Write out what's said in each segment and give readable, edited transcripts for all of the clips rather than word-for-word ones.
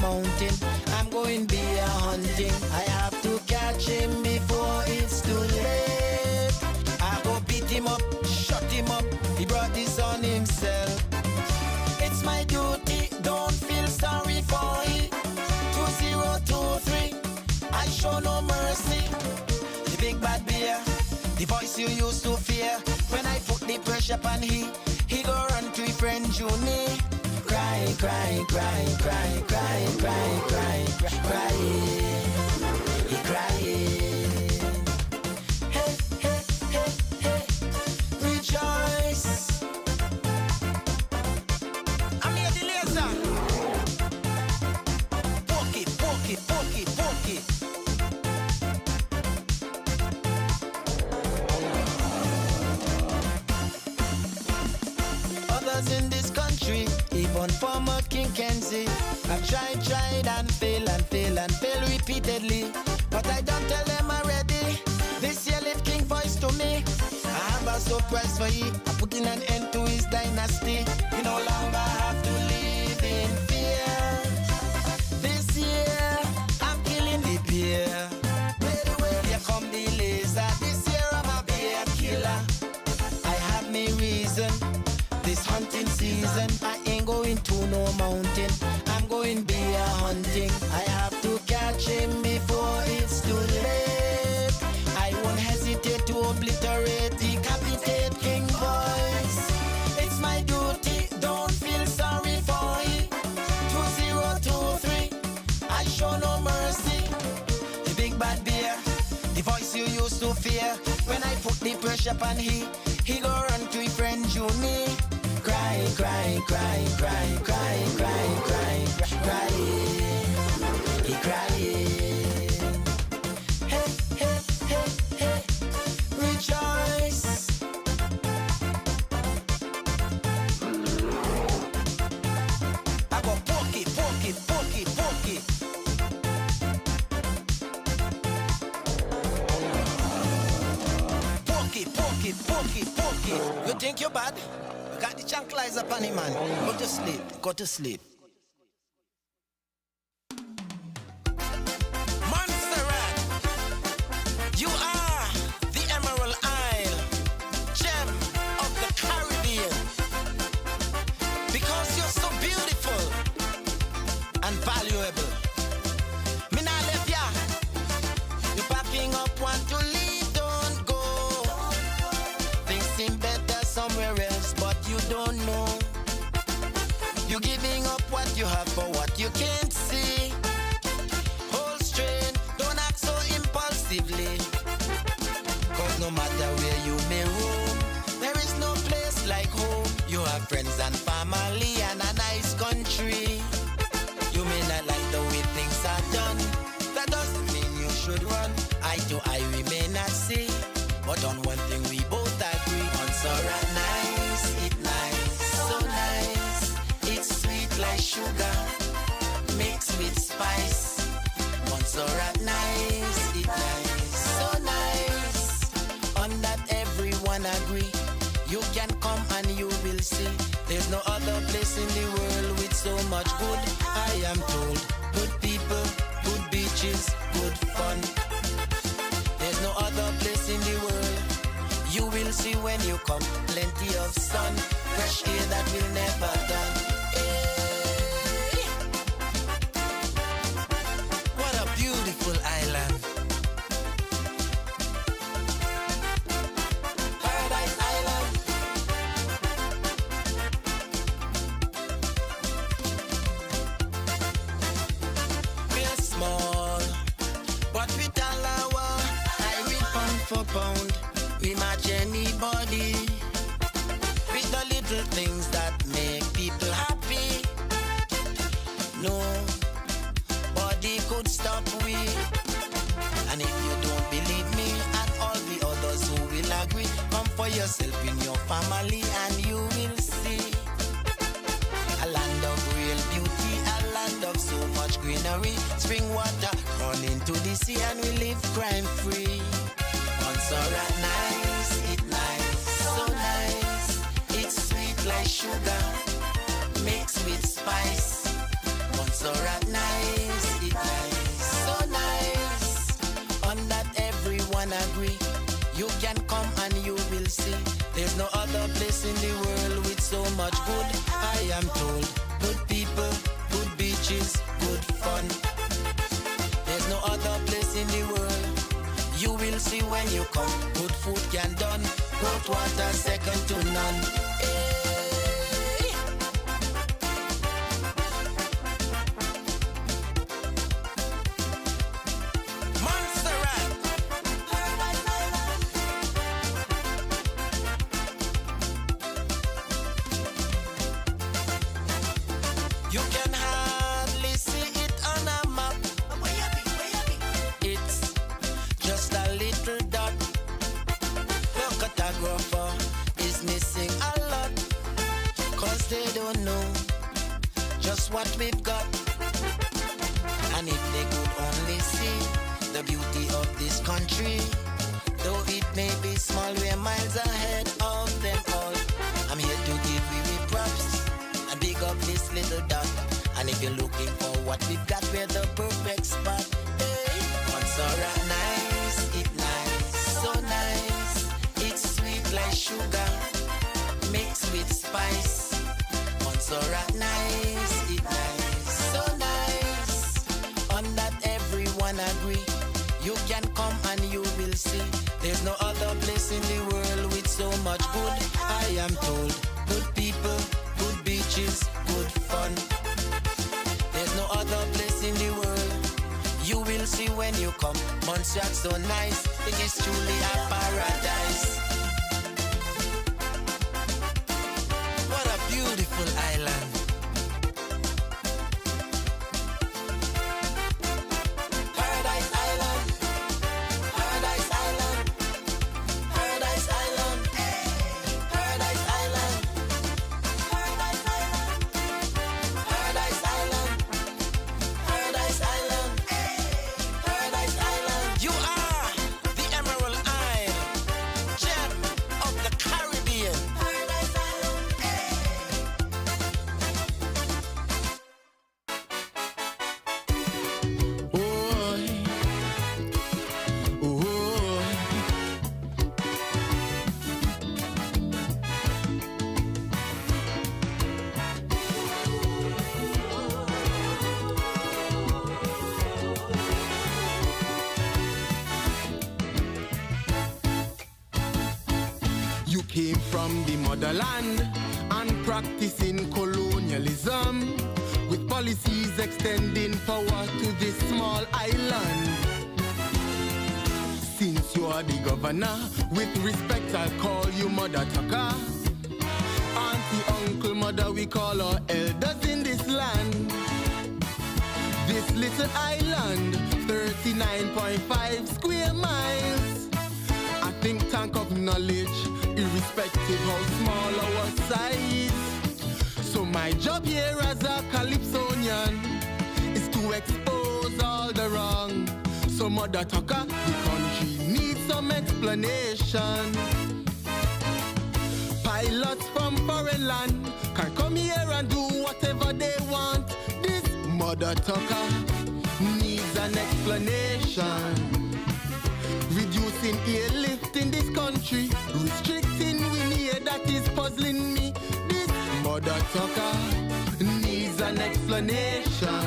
mountain. I'm going bear hunting. I have to catch him before it's too late. I go beat him up, shut him up. He brought this on himself. It's my duty, don't feel sorry for it. 2023, I show no mercy. The big bad bear, the voice you used to fear. When I put the pressure on he go run to his friend Junie. Cry, cry, cry, cry, cry, cry, cry, cry, crying. He crying. Hey, hey, hey, hey, rejoice. I'm here the laser. Poke it, poke it, poke it, poke it. Others in this country, even former King Kenzie, I've tried and fail repeatedly. But I don't tell them already. This year left King voice to me. I have a surprise for you. I'm putting an end to his dynasty. He no longer have to live in fear. This year, I'm killing the bear. Well, here come the laser. This year I'm a bear killer. I have me reason. This hunting season, I ain't going to no mountain. I'm going bear hunting. I have to catch him before it's too late. I won't hesitate to obliterate, decapitate King voice. It's my duty, don't feel sorry for it. 2023, I show no mercy. The big bad bear, the voice you used to fear. When I put the pressure on he go run to his friend Junie. Cry, cry, cry, cry, cry, cry, cry, cry, crying. He crying. Hey, hey, hey, hey, rejoice. I go poke it, poke it, poke it, poke it. Poke it, poke it, poke it, poke it. You think you're bad? Got the tranquilizer upon him, man. Go to sleep, go to sleep. Montserrat, you are the Emerald Isle, gem of the Caribbean. Because you're so beautiful and valuable. Me nah left ya. You packing up, want to leave, don't go. Things seem better somewhere else, but you don't know. You're giving up what you have for what you can't see. Hold straight, don't act so impulsively. Cause no matter where you may roam, there is no place like home. You have friends and family and a nice country. You may not like the way things are done. That doesn't mean you should run. Eye to eye we may not see, but on one thing we both agree. On Sora nice, it nice, so nice. It's sweet like sugar, mixed with spice. On Sora nice, it nice, so nice. On that everyone agree. You can come and you will see. There's no other place in the world with so much good. I am told, good people, good beaches, good fun. There's no other place in the world you will see when you come. Plenty of sun, fresh air that will never done. Hey. What a beautiful island. Paradise Island. We're small, but with Allah, I will pound for pound. We match anybody with the little things that make people happy. Nobody could stop we. And if you don't believe me and all the others who will agree, come for yourself in your family and you will see. A land of real beauty, a land of so much greenery. Spring water run into the sea and we live crime free. Montserrat nice, it nice, so nice. It's sweet like sugar, mixed with spice. Montserrat nice. will see there's no other place in the world with so much good. I am told, good people, good beaches, good fun. There's no other place in the world you will see when you come. Good food can done, good water second to none. Hey. You can hardly see it on a map. It's just a little dot. The cartographer is missing a lot, 'cause they don't know just what we've got. And if they could only see the beauty of this country, though it may be small, we're miles ahead of them all. I'm here to give you props and big up this little dot. And if you're looking for what we've got, we're the perfect spot. Hey, Montserrat nice, it nice, so nice. It's sweet like sugar, mixed with spice. Montserrat nice, it nice, so nice. On that everyone agree. You can come and you will see there's no other place in the world with so much good. I am told, good people, good beaches, good fun. There's no other place in the world you will see when you come. Montserrat so nice, it is truly a paradise. What a beautiful island. Paradise Island, Paradise Island, Paradise Island, Paradise Island, Paradise Island, Paradise Island, Paradise Island, Paradise Island. You are the Emerald Isle, gem of the Caribbean. Paradise Island. You came from the motherland and practicing colonialism, with policies extending power to this small island. Since you are the governor, with respect I'll call you Mother Tucker. Auntie, uncle, mother, we call our elders in this land. This little island, 39.5 square miles, a think tank of knowledge, irrespective how small our size. So my job here as a Calypsonian is to expose all the wrong. So Mother Tucker, the country needs some explanation. Pilots from foreign land can come here and do whatever they want. This Mother Tucker needs an explanation. Reducing airlift in this country, restricting wind here, that is puzzling me. This Mother Tucker needs an explanation.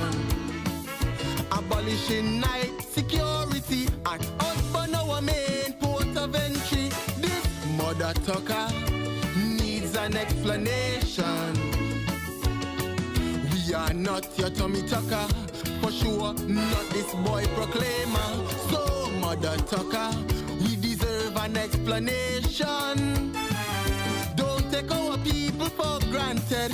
Abolishing night security at Osborne, our main port of entry. This Mother Tucker needs an explanation. We are not your tummy tucker, for sure, not this boy proclaimer. So Mother Tucker, we deserve an explanation. Don't take our people for granted,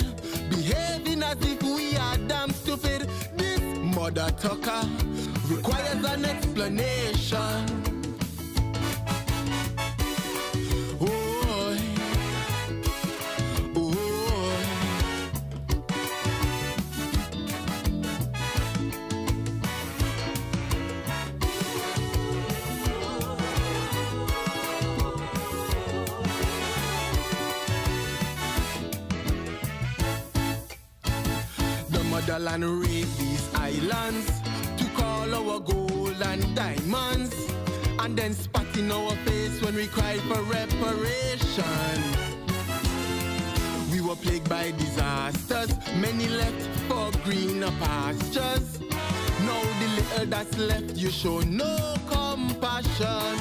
behaving as if we are damn stupid. This Mother Tucker requires an explanation. Motherland raised these islands to call our gold and diamonds, and then spat in our face when we cried for reparation. We were plagued by disasters, many left for greener pastures. Now the little that's left, you show no compassion.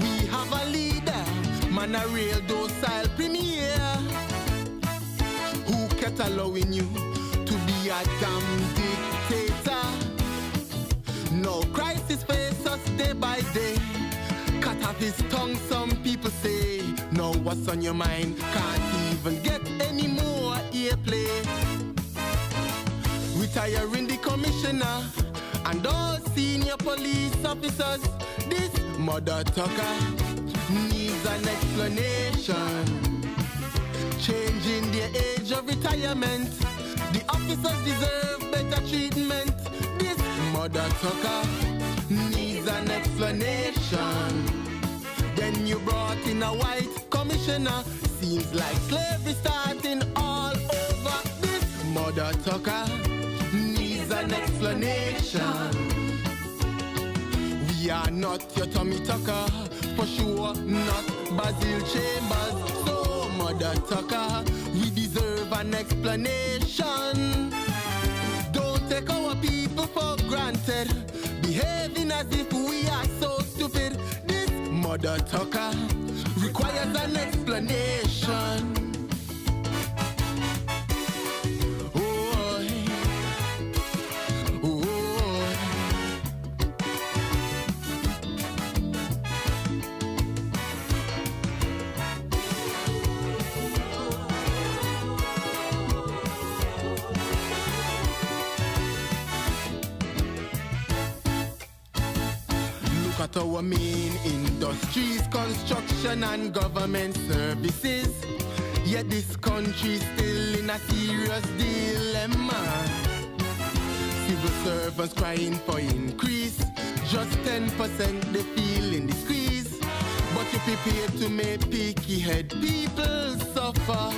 We have a leader, man a real docile premier, who kept allowing you to be a damn dictator. No crisis face us day by day. Cut off his tongue, some people say. Now what's on your mind can't even get any more airplay. Retiring the commissioner and all senior police officers. This mother tucker needs an explanation. Changing the age of retirement, the officers deserve better treatment. This mother tucker needs an explanation. Then you brought in a white commissioner. Seems like slavery starting all over. This mother tucker needs an explanation. We are not your Tommy Tucker, for sure not Basil Chambers. So mother tucker, we deserve an explanation. Don't take our people for granted, behaving as if we are so stupid. This mother tucker requires an explanation. At our main industries, construction and government services. Yet this country still in a serious dilemma. Civil servants crying for increase, just 10% they feel in the squeeze. But you prepared to make picky head people suffer.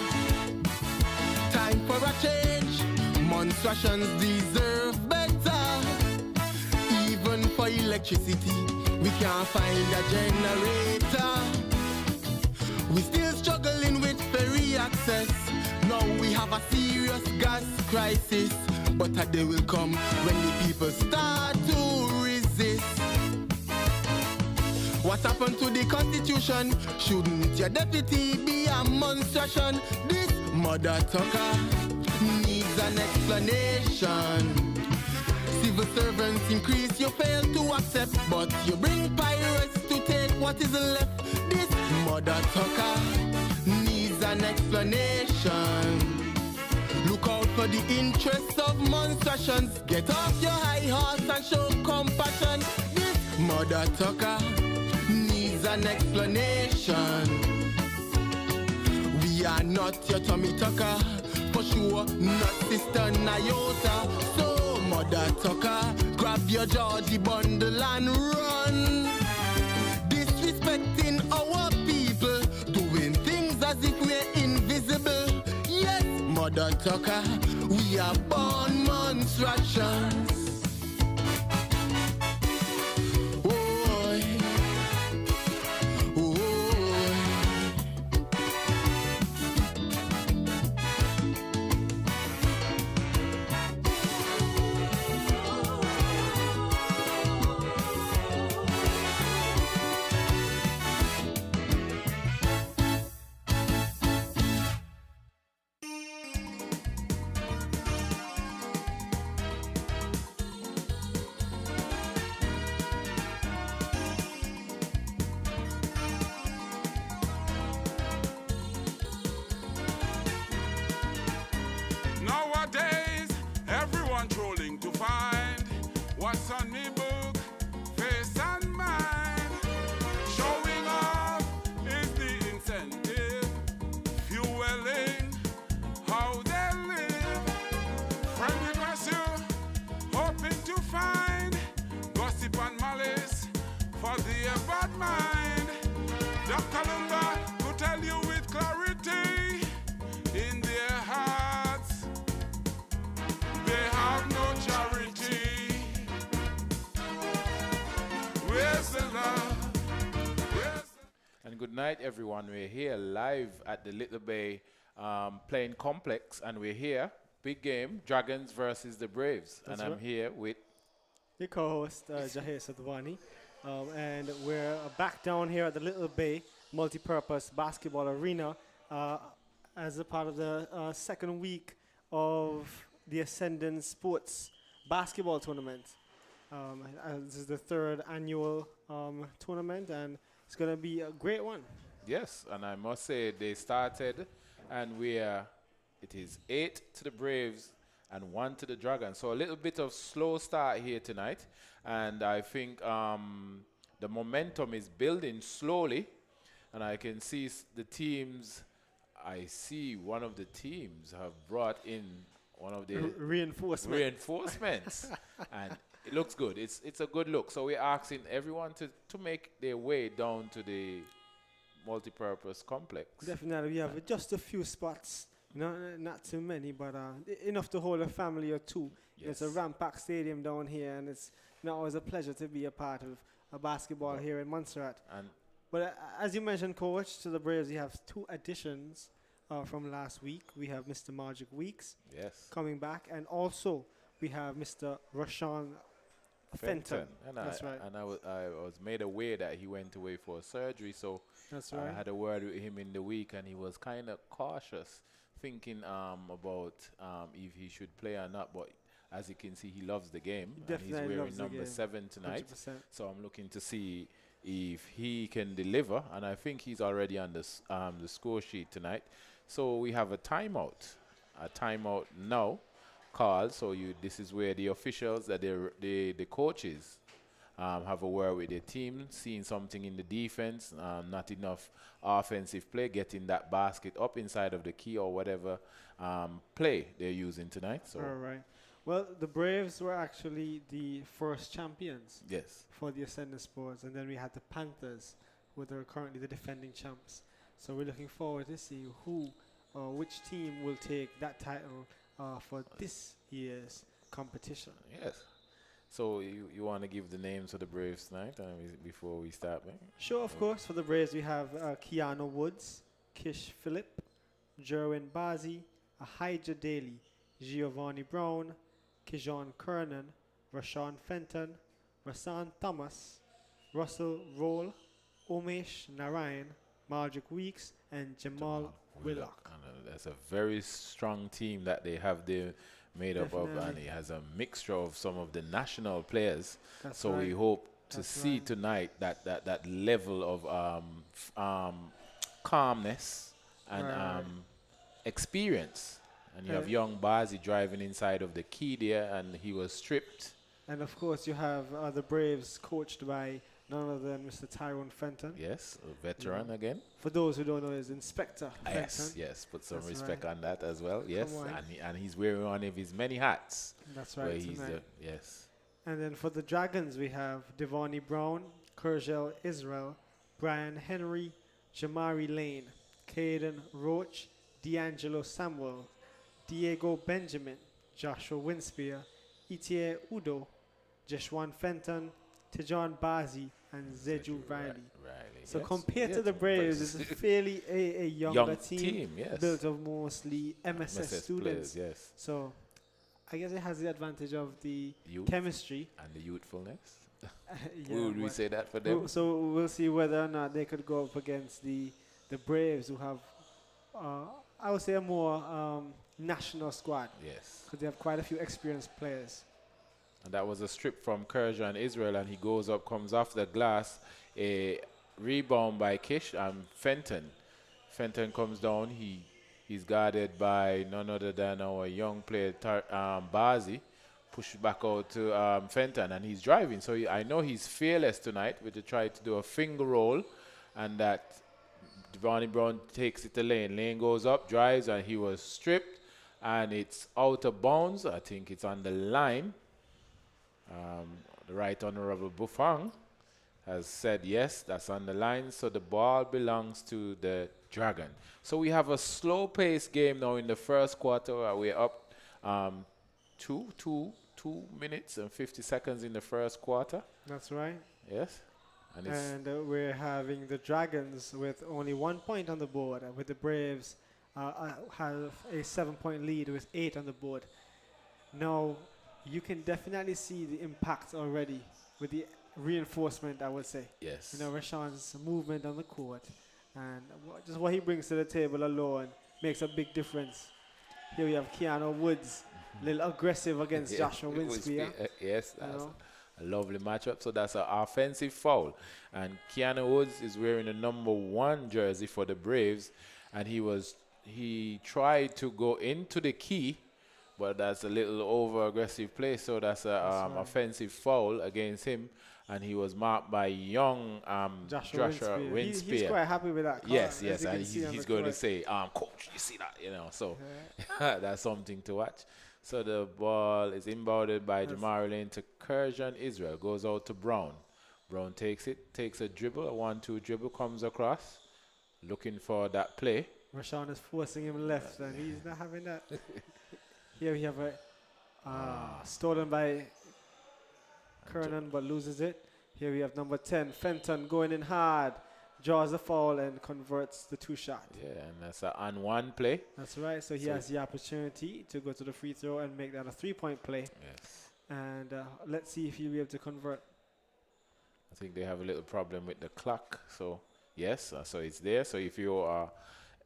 Time for a change, monstrations deserve better. Even for electricity, we can't find a generator. We still struggling with ferry access. Now we have a serious gas crisis. But a day will come when the people start to resist. What happened to the Constitution? Shouldn't your deputy be a monstration? This mother tucker needs an explanation. Civil servants increase, you fail to accept, but you bring pirates to take what is left. This mother tucker needs an explanation. Look out for the interests of monstrations. Get off your high horse and show compassion. This mother tucker needs an explanation. We are not your Tommy Tucker, for sure not Sister Nyota. So mother tucker, grab your Georgie bundle and run. Disrespecting our people, doing things as if we're invisible. Yes, mother tucker, we are born monstrations. good night, everyone. We're here live at the Little Bay playing complex, and we're here. Big game, Dragons versus the Braves. That's and I'm right. here with... Your co-host, Jahir Sadwani. And we're back down here at the Little Bay Multi-Purpose Basketball Arena as a part of the second week of the Ascendant Sports Basketball Tournament. This is the third annual tournament, and it's going to be a great one. Yes, and I must say they started, and it is 8 to the Braves and 1 to the Dragons. So a little bit of slow start here tonight, and I think the momentum is building slowly, and I can see the teams. I see one of the teams have brought in one of the reinforcements, and it looks good. It's a good look. So we're asking everyone to make their way down to the multi-purpose complex. Definitely, we have just a few spots. Not too many, but enough to hold a family or two. Yes. It's a rampack stadium down here, and it's always a pleasure to be a part of a basketball here in Montserrat. But as you mentioned, Coach, to the Braves, we have 2 additions from last week. We have Mr. Magic Weeks coming back, and also we have Mr. Rashawn Fenton. That's right. And I was made aware that he went away for surgery, so that's right. I had a word with him in the week, and he was kind of cautious, thinking about if he should play or not. But as you can see, he loves the game. Definitely, and he's wearing loves number 7 tonight. 100%. So I'm looking to see if he can deliver, and I think he's already on the score sheet tonight. So we have a timeout now called. So this is where the officials, the coaches, have a word with their team, seeing something in the defense, not enough offensive play, getting that basket up inside of the key or whatever play they're using tonight. So all right. Well, the Braves were actually the first champions for the Ascendant Sports, and then we had the Panthers, who are currently the defending champs. So we're looking forward to see which team will take that title for this year's competition. Yes. So you want to give the names of the Braves tonight before we start, man? Sure, of course. For the Braves, we have Keanu Woods, Kish Phillip, Jerwin Bazi, Ahijah Daly, Giovanni Brown, Kijon Kernan, Rashawn Fenton, Rasan Thomas, Russell Roll, Umesh Narayan, Magic Weeks, and Jamal Willock. That's a very strong team that they have there made up of, and it has a mixture of some of the national players. That's so right. we hope to see tonight that level of calmness and experience. And you have young Bazi driving inside of the key there, and he was stripped. And of course, you have the Braves coached by none other than Mr. Tyrone Fenton. Yes, a veteran again. For those who don't know, is Inspector Fenton. Yes, put some respect on that as well. Yes, and he's wearing one of his many hats. That's right. Yes. And then for the Dragons, we have Devani Brown, Kergel Israel, Brian Henry, Jamari Lane, Caden Roach, D'Angelo Samuel, Diego Benjamin, Joshua Winspear, Itie Udo, Jeshwan Fenton, Tijon Bazi, and Zeju Riley. So compared to the Braves, it's fairly a younger team built of mostly MSS students. Players, so I guess it has the advantage of the youth chemistry. And the youthfulness. Would we say that for them? So we'll see whether or not they could go up against the Braves, who have, I would say, a more national squad. Yes. Because they have quite a few experienced players. And that was a strip from Kerja and Israel, and he goes up, comes off the glass, a rebound by Kish and Fenton. Fenton comes down, he's guarded by none other than our young player, Bazi, pushed back out to Fenton, and he's driving. So I know he's fearless tonight with the try to do a finger roll, and that Devani Brown takes it to Lane. Lane goes up, drives, and he was stripped, and it's out of bounds. I think it's on the line. The Right Honorable Bufang has said yes, that's on the line. So the ball belongs to the Dragon. So we have a slow-paced game now in the first quarter. We're up 2 minutes and 50 seconds in the first quarter. That's right. Yes. And we're having the Dragons with only 1 point on the board, with the Braves have a 7-point lead with 8 on the board. Now, you can definitely see the impact already with the reinforcement, I would say. Yes. You know, Rashawn's movement on the court and just what he brings to the table alone makes a big difference. Here we have Keanu Woods, a little aggressive against Joshua Winspear. Yes, that's a lovely matchup. So that's an offensive foul. And Keanu Woods is wearing the number 1 jersey for the Braves. And he tried to go into the key, but that's a little over-aggressive play. So that's an offensive foul against him. And he was marked by young Joshua Winspear. He's quite happy with that call. Yes, and he's going to say, coach, you see that, so that's something to watch. So the ball is inbounded by Jamari Lane to Kerjan Israel, goes out to Brown. Brown takes a dribble, a 1-2 dribble, comes across, looking for that play. Rashawn is forcing him left, and he's not having that. Here we have a stolen by Kernan, but loses it. Here we have number 10, Fenton, going in hard, draws the foul and converts the 2-shot. Yeah, and that's an on-1 play. That's right. So he has the opportunity to go to the free throw and make that a 3-point play. Yes. And let's see if he'll be able to convert. I think they have a little problem with the clock. So, yes, so it's there. So if you are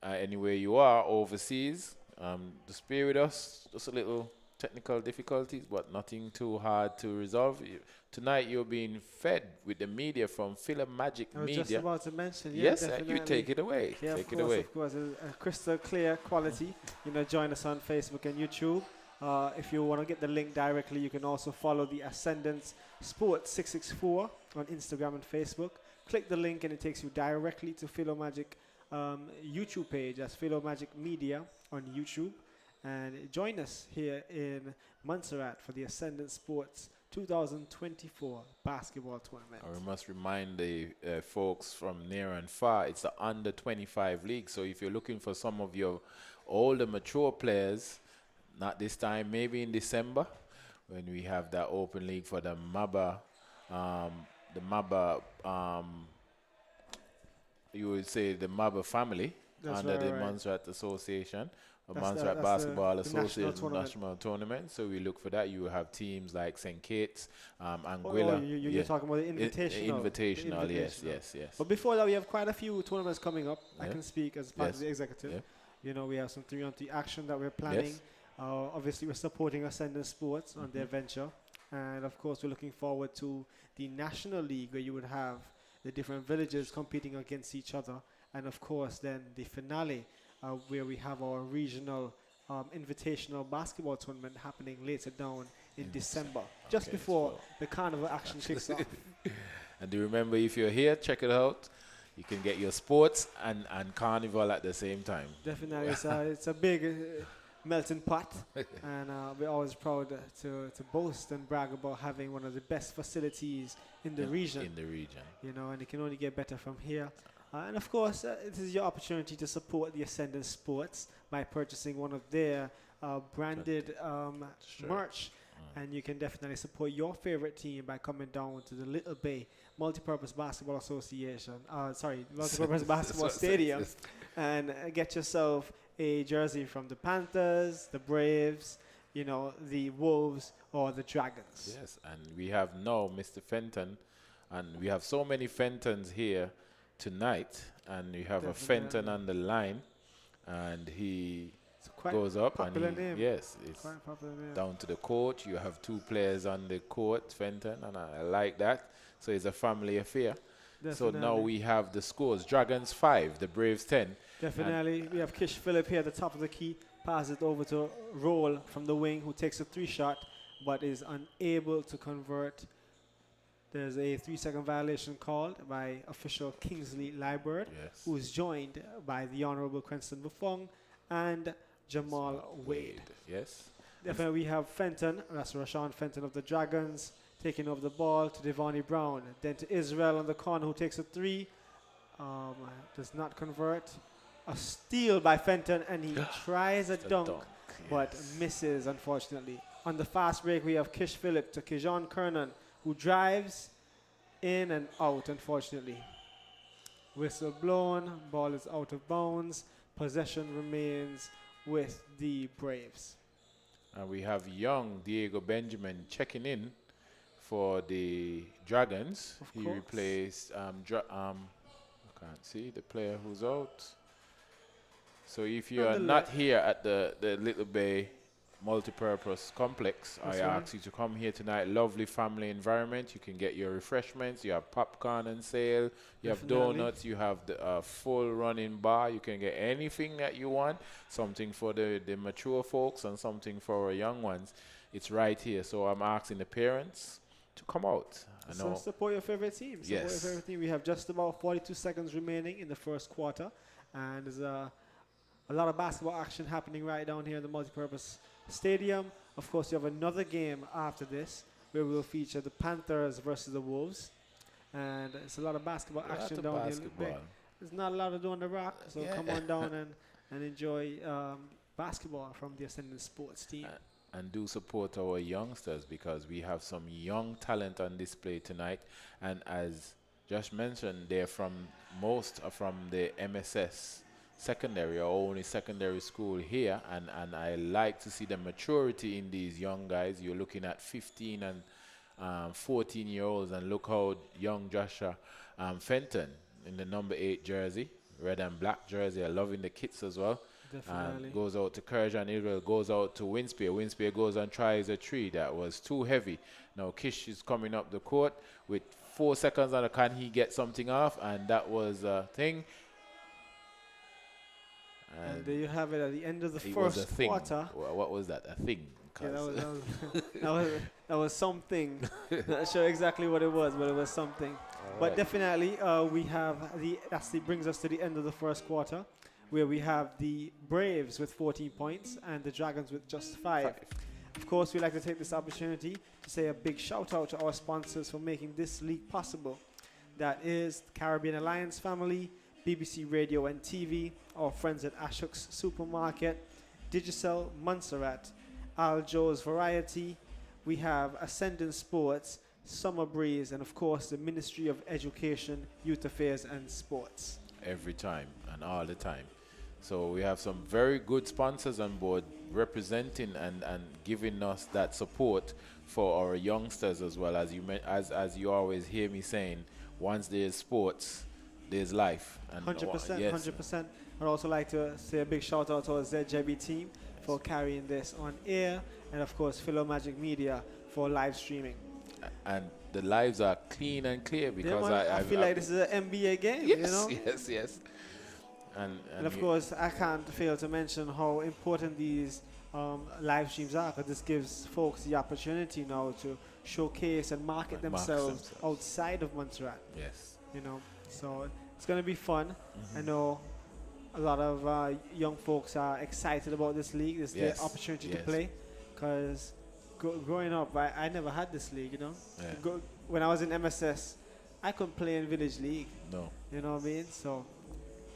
anywhere you are overseas, just bear with us. Just a little technical difficulties, but nothing too hard to resolve. Tonight you're being fed with the media from Magic Media. I was just about to mention. Yeah, yes, definitely. you take it away. Yeah, take of it away. Of course, a crystal clear quality. Join us on Facebook and YouTube. If you want to get the link directly, you can also follow the Ascendant Sports 664 on Instagram and Facebook. Click the link and it takes you directly to Magic YouTube page. That's Magic Media on YouTube. And join us here in Montserrat for the Ascendant Sports 2024 basketball tournament. We must remind the folks from near and far, it's the under 25 league. So if you're looking for some of your older, mature players, not this time, maybe in December, when we have that open league for the MABA, you would say the MABA family. That's under the Montserrat Association. Montserrat Basketball Association national tournament. So we look for that. You will have teams like St. Kitts, Anguilla. You're talking about the invitational. Invitational, yes. But before that, we have quite a few tournaments coming up. I can speak as part of the executive. We have some 3-on-3 action that we're planning. Obviously, we're supporting Ascendant Sports on their venture. And, of course, we're looking forward to the National League, where you would have the different villages competing against each other. And, of course, then the finale, where we have our regional invitational basketball tournament happening later down in December, just before the carnival action kicks off. And do remember, if you're here, check it out. You can get your sports and carnival at the same time. Definitely. It's a big melting pot. And we're always proud to boast and brag about having one of the best facilities in the region. And it can only get better from here. And of course, it is your opportunity to support the Ascendant Sports by purchasing one of their branded merch. And you can definitely support your favorite team by coming down to the Little Bay Multipurpose Basketball Association. Multipurpose Basketball Stadium. And get yourself a jersey from the Panthers, the Braves, the Wolves, or the Dragons. Yes, and we have now Mr. Fenton. And we have so many Fentons here tonight, and you have a Fenton on the line, and he goes up and it's down to the court. You have 2 players on the court, Fenton, and I like that. So it's a family affair. Definitely. So now we have the scores: Dragons 5, the Braves 10. Definitely, we have Kish Phillip here at the top of the key. Pass it over to Roll from the wing, who takes a 3-shot, but is unable to convert. There's a 3-second violation called by official Kingsley Liebert, who is joined by the Honorable Cranston Buffong and Jamal Wade. Yes. Definitely we have Fenton, that's Rashawn Fenton of the Dragons, taking over the ball to Devonnie Brown. Then to Israel on the corner, who takes a 3, does not convert. A steal by Fenton, and he tries a dunk, but misses, unfortunately. On the fast break, we have Kish Phillip to Kijon Kernan, who drives in and out, unfortunately. Whistle blown, ball is out of bounds, possession remains with the Braves. And we have young Diego Benjamin checking in for the Dragons. Of He course. replaced, I can't see the player who's out. So if you are not here at the Little Bay Multipurpose Complex, That's I right. ask you to come here tonight. Lovely family environment. You can get your refreshments. You have popcorn on sale. You have Definitely. donuts. You have the full running bar. You can get anything that you want. Something for the mature folks and something for our young ones. It's right here. So I'm asking the parents to come out. I So know. support your favorite team. Support Yes. your favorite team. We have just about 42 seconds remaining in the first quarter, and there's a lot of basketball action happening right down here in the multipurpose stadium. Of course, you have another game after this where we'll feature the Panthers versus the Wolves, and it's a lot of basketball Lot action of down here. basketball. There's not a lot to do on the rock, so Yeah. come on down and enjoy basketball from the Ascendant sports team. And do support our youngsters because we have some young talent on display tonight. And as Josh mentioned, most are from the MSS secondary or only secondary school here. And I like to see the maturity in these young guys. You're looking at 15 and 14-year-olds, and look how young Joshua Fenton in the number 8 jersey, red and black jersey. I'm loving the kits as well. Definitely. Goes out to Courage and Israel, goes out to Winspear. Winspear goes and tries a tree that was too heavy. Now Kish is coming up the court with 4 seconds on the can he get something off, and that was a thing. And there you have it at the end of the it was a first thing. quarter. What was that? A thing. Yeah, that 'Cause that was something. Not sure exactly what it was, but it was something. But right. definitely, we have brings us to the end of the first quarter, where we have the Braves with 14 points and the Dragons with just 5. Of course, we'd like to take this opportunity to say a big shout out to our sponsors for making this league possible. That is Caribbean Alliance family, BBC Radio and TV, our friends at Ashok's Supermarket, Digicel Montserrat, Al Joe's Variety. We have Ascendant Sports, Summer Breeze, and of course the Ministry of Education, Youth Affairs and Sports. every time and all the time. So we have some very good sponsors on board representing and giving us that support for our youngsters as well. As you always hear me saying, once there's sports, there's life. And 100%, yes. 100%. I'd also like to say a big shout out to our ZJB team for carrying this on air, and of course Philo Magic Media for live streaming. And the lives are clean and clear because I feel like this is an NBA game, yes, you know? yes. And of course, I can't fail to mention how important these live streams are, because this gives folks the opportunity now to showcase and market themselves outside of Montserrat. Yes. You know, so it's going to be fun. I know a lot of young folks are excited about this league, this their opportunity to play, because growing up, I never had this league, you know. Yeah. When I was in MSS, I couldn't play in Village League. No. You know what I mean? So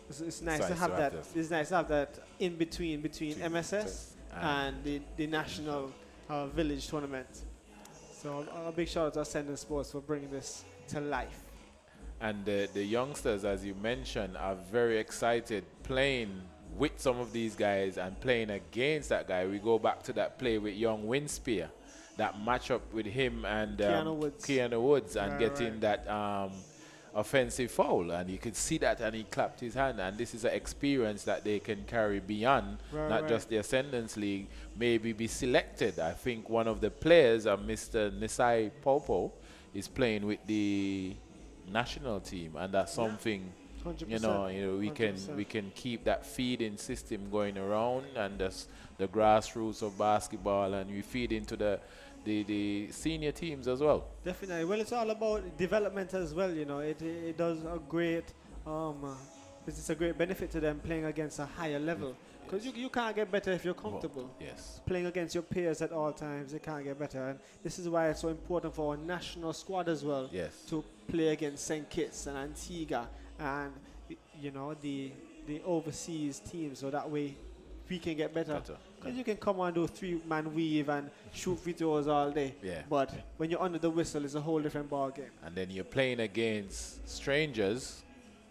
it's nice to have that. It's nice to have that in between MSS and the national village tournament. So a big shout out to Ascendant Sports for bringing this to life. And the youngsters, as you mentioned, are very excited playing with some of these guys and playing against that guy. We go back to that play with young Winspear, that matchup with him and Keanu Woods and getting that offensive foul, and you could see that, and he clapped his hand. And this is an experience that they can carry beyond not just the Ascendance League, maybe be selected. I think one of the players, Mr. Nisai Popo, is playing with the national team, and that's something 100%. you know we 100%. can keep that feeding system going around, and that's the grassroots of basketball, and we feed into the senior teams as well. Definitely. Well, it's all about development as well, you know. It does a great it's a great benefit to them playing against a higher level, because you can't get better if you're comfortable. Yes. Playing against your peers at all times, they can't get better, and this is why it's so important for our national squad as well to play against St. Kitts and Antigua and you know the overseas teams, so that way we can get better. Better. Because you can come and do 3-man weave and shoot free throws all day. Yeah. But when you're under the whistle, it's a whole different ball game. And then you're playing against strangers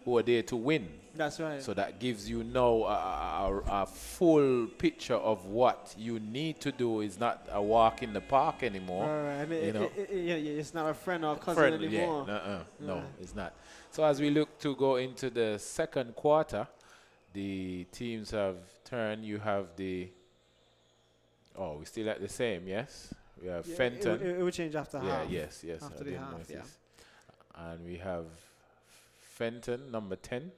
who are there to win. That's right. So that gives you now a full picture of what you need to do. It's not a walk in the park anymore. And it's not a friend or cousin Friend, anymore. yeah, no, it's not. So as we look to go into the second quarter, the teams have turned. You have the... Oh, we still at the same, yes? We have Fenton. It will change after half. Yes. After the half, yeah. And we have Fenton, number 10,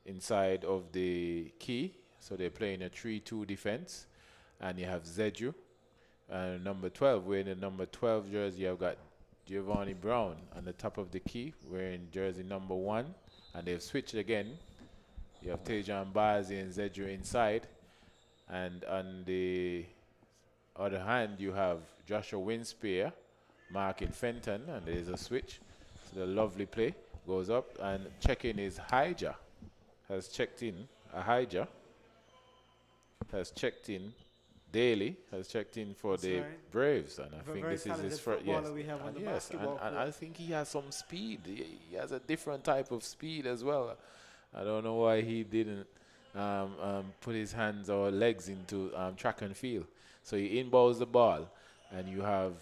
inside of the key. So they're playing a 3-2 defense. And you have Zeju. And number 12, wearing the number 12 jersey, you've got Giovanni Brown on the top of the key, wearing jersey number 1. And they've switched again. You have Tejan Bazi and Zeju inside. And on the other hand, you have Joshua Winspear marking Fenton, and there's a switch. So the lovely play goes up, and checking is Hija. Has checked in. Ahija has checked in. Daly has checked in for the Braves, and I think this is his first. Yes, and I think he has some speed. He has a different type of speed as well. I don't know why he didn't put his hands or legs into track and field. So he inbounds the ball, and you have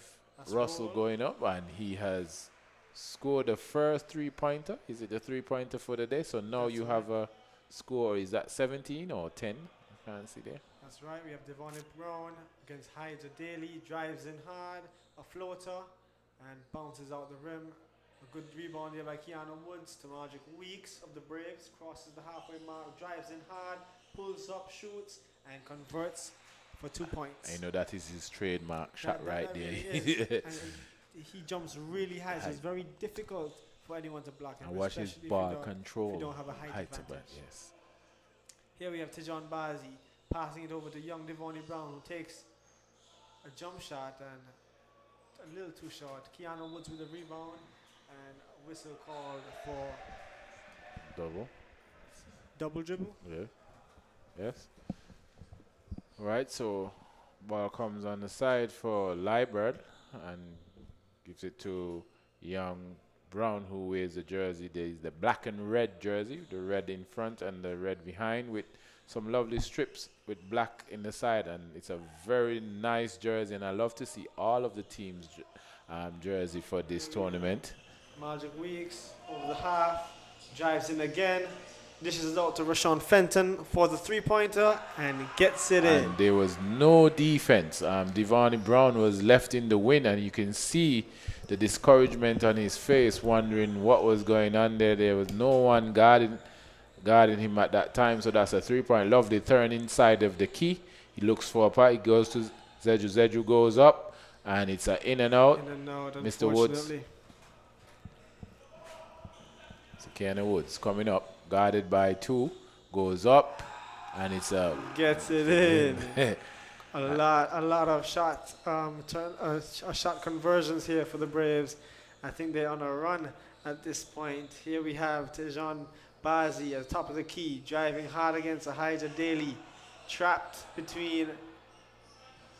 Russell going up, and he has scored the first 3-pointer. Is it the 3-pointer for the day? So now you have a score. Is that 17 or 10? I can't see there. That's right. We have Devon Brown against Hija Daly. Drives in hard, a floater, and bounces out the rim. A good rebound here by Keanu Woods to Magic Weeks of the Braves. Crosses the halfway mark, drives in hard, pulls up, shoots, and converts for 2 points. I know that is his trademark shot right there. And he jumps really high, so it's very difficult for anyone to block him. And watch his ball control. If you don't have a height advantage. Yes. Here we have Tejan Bazi passing it over to young Devon Brown, who takes a jump shot and a little too short. Keanu Woods with a rebound, and a whistle called for double dribble. Yeah. Yes. All right, so ball comes on the side for Liebert and gives it to young Brown, who wears the jersey. There's the black and red jersey, the red in front and the red behind, with some lovely strips with black in the side, and it's a very nice jersey, and I love to see all of the teams' jersey for this tournament. Magic Weeks over the half, drives in again, dishes it out to Rashawn Fenton for the 3-pointer, and gets it in. There was no defense. Devon Brown was left in the wind, and you can see the discouragement on his face, wondering what was going on there. There was no one guarding him at that time, so that's a 3-point. Lovely turn inside of the key. He looks for a part. He goes to Zeju. Zeju goes up, and it's an in and out. Mr. Woods. So Keanu Woods coming up, guarded by 2, goes up, and it's a... Gets it in. a lot of shot conversions here for the Braves. I think they're on a run at this point. Here we have Tejan Bazi at the top of the key, driving hard against Ahija Daly, trapped between,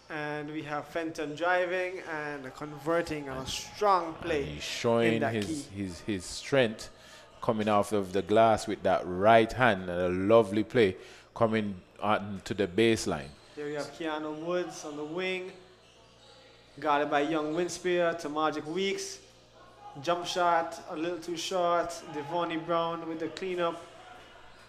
and we have Fenton driving and converting on a strong play. And he's showing his strength coming off of the glass with that right hand, and a lovely play coming on to the baseline. Here we have Keanu Woods on the wing, guarded by young Winspear to Magic Weeks. Jump shot, a little too short. Devon Brown with the cleanup.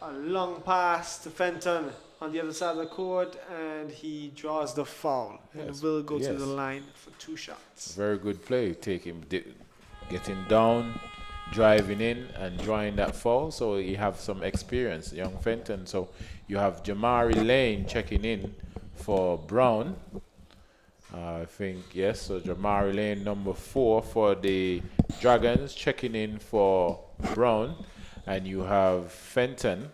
A long pass to Fenton on the other side of the court, and he draws the foul. And will go to the line for 2 shots. Very good play, getting down, driving in, and drawing that foul. So he have some experience, young Fenton. So you have Jamari Lane checking in for Brown. I think, yes, so Jamari Lane, number 4 for the Dragons, checking in for Brown. And you have Fenton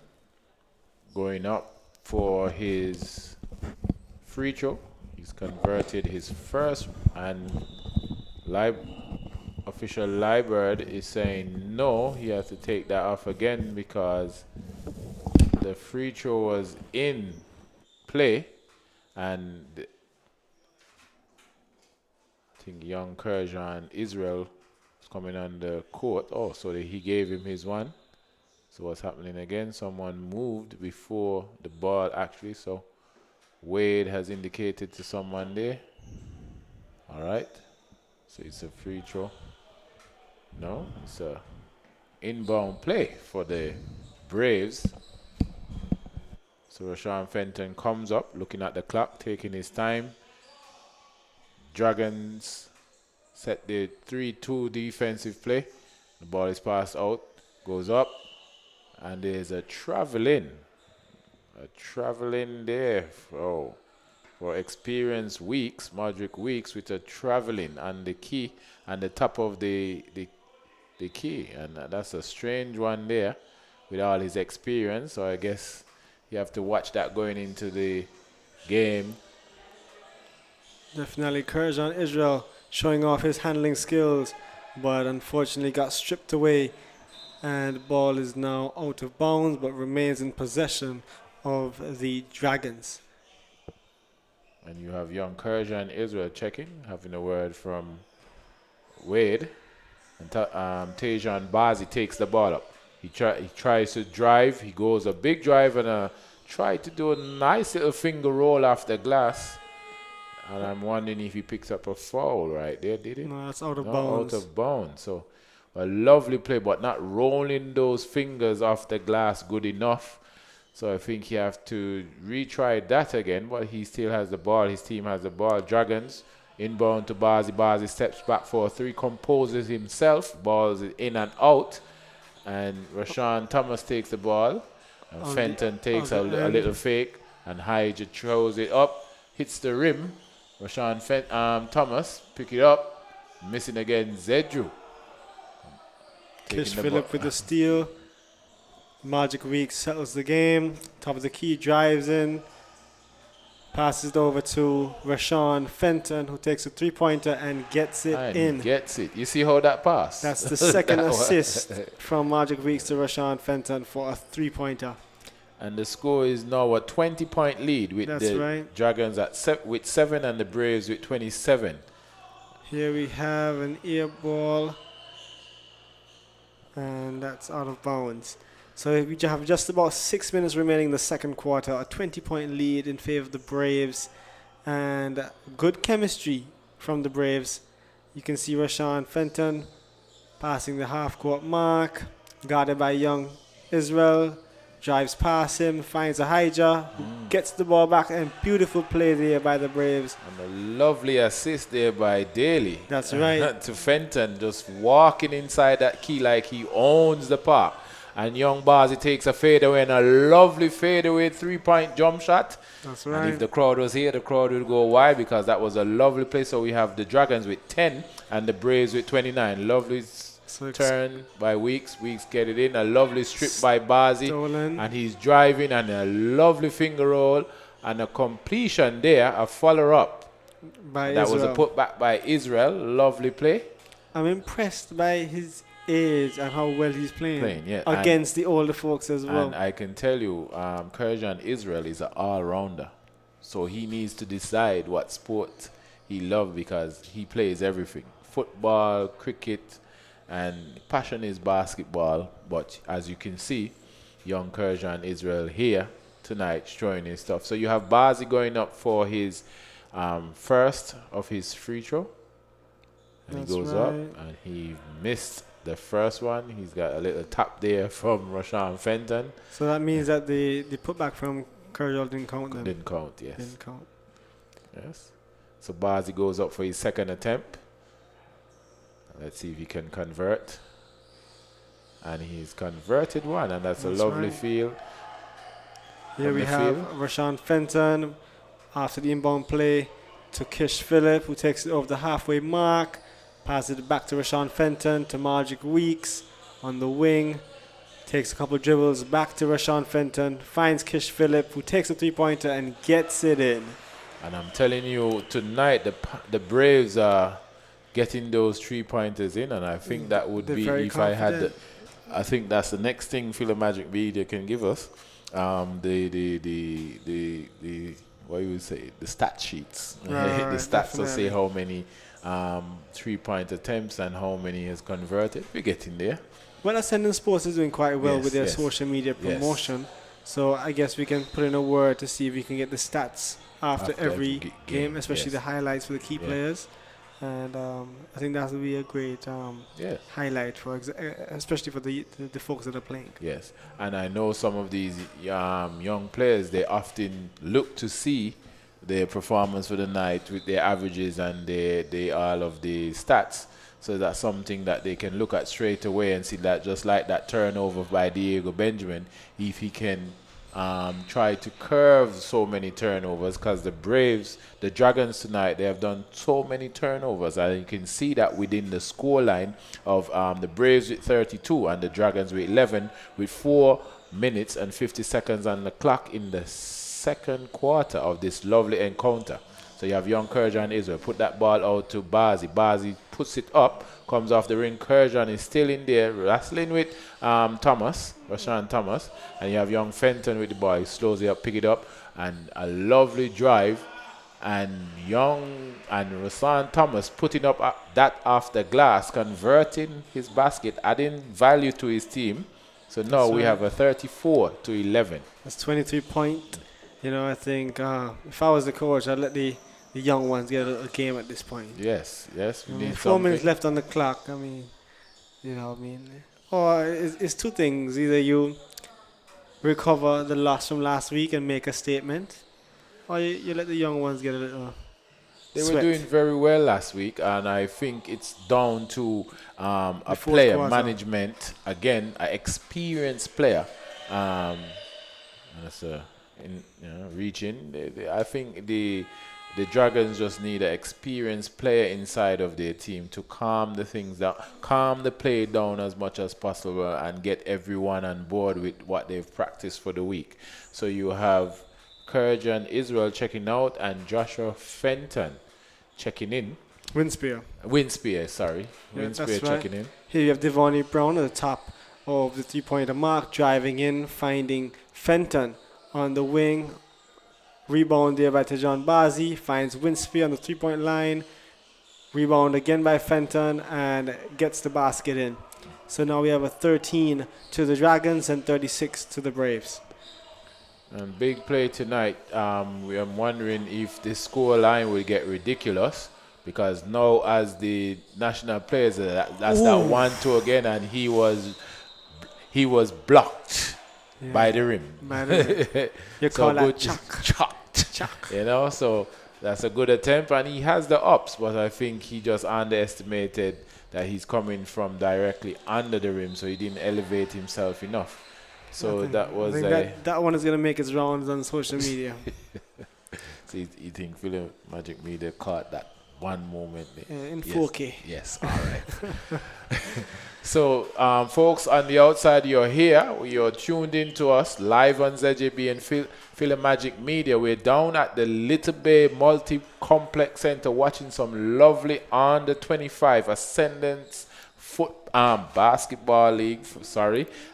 going up for his free throw. He's converted his first, and official Liebert is saying no, he has to take that off again because the free throw was in play, and I think young Kurjan Israel is coming on the court. Oh, so he gave him his one. So what's happening again? Someone moved before the ball actually. So Wade has indicated to someone there. All right. So it's a free throw. No, it's a inbound play for the Braves. So Rashawn Fenton comes up, looking at the clock, taking his time. Dragons set the 3-2 defensive play. The ball is passed out, goes up, and there's a traveling there for experienced Weeks, Modric Weeks, with a traveling and the key and the top of the key, and that's a strange one there with all his experience. So I guess you have to watch that going into the game. Definitely Kurjan Israel showing off his handling skills, but unfortunately got stripped away, and the ball is now out of bounds but remains in possession of the Dragons. And you have young Kurjan Israel checking, having a word from Wade. And Tajon Bazi takes the ball up. He tries to drive. He goes a big drive and try to do a nice little finger roll off the glass. And I'm wondering if he picks up a foul right there, did he? No, that's out of bounds. Out of bounds. So a lovely play, but not rolling those fingers off the glass good enough. So I think you have to retry that again, but he still has the ball. His team has the ball. Dragons inbound to Bazi. Bazi steps back for a three, composes himself. Balls in and out. And Rashawn Thomas takes the ball. And Fenton takes a little fake. And Hyja throws it up. Hits the rim. Rashawn Thomas pick it up. Missing again, Zedru. Kish Phillip with the steal. Magic Week settles the game. Top of the key, drives in. Passes it over to Rashawn Fenton, who takes a three-pointer and gets it in. Gets it. You see how that passed? That's the second assist from Magic Weeks to Rashawn Fenton for a three-pointer. And the score is now a 20-point lead with Dragons with 7 and the Braves with 27. Here we have an air ball, and that's out of bounds. So we have just about 6 minutes remaining in the second quarter, a 20-point lead in favor of the Braves, and good chemistry from the Braves. You can see Rashawn Fenton passing the half-court mark, guarded by young Israel, drives past him, finds a Hyja, who gets the ball back, and beautiful play there by the Braves. And a lovely assist there by Daly. That's right. To Fenton, just walking inside that key like he owns the park. And young Bazi takes a fadeaway, and a lovely fadeaway three-point jump shot. That's right. And if the crowd was here, the crowd would go wide because that was a lovely play. So we have the Dragons with 10 and the Braves with 29. Lovely turn by Weeks. Weeks get it in. A lovely strip by Bazi. Stolen. And he's driving, and a lovely finger roll and a completion there, a follow-up. That was a putback by Israel. Lovely play. I'm impressed by his age and how well he's playing against the older folks as well. And I can tell you, Kurjan Israel is an all-rounder. So he needs to decide what sport he loves because he plays everything. Football, cricket, and passion is basketball. But as you can see, young Kurjan Israel here tonight showing his stuff. So you have Bazi going up for his first of his free throw. And he goes up and he missed the first one. He's got a little tap there from Rashawn Fenton. So that means that the putback from Kurjan didn't count then? Didn't count, yes. Didn't count. Yes. So Bazi goes up for his second attempt. Let's see if he can convert. And he's converted one, and that's a lovely feel. Here we have Rashawn Fenton after the inbound play to Kish Phillip, who takes it over the halfway mark. Passes it back to Rashawn Fenton to Magic Weeks on the wing. Takes a couple of dribbles back to Rashawn Fenton. Finds Kish Phillip, who takes a three-pointer and gets it in. And I'm telling you, tonight the Braves are getting those three-pointers in, and I think that would be, if I had, I think that's the next thing Philo Magic Media can give us. the what you would say, the stat sheets. Right, The stats will say definitely. how many 3-point attempts and how many is converted. We're getting there. Well, Ascendant Sports is doing quite well Yes, with their yes. social media Yes. promotion. So I guess we can put in a word to see if we can get the stats after After every every game, game, especially yes. the highlights for the key Yeah. players. And I think that will be a great Yeah. highlight for especially for the folks that are playing. Yes, and I know some of these young players, they often look to see their performance for the night with their averages and their all of the stats. So that's something that they can look at straight away and see that, just like that turnover by Diego Benjamin, if he can try to curve so many turnovers, because the Dragons tonight, they have done so many turnovers, and you can see that within the scoreline of the Braves with 32 and the Dragons with 11, with 4 minutes and 50 seconds on the clock in the second quarter of this lovely encounter. So you have young Kurjan Israel put that ball out to Bazi. Bazi puts it up, comes off the ring. Kurjan is still in there, wrestling with Rashan Thomas. And you have young Fenton with the ball. He slows it up, pick it up, and a lovely drive. And Rashan Thomas putting up that off the glass, converting his basket, adding value to his team. So now we have a 34-11. That's 23 point. You know, I think if I was the coach, I'd let the young ones get a little game at this point. Yes. We need 4 minutes something. left on the clock. I mean, or it's two things. Either you recover the loss from last week and make a statement, or you let the young ones get a little They were sweat. doing very well last week, and I think it's down to a fourth player quarter. management, again, an experienced player. Reaching. I think the Dragons just need an experienced player inside of their team to calm the things down, calm the play down as much as possible, and get everyone on board with what they've practiced for the week. So you have Kurjan Israel checking out and Joshua Fenton checking in. Winspear. Winspear, sorry. Yeah, Winspear that's right. checking in. Here you have Devonnie Brown at the top of the three-pointer mark, driving in, finding Fenton on the wing. Rebound there by Tejan Bazi, finds Winspear on the three-point line. Rebound again by Fenton and gets the basket in. So now we have a 13 to the Dragons and 36 to the Braves. And big play tonight. I'm wondering if the score line will get ridiculous, because now as the national players, that's that 1-2 again, and he was blocked by the rim. By the rim. You So call that good, chucked. You know, so that's a good attempt, and he has the ups, but I think he just underestimated that he's coming from directly under the rim, so he didn't elevate himself enough. So that was I think that one is going to make its rounds on social media. So you think Philip Magic Media caught that one moment there? In Yes. 4K. Yes, all right. So, folks on the outside, you're here. You're tuned in to us live on ZJB and Philip Magic Media. We're down at the Little Bay Multi-Complex Center watching some lovely under 25 Ascendant basketball league.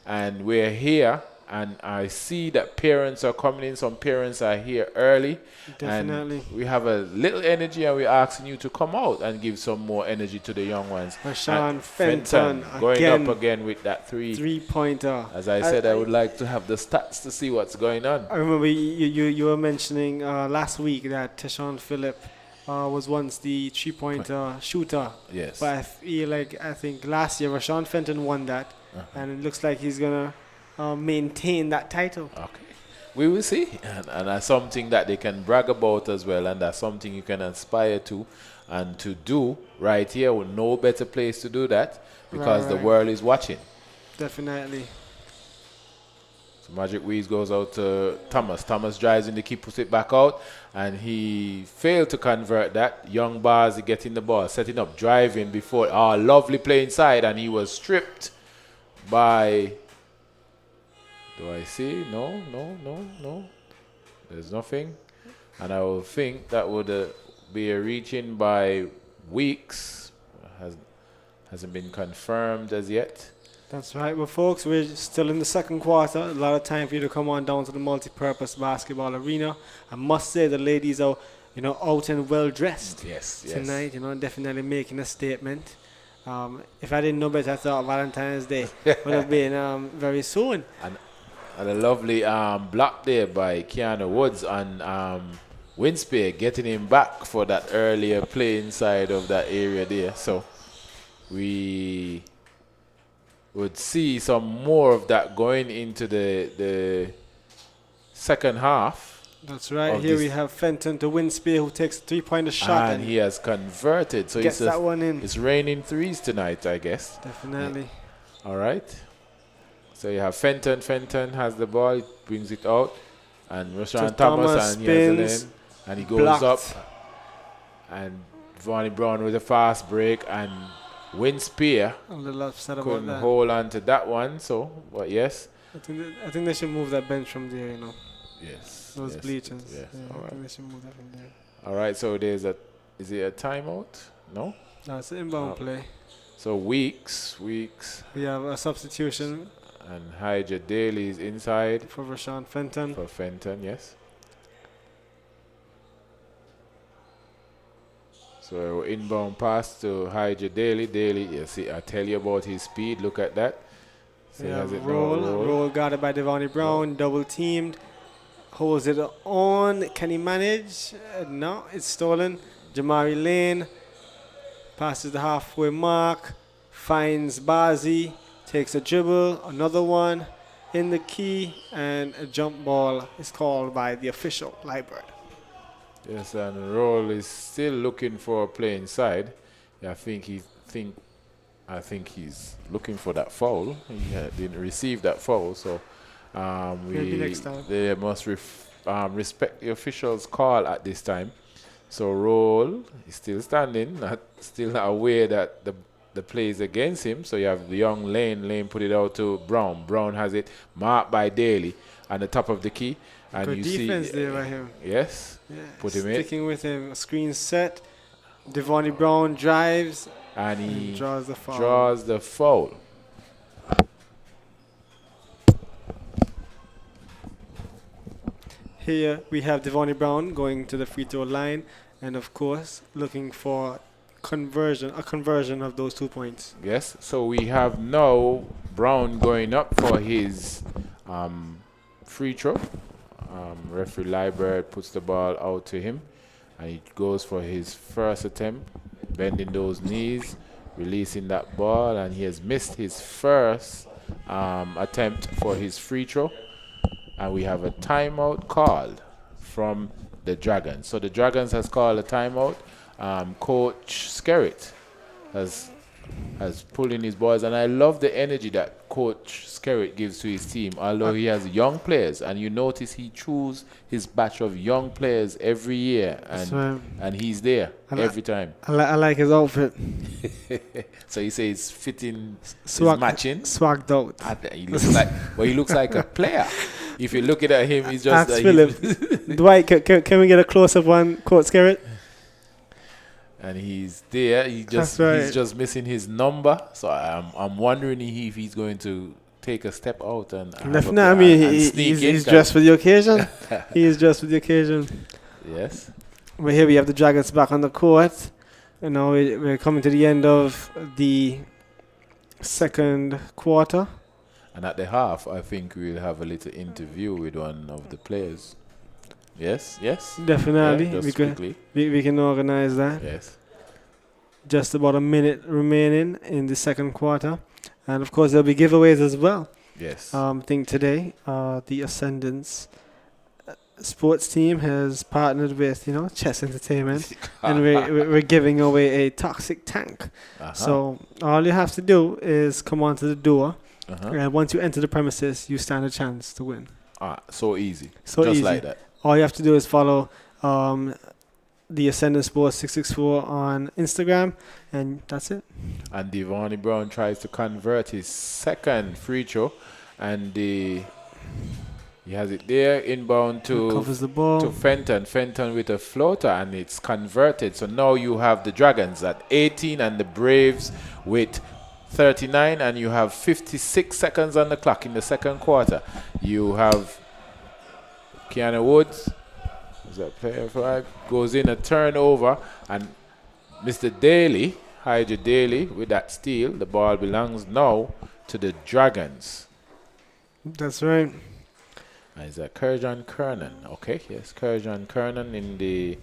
And we're here. And I see that parents are coming in. Some parents are here early. Definitely. And we have a little energy, and we're asking you to come out and give some more energy to the young ones. Rashan Fenton going again, up again with that three-pointer. As I said, I would like to have the stats to see what's going on. I remember you were mentioning last week that Tashawn Phillip was once the three-pointer shooter. Yes. But I think last year Rashawn Fenton won that, and it looks like he's gonna maintain that title. Okay. We will see. And that's something that they can brag about as well, and that's something you can aspire to and to do right here. With no better place to do that, because the world is watching. Definitely. So Magic Weeds goes out to Thomas. Thomas drives in the key, puts it back out, and he failed to convert that. Young Bars getting the ball, setting up, driving before. Lovely play inside, and he was stripped by... Do I see? No. There's nothing. And I will think that would be a reaching by Weeks. Hasn't been confirmed as yet. That's right. Well, folks, we're still in the second quarter. A lot of time for you to come on down to the multi-purpose basketball arena. I must say the ladies are, out and well dressed Yes, tonight. Definitely making a statement. If I didn't know better, I thought Valentine's Day would have been very soon. And a lovely block there by Keanu Woods on Winspear, getting him back for that earlier play inside of that area there. So we would see some more of that going into the second half. That's right. Here we have Fenton to Winspear, who takes a three-pointer shot. And he has converted. So gets that one in. It's raining threes tonight, I guess. Definitely. Yeah. All right. So you have Fenton. Fenton has the ball, brings it out. And Rashawn Thomas and he has the lane. And he goes blocked up. And Vonnie Brown with a fast break. And Winspear a little upset about couldn't that. hold on to that one. So, but yes. I think they should move that bench from there, Yes. Those bleachers. Yes. Yeah, All I right. think they should move that from there. All right. So is it a timeout? No. No, it's an inbound play. So Weeks. We have a substitution And Hyja Daly is inside for Rashawn Fenton. for Fenton, yes. So inbound pass to Hyja Daly. Daly, you see, I tell you about his speed. Look at that. So We he has have it now, roll guarded by Devonnie Brown, double teamed. Holds it on. Can he manage? No, it's stolen. Jamari Lane passes the halfway mark. Finds Bazi. Takes a dribble. Another one in the key. And a jump ball is called by the official, Liebert. Yes, and Roll is still looking for a play inside. Yeah, I think he's looking for that foul. He didn't receive that foul, so Maybe next time. they must respect the officials' call at this time. So Roll is still standing, still not aware that the play is against him. So you have the young Lane. Lane put it out to Brown. Brown has it marked by Daly on the top of the key. And Good you defense see, there by him. Yes, Yeah, put him in. sticking with him. Screen set. Devonnie Brown drives And he and draws the foul. draws the foul. Here we have Devonnie Brown going to the free throw line, and of course looking for a conversion of those 2 points. Yes, so we have now Brown going up for his free throw. Referee Liebert puts the ball out to him, and he goes for his first attempt, bending those knees, releasing that ball, and he has missed his first attempt for his free throw. And we have a timeout called from the Dragons. So the Dragons has called a timeout. Coach Skerritt has pulled in his boys, and I love the energy that Coach Skerritt gives to his team. Although he has young players, and you notice he chooses his batch of young players every year, and he's there every time. I like his outfit. So you say it's fitting, it's Swag- matching. Swagged out. He looks like a player. If you look at him, he's just Ask Philip. Dwight, can we get a close up on Coach Skerritt? And he's there. He's just missing his number. So I'm wondering if he's going to take a step out and he's dressed for the occasion. He is dressed for the occasion. Yes. But here we have the Dragons back on the court. We're coming to the end of the second quarter. And at the half, I think we'll have a little interview with one of the players. Yes. Definitely. Yeah, just quickly. We can organize that. Yes. Just about a minute remaining in the second quarter. And of course, there'll be giveaways as well. Yes. I think today, the Ascendant's sports team has partnered with, Chess Entertainment. And we're giving away a toxic tank. Uh-huh. So all you have to do is come onto the door. Uh-huh. And once you enter the premises, you stand a chance to win. So easy. So just easy. like that. All you have to do is follow the Ascendant Sports 664 on Instagram, and that's it. And Devonnie Brown tries to convert his second free throw, and he has it there inbound Covers the ball. to Fenton. Fenton with a floater, and it's converted. So now you have the Dragons at 18 and the Braves with 39, and you have 56 seconds on the clock in the second quarter. You have Keanu Woods, is that player 5, goes in a turnover, and Mr. Daly, Hydra Daly, with that steal. The ball belongs now to the Dragons. That's right. Is that Kurjan Kernan? Okay, yes, Kurjan Kernan in the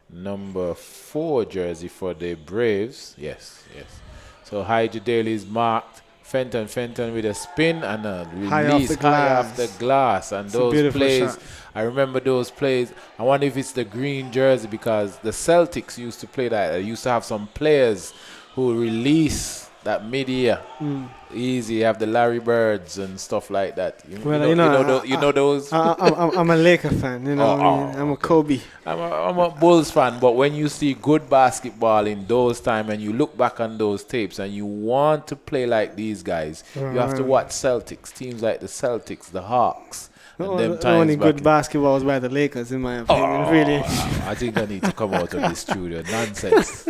number 4 jersey for the Braves. Yes, yes. So Hydra Daly is marked. Fenton with a spin and a release high off the glass. And those plays, shot. I remember those plays. I wonder if it's the green jersey, because the Celtics used to play that. They used to have some players who release that mid-year. Easy, you have the Larry Birds and stuff like that. You know those. I'm a Laker fan. You know, I'm a Kobe. I'm a Bulls fan. But when you see good basketball in those times, and you look back on those tapes, and you want to play like these guys, you have to watch Celtics. Teams like the Celtics, the Hawks. The only good basketball was by the Lakers, in my opinion. Really. I think I need to come out of this studio. Nonsense.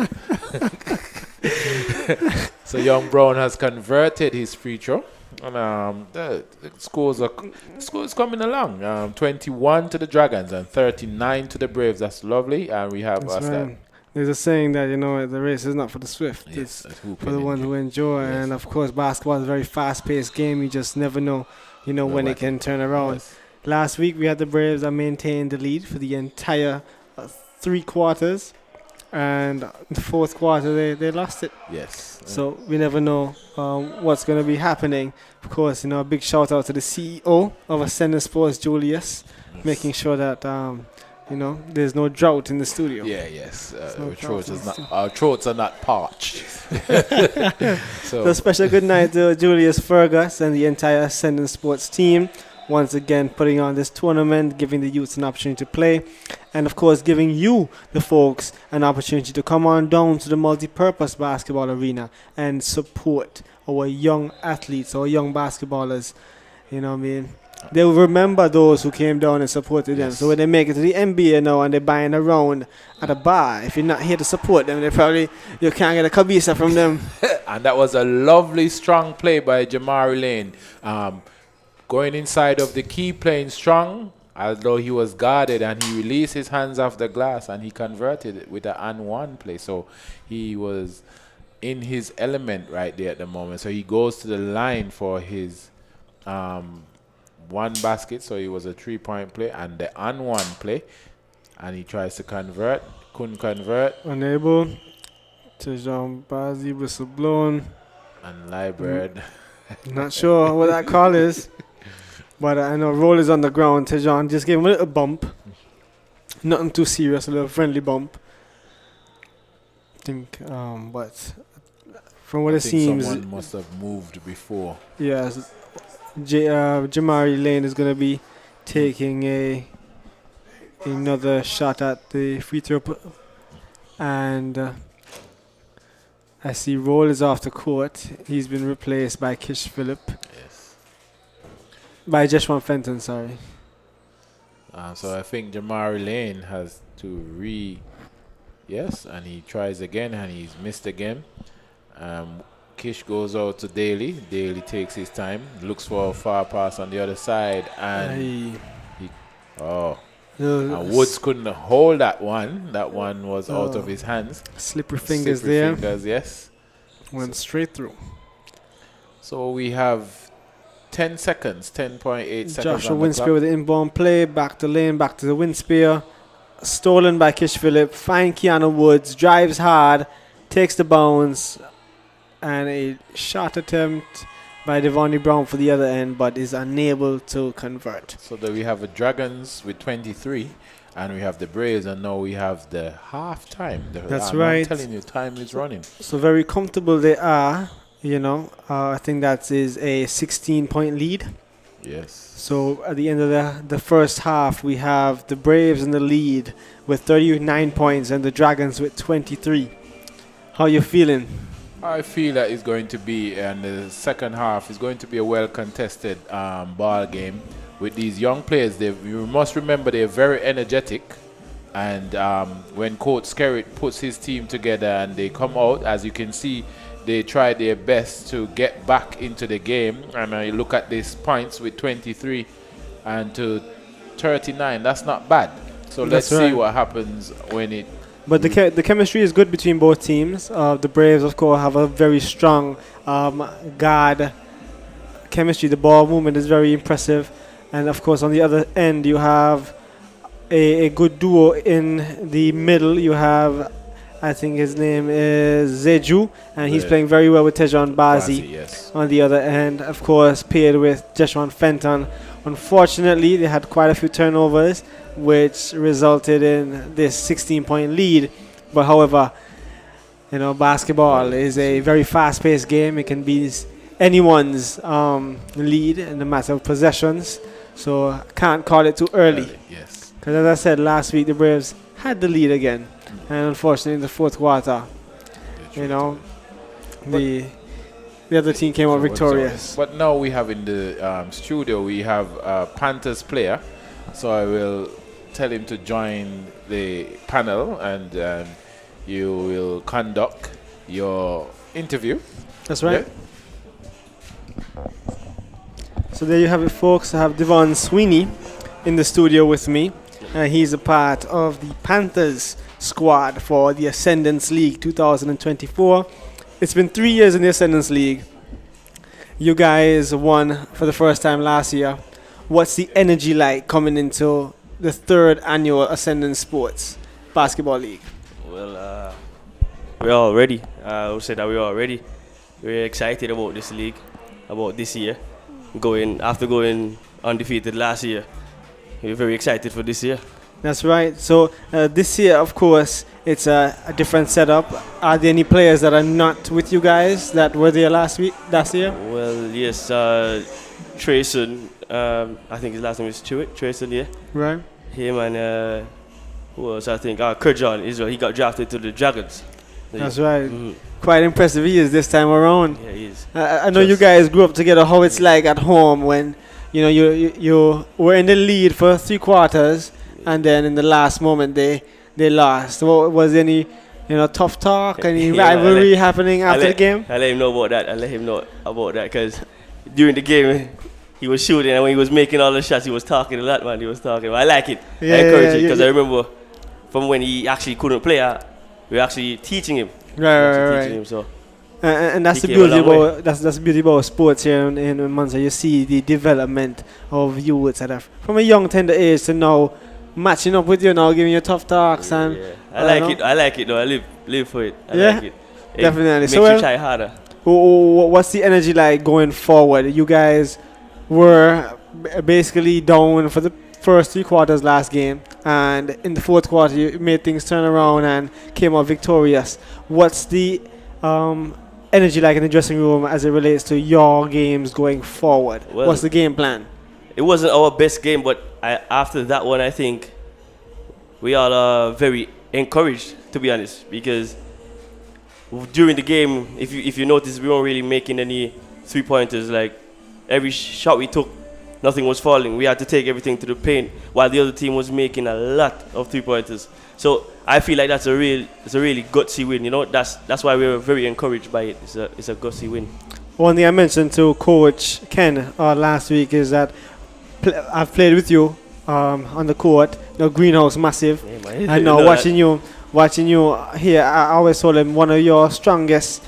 So Young Brown has converted his free throw, and the scores is coming along. 21 to the Dragons and 39 to the Braves. That's lovely. And we have There's a saying that, you know, the race is not for the swift. Yes, it's for the ones who enjoy. Yes. And of course, basketball is a very fast-paced game. You just never know, when it can turn around. Yes. Last week we had the Braves that maintained the lead for the entire 3 quarters. And the fourth quarter, they lost it. Yes. So we never know what's going to be happening. Of course, a big shout out to the CEO of Ascendant Sports, Julius, making sure that there's no drought in the studio. Yeah, yes. Our throats are not parched. So special good night to Julius Fergus and the entire Ascendant Sports team. Once again, putting on this tournament, giving the youths an opportunity to play, and of course, giving you, the folks, an opportunity to come on down to the multi-purpose basketball arena and support our young athletes, our young basketballers. You know what I mean? They will remember those who came down and supported them. So when they make it to the NBA now and they're buying around at a bar, if you're not here to support them, you can't get a kabisa from them. And that was a lovely, strong play by Jamari Lane. Going inside of the key, playing strong, although he was guarded, and he released his hands off the glass and he converted it with an and-one play. So he was in his element right there at the moment. So he goes to the line for his one basket. So it was a 3-point play and the and-one play. And he tries to convert, couldn't convert. Unable. Tejan Bazi, whistle blown. And Liberd. Not sure what that call is. But I know roll is on the ground. Tejan just gave him a little bump. Nothing too serious, a little friendly bump. I think, but from what it seems, someone must have moved before. Yes, Jamari Lane is going to be taking another shot at the free throw, and I see Roll is off the court. He's been replaced by Kish Phillip. Yes. By Jeshwan Fenton, sorry. So I think Jamari Lane has to yes, and he tries again and he's missed again. Kish goes out to Daly. Daly takes his time, looks for a far pass on the other side, and and Woods couldn't hold that one. That one was out of his hands. Slippery fingers there. Yes. Went straight through. So we have 10 seconds, 10.8 seconds. Joshua Winspear with the inbound play, back to lane, back to the Winspear. Stolen by Kish Phillip. Find Keanu Woods, drives hard, takes the bounce, and a shot attempt by Devonnie Brown for the other end, but is unable to convert. So that we have the Dragons with 23, and we have the Braves, and now we have the half time. That's right. I'm telling you, time is running. So very comfortable they are. I think that is a 16-point lead. Yes. So at the end of the first half, we have the Braves in the lead with 39 points and the Dragons with 23. How are you feeling? I feel that it's going to be, and the second half is going to be a well-contested ball game with these young players. You must remember they're very energetic, and when Coach Skerritt puts his team together and they come out, as you can see, they tried their best to get back into the game. And I look at these points with 23 and to 39. That's not bad. So let's see what happens when it. But the chemistry is good between both teams. The Braves, of course, have a very strong guard chemistry. The ball movement is very impressive. And, of course, on the other end, you have a good duo in the middle. You have, I think his name is Zeju, and he's playing very well with Tejon Bazi. Yes. On the other end, of course, paired with Jeshawn Fenton. Unfortunately, they had quite a few turnovers, which resulted in this 16-point lead. But, however, you know, basketball is a very fast-paced game. It can be anyone's lead in the matter of possessions. So I can't call it too early. Yes. Because as I said last week, the Braves had the lead again. And unfortunately, in the fourth quarter, you know, the other team came out victorious. But now we have in the studio, we have a Panthers player. So I will tell him to join the panel and you will conduct your interview. That's right. Yeah. So there you have it, folks. I have Devon Sweeney in the studio with me. He's a part of the Panthers squad for the Ascendant League 2024. It's been 3 years in the Ascendant League. You guys won for the first time last year. What's the energy like coming into the third annual Ascendant Sports Basketball League? Well, we're all ready. I would say that we're all ready. We're excited about this league, about this year. After going undefeated last year, we're very excited for this year. That's right. So this year, of course, it's a different setup. Are there any players that are not with you guys that were there last year? Well, yes, Trayson. I think his last name is Trayson, yeah. Right. Him and who else? I think Kurjan Israel. He got drafted to the Dragons. That's right. Mm-hmm. Quite impressive he is this time around. Yeah, he is. I know you guys grew up together. How it's like at home when you were in the lead for 3 quarters, and then in the last moment they lost. Was any tough talk, any rivalry happening after the game? I let him know about that. Because during the game he was shooting, and when he was making all the shots, he was talking a lot, man. He was talking. I like it. I encourage it because I remember from when he actually couldn't play, we were actually teaching him. Right. So and that's the beauty about that's the beauty about sports here in Munster. You see the development of youths from a young tender age to now matching up with you now, giving you tough talks and. Yeah. I like it though. I live for it. I like it. Definitely. Makes you try harder. What's the energy like going forward? You guys were basically down for the first 3 quarters last game, and in the fourth quarter you made things turn around and came out victorious. What's the energy like in the dressing room as it relates to your games going forward? Well, what's the game plan? It wasn't our best game, but after that one, I think we all are very encouraged, to be honest, because during the game, if you notice, we weren't really making any 3-pointers. Like every shot we took, nothing was falling. We had to take everything to the paint, while the other team was making a lot of 3-pointers. So I feel like it's a really gutsy win. That's why we were very encouraged by it. It's a gutsy win. One thing I mentioned to Coach Ken last week is that I've played with you on the court. Greenhouse massive. Yeah, I know watching you here. I always told him one of your strongest,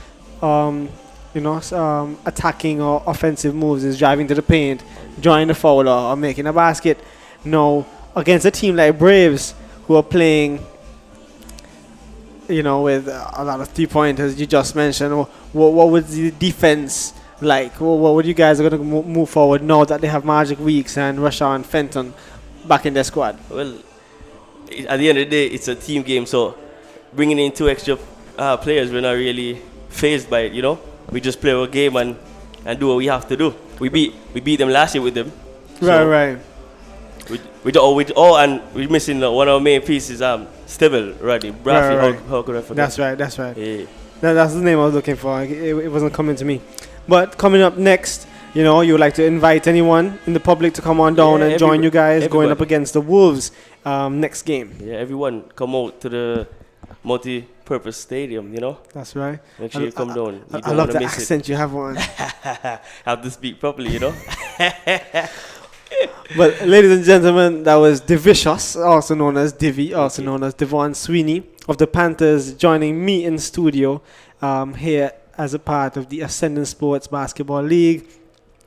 attacking or offensive moves is driving to the paint, drawing the foul or making a basket. Now against a team like Braves, who are playing, with a lot of 3-pointers, you just mentioned. What was the defense like? What would you guys are going to move forward now that they have Magic Weeks and Rashawn Fenton back in their squad? Well, at the end of the day, it's a team game, so bringing in 2 extra players, we're not really phased by it. We just play our game and do what we have to do. We beat them last year with them. Right. And we're missing one of our main pieces, Stibble, Roddy Braffy. Right. How could I forget? That's right. Yeah. That's the name I was looking for. It wasn't coming to me. But coming up next, you would like to invite anyone in the public to come on down and join you guys going up against the Wolves next game. Yeah, everyone come out to the multi-purpose stadium, you know. That's right. Make sure you come down. You I don't love wanna the miss it. accent you have on. Have to speak properly, you know. But ladies and gentlemen, that was Divicious, also known as Divi, also known as Devon Sweeney of the Panthers, joining me in studio here as a part of the Ascendant Sports Basketball League.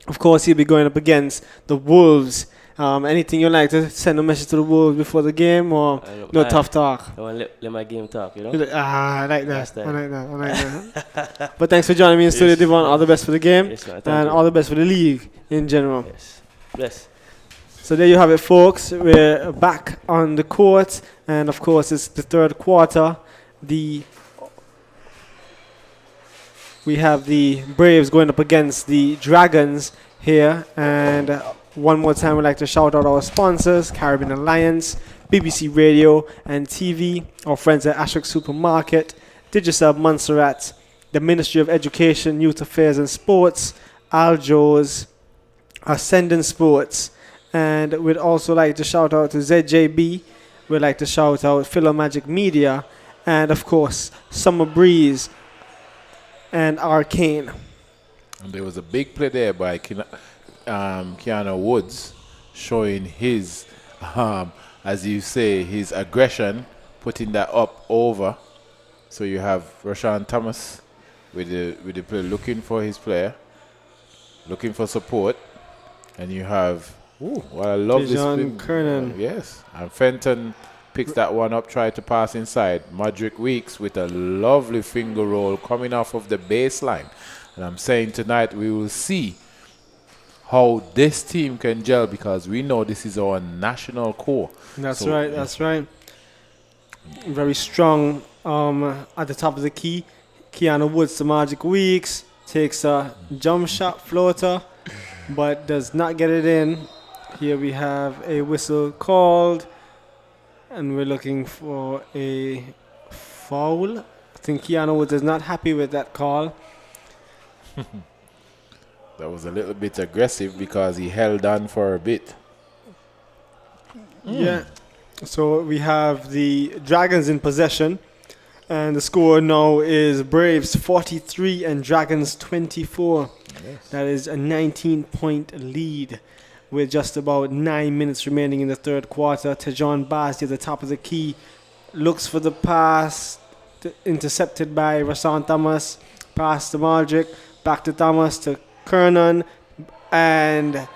Of course, he'll be going up against the Wolves. Anything you'd like to send a message to the Wolves before the game, or no tough talk? I want to let my game talk, you know. I like that. That's I like that. But thanks for joining me in studio, Devon. All the best for the game, Yes, man, thank and you. all the best for the league in general. Yes. Bless. So there you have it, folks. We're back on the court, and of course, it's the third quarter. We have the Braves going up against the Dragons here, and one more time, we'd like to shout out our sponsors: Caribbean Alliance, BBC Radio and TV, our friends at Ashwick Supermarket, Digicel Montserrat, the Ministry of Education, Youth Affairs and Sports, Aljo's, Ascendant Sports. And we'd also like to shout out to ZJB. We'd like to shout out Philomagic Media. And, of course, Summer Breeze and Arcane. And there was a big play there by Keanu Woods, showing his, as you say, his aggression, putting that up over. So you have Rashawn Thomas with the player looking for his player, looking for support. And you have... Well, I love this Dijon Kernan. Yes. And Fenton picks that one up, tried to pass inside. Modric Weeks with a lovely finger roll coming off of the baseline. And I'm saying tonight we will see how this team can gel, because we know this is our national core. That's right, that's right. Very strong at the top of the key. Keanu Woods to Magic Weeks. Takes a jump shot floater, but does not get it in. Here we have a whistle called, and we're looking for a foul. I think Keanu Woods is not happy with that call. That was a little bit aggressive because he held on for a bit. Yeah. So we have the Dragons in possession, and the score now is Braves 43 and Dragons 24. Yes. That is a 19-point lead with just about 9 minutes remaining in the third quarter. Tejon Basdi at the top of the key looks for the pass, intercepted by Rashawn Thomas. Pass to Maldrick, back to Thomas, to Kernan, and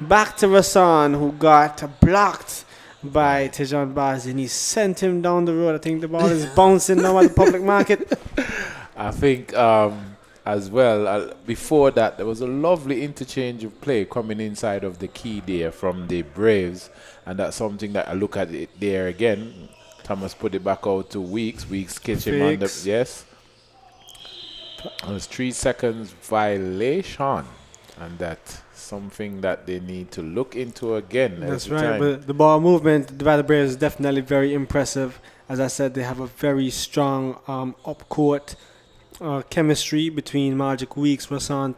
back to Rashawn, who got blocked by Tejon Basdi, and he sent him down the road. I think the ball is bouncing now at the public market. I think as well, before that, there was a lovely interchange of play coming inside of the key there from the Braves, and that's something that I look at it there again. Thomas put it back out to Weeks. Weeks catch him on the... Yes. It was 3 seconds violation, and that's something that they need to look into again. That's right, but the ball movement by the Braves is definitely very impressive. As I said, they have a very strong up-court chemistry between Magic Weeks, Rashawn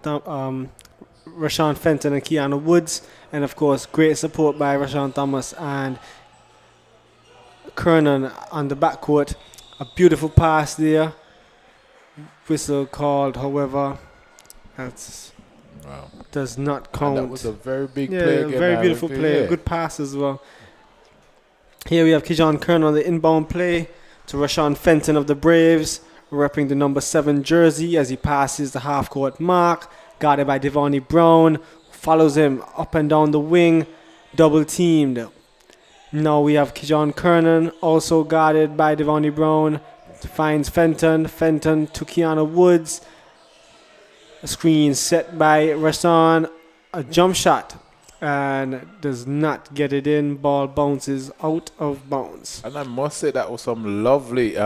Fenton and Keanu Woods, and of course great support by Rashawn Thomas and Kernan on the backcourt. A beautiful pass there. Whistle called, however, that's does not count. And that was a very big play. Yeah, very beautiful play. Yeah. Good pass as well. Here we have Kejon Kernan on the inbound play to Rashawn Fenton of the Braves, repping the number 7 jersey as he passes the half-court mark. Guarded by Devonnie Brown. Follows him up and down the wing. Double-teamed. Now we have Kejon Kernan, also guarded by Devonnie Brown. Finds Fenton. Fenton to Keanu Woods. A screen set by Rashawn. A jump shot. And does not get it in. Ball bounces out of bounds. And I must say that was some lovely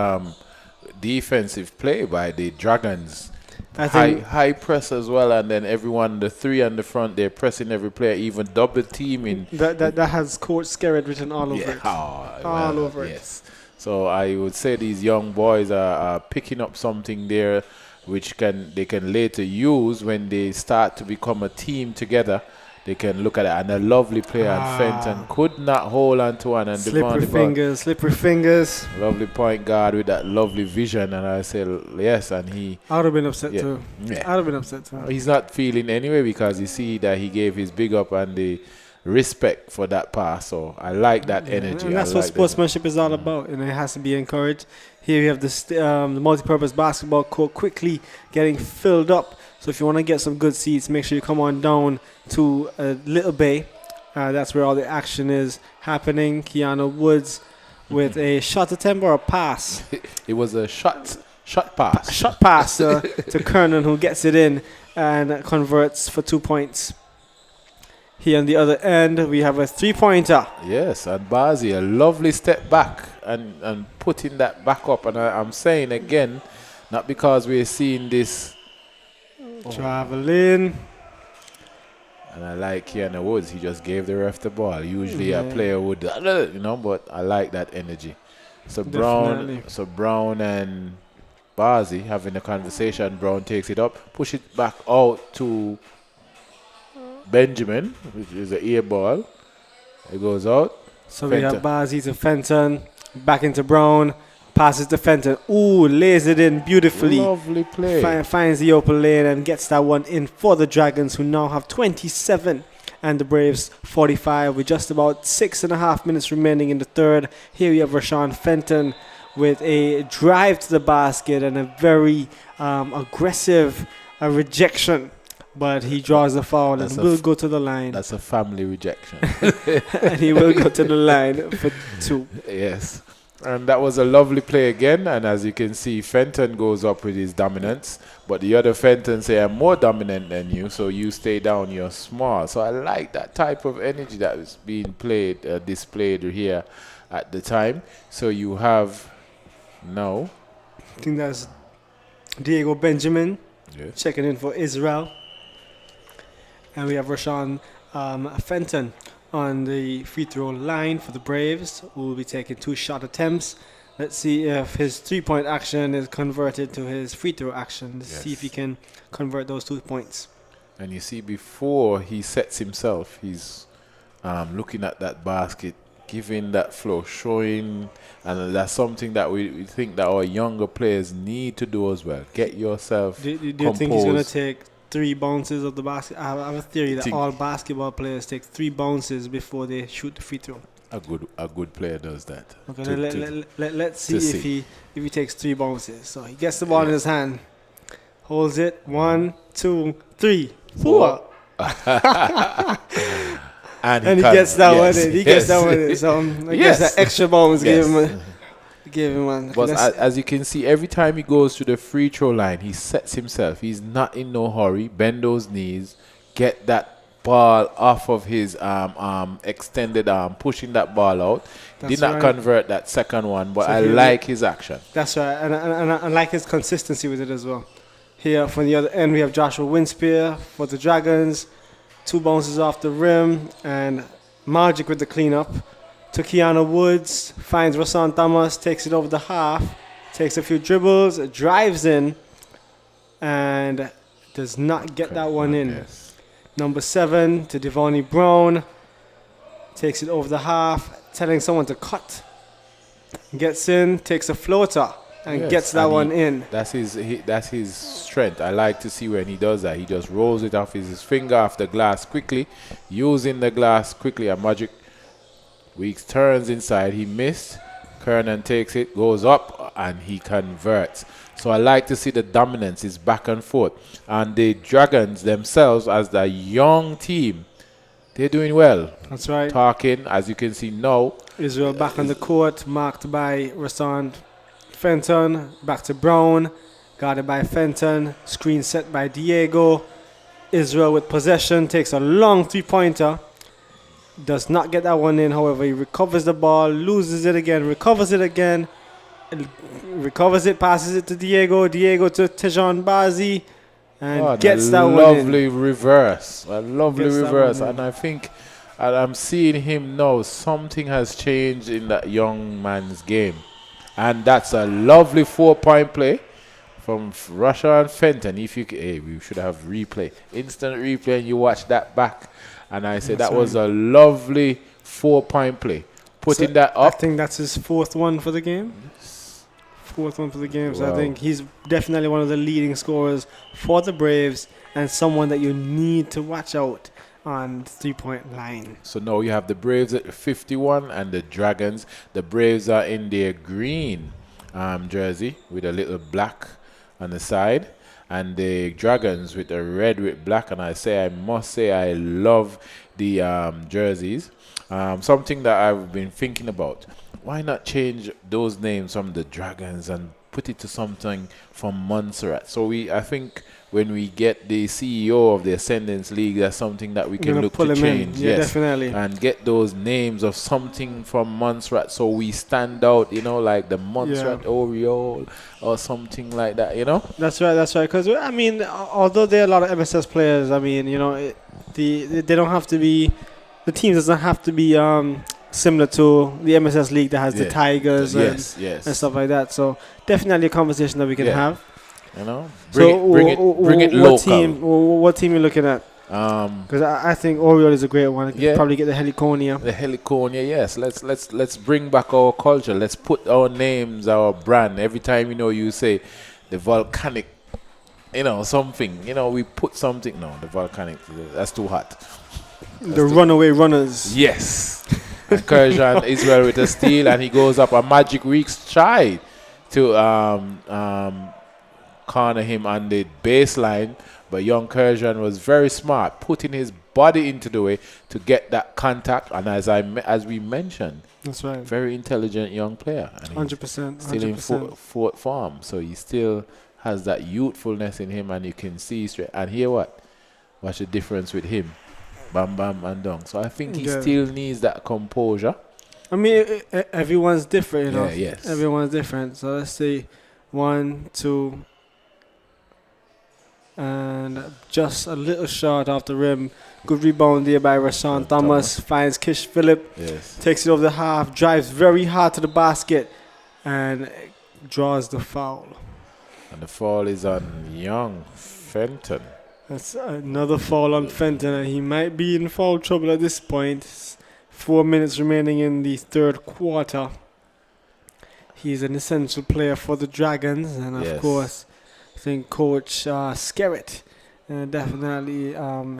defensive play by the Dragons. High press as well, and then everyone, the 3 on the front, they're pressing every player, even double teaming. That has Coach Skerritt written all over it. All over it. Yes. So I would say these young boys are picking up something there, which they can later use when they start to become a team together. they can look at it. And a lovely player, and Fenton could not hold on to one. And Slippery fingers. Lovely point guard with that lovely vision. And I say, yes, and he... I would have been upset Yeah. too. Yeah. I would have been upset too. He's not feeling anyway because you see that he gave his big up and the respect for that pass. So I like that energy. And that's I what like sportsmanship is all about. And it has to be encouraged. Here we have the multi-purpose basketball court quickly getting filled up. So if you want to get some good seats, make sure you come on down to Little Bay. That's where all the action is happening. Keanu Woods with a shot attempt or a pass. It was a shot pass. Shot pass to Kernan, who gets it in and converts for 2 points. Here on the other end, we have a 3-pointer. Yes, and Bazi, a lovely step back and putting that back up. And I'm saying again, not because we're seeing this. Traveling. And I like Keanu Woods. He just gave the ref the ball. Usually a player would, but I like that energy. So Brown and Bazi having a conversation. Brown takes it up, push it back out to Benjamin, which is an air ball. It goes out. So we have Bazi to Fenton, back into Brown, passes to Fenton. Ooh, lays it in beautifully. Lovely play. Finds the open lane and gets that one in for the Dragons, who now have 27 and the Braves 45 with just about 6.5 minutes remaining in the third. Here we have Rashawn Fenton with a drive to the basket and a very aggressive rejection. But he draws the foul and will go to the line. That's a family rejection. And he will go to the line for 2. Yes. And that was a lovely play again. And as you can see, Fenton goes up with his dominance. But the other Fenton say, I'm more dominant than you, so you stay down, you're small. So I like that type of energy that is being displayed here at the time. So you have now... I think that's Diego Benjamin checking in for Israel. And we have Rashawn Fenton on the free throw line for the Braves, who will be taking 2 shot attempts. Let's see if his 3-point action is converted to his free throw action. Let's see if he can convert those 2 points. And you see, before he sets himself, he's looking at that basket, giving that flow, showing, and that's something that we think that our younger players need to do as well. Get yourself Do you think he's going to take 3 bounces of the basket? I have a theory that all basketball players take 3 bounces before they shoot the free throw. A good player does that. Okay, let's see if he takes 3 bounces. So he gets the ball in his hand, holds it, 1, 2, 3, 4. and he gets that one in. He gets that one in. So I guess that extra bounce gave him one. But as you can see, every time he goes to the free throw line, he sets himself. He's not in no hurry. Bend those knees, get that ball off of his extended arm, pushing that ball out. Did not convert that second one, but I like his action. That's right, and I like his consistency with it as well. Here from the other end, we have Joshua Winspear for the Dragons. 2 bounces off the rim, and Magic with the cleanup. To Keanu Woods, finds Rasan Thomas, takes it over the half, takes a few dribbles, drives in, and does not get that one in. Yes. Number 7 to Devonnie Brown, takes it over the half, telling someone to cut. Gets in, takes a floater, and gets that one in. That's his strength. I like to see when he does that. He just rolls it off his finger off the glass quickly, using the glass quickly. A Magic Weeks turns inside. He missed. Kernan takes it, goes up, and he converts. So I like to see the dominance is back and forth. And the Dragons themselves, as the young team, they're doing well. That's right. Talking, as you can see now. Israel back on the court, marked by Rasan Fenton. Back to Brown, guarded by Fenton. Screen set by Diego. Israel with possession, takes a long 3-pointer. Does not get that one in, however, he recovers the ball, loses it again, recovers it again, recovers it, passes it to Diego to Tejan Bazi, and gets that one in. A lovely reverse, and I think I'm seeing him now, something has changed in that young man's game, and that's a lovely 4-point play from Russia and Fenton. If you we should have instant replay, and you watch that back. And I said That's that was right. a lovely 4-point play. Putting that I up. think that's his fourth one for the game. Fourth one for the game. So I Wow. think he's definitely one of the leading scorers for the Braves and someone that you need to watch out on the 3-point line. So now you have the Braves at 51 and the Dragons. The Braves are in their green jersey with a little black on the side, and the Dragons with a red with black. And I must say I love the jerseys. Something that I've been thinking about, why not change those names from the Dragons and put it to something from Montserrat? So I think when we get the CEO of the Ascendant League, that's something that we can Gonna look pull to him in. change. Yeah, Yes. definitely. And get those names of something from Montserrat so we stand out, like the Montserrat Oriole or something like that, That's right. Because, I mean, although there are a lot of MSS players, I mean, they don't have to be, the team doesn't have to be similar to the MSS League that has the Tigers and stuff like that. So definitely a conversation that we can have. Bring it local. What team are you looking at? Because I think Oriole is a great one. Probably get the Heliconia. The Heliconia, yes. Let's bring back our culture. Let's put our names, our brand. Every time you say the volcanic, something. We put something. No, the volcanic. That's too hot. The runaway runners. Yes. And Kurjan Israel with a steal, and he goes up. A Magic Weeks try to corner him on the baseline, but young Kurjan was very smart, putting his body into the way to get that contact. And as we mentioned, that's right, very intelligent young player, and 100%, still in fourth form, so he still has that youthfulness in him, and you can see straight. And here, watch the difference with him, bam bam and dong. So I think he still needs that composure. I mean, everyone's different, yes, everyone's different. So let's see, 1, 2. And just a little shot off the rim. Good rebound there by Rashawn Thomas. Finds Kish Phillip. Yes. Takes it over the half. Drives very hard to the basket. And draws the foul. And the foul is on young Fenton. That's another foul on Fenton. And he might be in foul trouble at this point. 4 minutes remaining in the third quarter. He's an essential player for the Dragons. And of course, I think Coach Skerritt definitely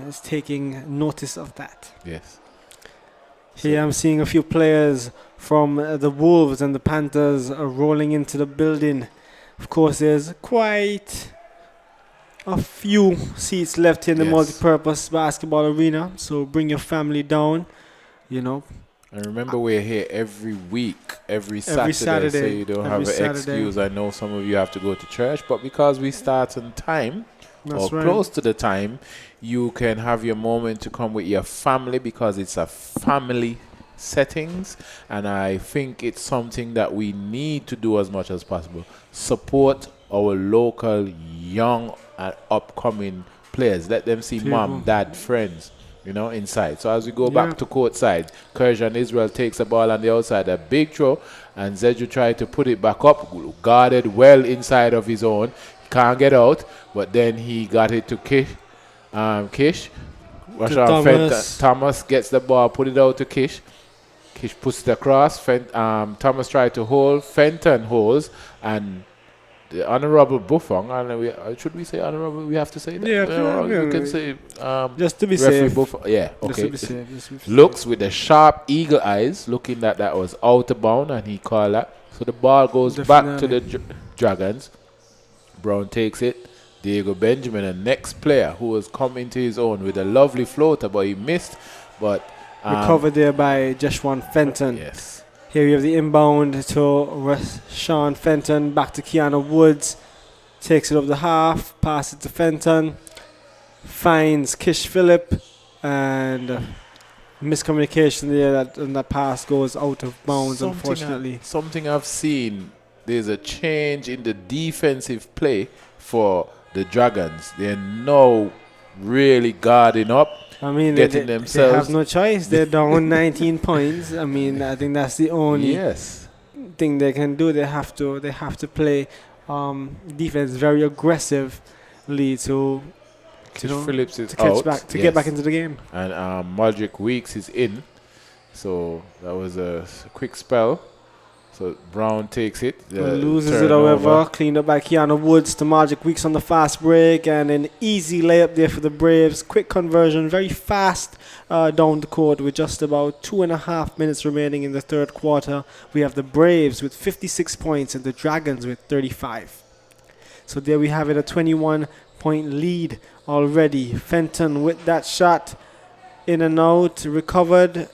is taking notice of that. Yes. Here I'm seeing a few players from the Wolves and the Panthers rolling into the building. Of course, there's quite a few seats left in the multi-purpose basketball arena. So bring your family down, And remember, we're here every week, every Saturday, so you don't have an excuse. I know some of you have to go to church, but because we start on time, close to the time, you can have your moment to come with your family, because it's a family settings, and I think it's something that we need to do as much as possible. Support our local young and upcoming players. Let them see mom, dad, friends, inside. So as we go back to court side, Kurjan Israel takes the ball on the outside, a big throw, and Zeju tried to put it back up, guarded well inside of his own. Can't get out, but then he got it to Kish. Thomas gets the ball, put it out to Kish. Kish puts it across. Thomas tried to hold. Fenton holds, and the Honorable Buffon, and should we say Honorable? We have to say that. You can say just to be safe. Buffon. Yeah, okay. Just to be safe. Looks with the sharp eagle eyes, looking that was out of bound, and he called that. So the ball goes back to the Dragons. Brown takes it. Diego Benjamin, the next player who has come into his own with a lovely floater, but he missed. But recovered there by Jeshwan Fenton. Yes. Here we have the inbound to Sean Fenton, back to Keanu Woods. Takes it over the half, passes it to Fenton. Finds Kish Phillip, and miscommunication there, and that pass goes out of bounds, unfortunately. Something I've seen, there's a change in the defensive play for the Dragons. They're now really guarding up. I mean, getting they themselves. have no choice. They're down 19 points. I mean, I think that's the only thing they can do. They have to play defense very aggressively to you know, Phillips is to catch out. back, to get back into the game. And Maldrick Weeks is in. So that was a quick spell. So Brown takes it. Loses it, turnover. however. Cleaned up by Keanu Woods to Magic Weeks on the fast break. And an easy layup there for the Braves. Quick conversion, very fast down the court with just about 2.5 minutes remaining in the third quarter. We have the Braves with 56 points and the Dragons with 35. So there we have it, a 21-point lead already. Fenton with that shot. In and out, recovered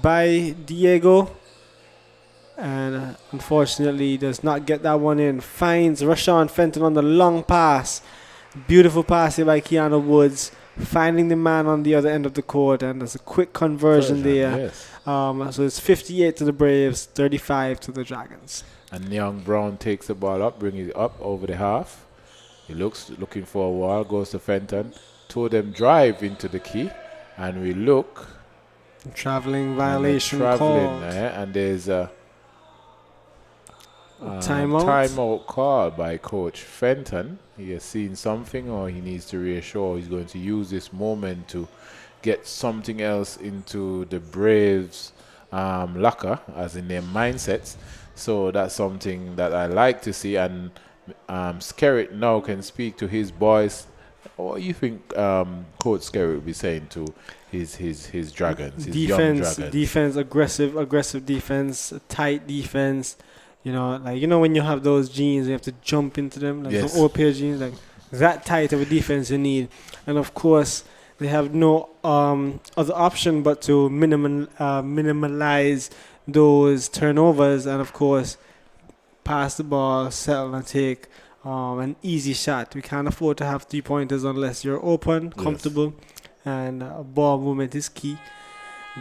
by Diego. And unfortunately does not get that one in. Finds Rashawn Fenton on the long pass. Beautiful pass here by Keanu Woods. Finding the man on the other end of the court. And there's a quick conversion there. Yes. So it's 58 to the Braves, 35 to the Dragons. And young Brown takes the ball up, brings it up over the half. He looking for a wall, goes to Fenton. Two of them drive into the key. And we look. Traveling violation traveling, called. And there's a timeout call by Coach Fenton. He has seen something, or he needs to reassure he's going to use this moment to get something else into the Braves locker, as in their mindsets. So that's something that I like to see. And Skerritt now can speak to his boys. What do you think Coach Skerritt will be saying to his Dragons, his young Dragons? Defense, aggressive defense, tight defense. You know, when you have those jeans, you have to jump into them. Like some old pair of jeans, like that tight of a defense you need. And of course, they have no other option but to minimize those turnovers. And of course, pass the ball, settle and take an easy shot. We can't afford to have 3-pointers unless you're open, comfortable, and ball movement is key.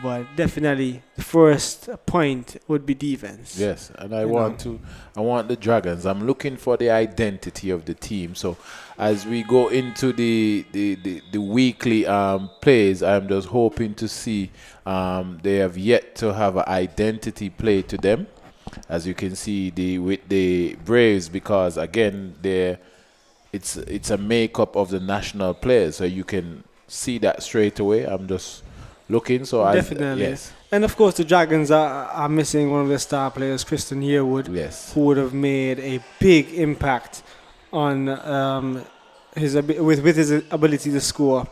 But definitely, the first point would be defense. Yes, and I want the Dragons. I'm looking for the identity of the team. So, as we go into the weekly plays, I'm just hoping to see they have yet to have an identity play to them. As you can see, with the Braves, because again, it's a makeup of the national players, so you can see that straight away. I'm just looking, so definitely. Yes. And of course, the Dragons are missing one of their star players, Kristen Yearwood, who would have made a big impact on his ability to score.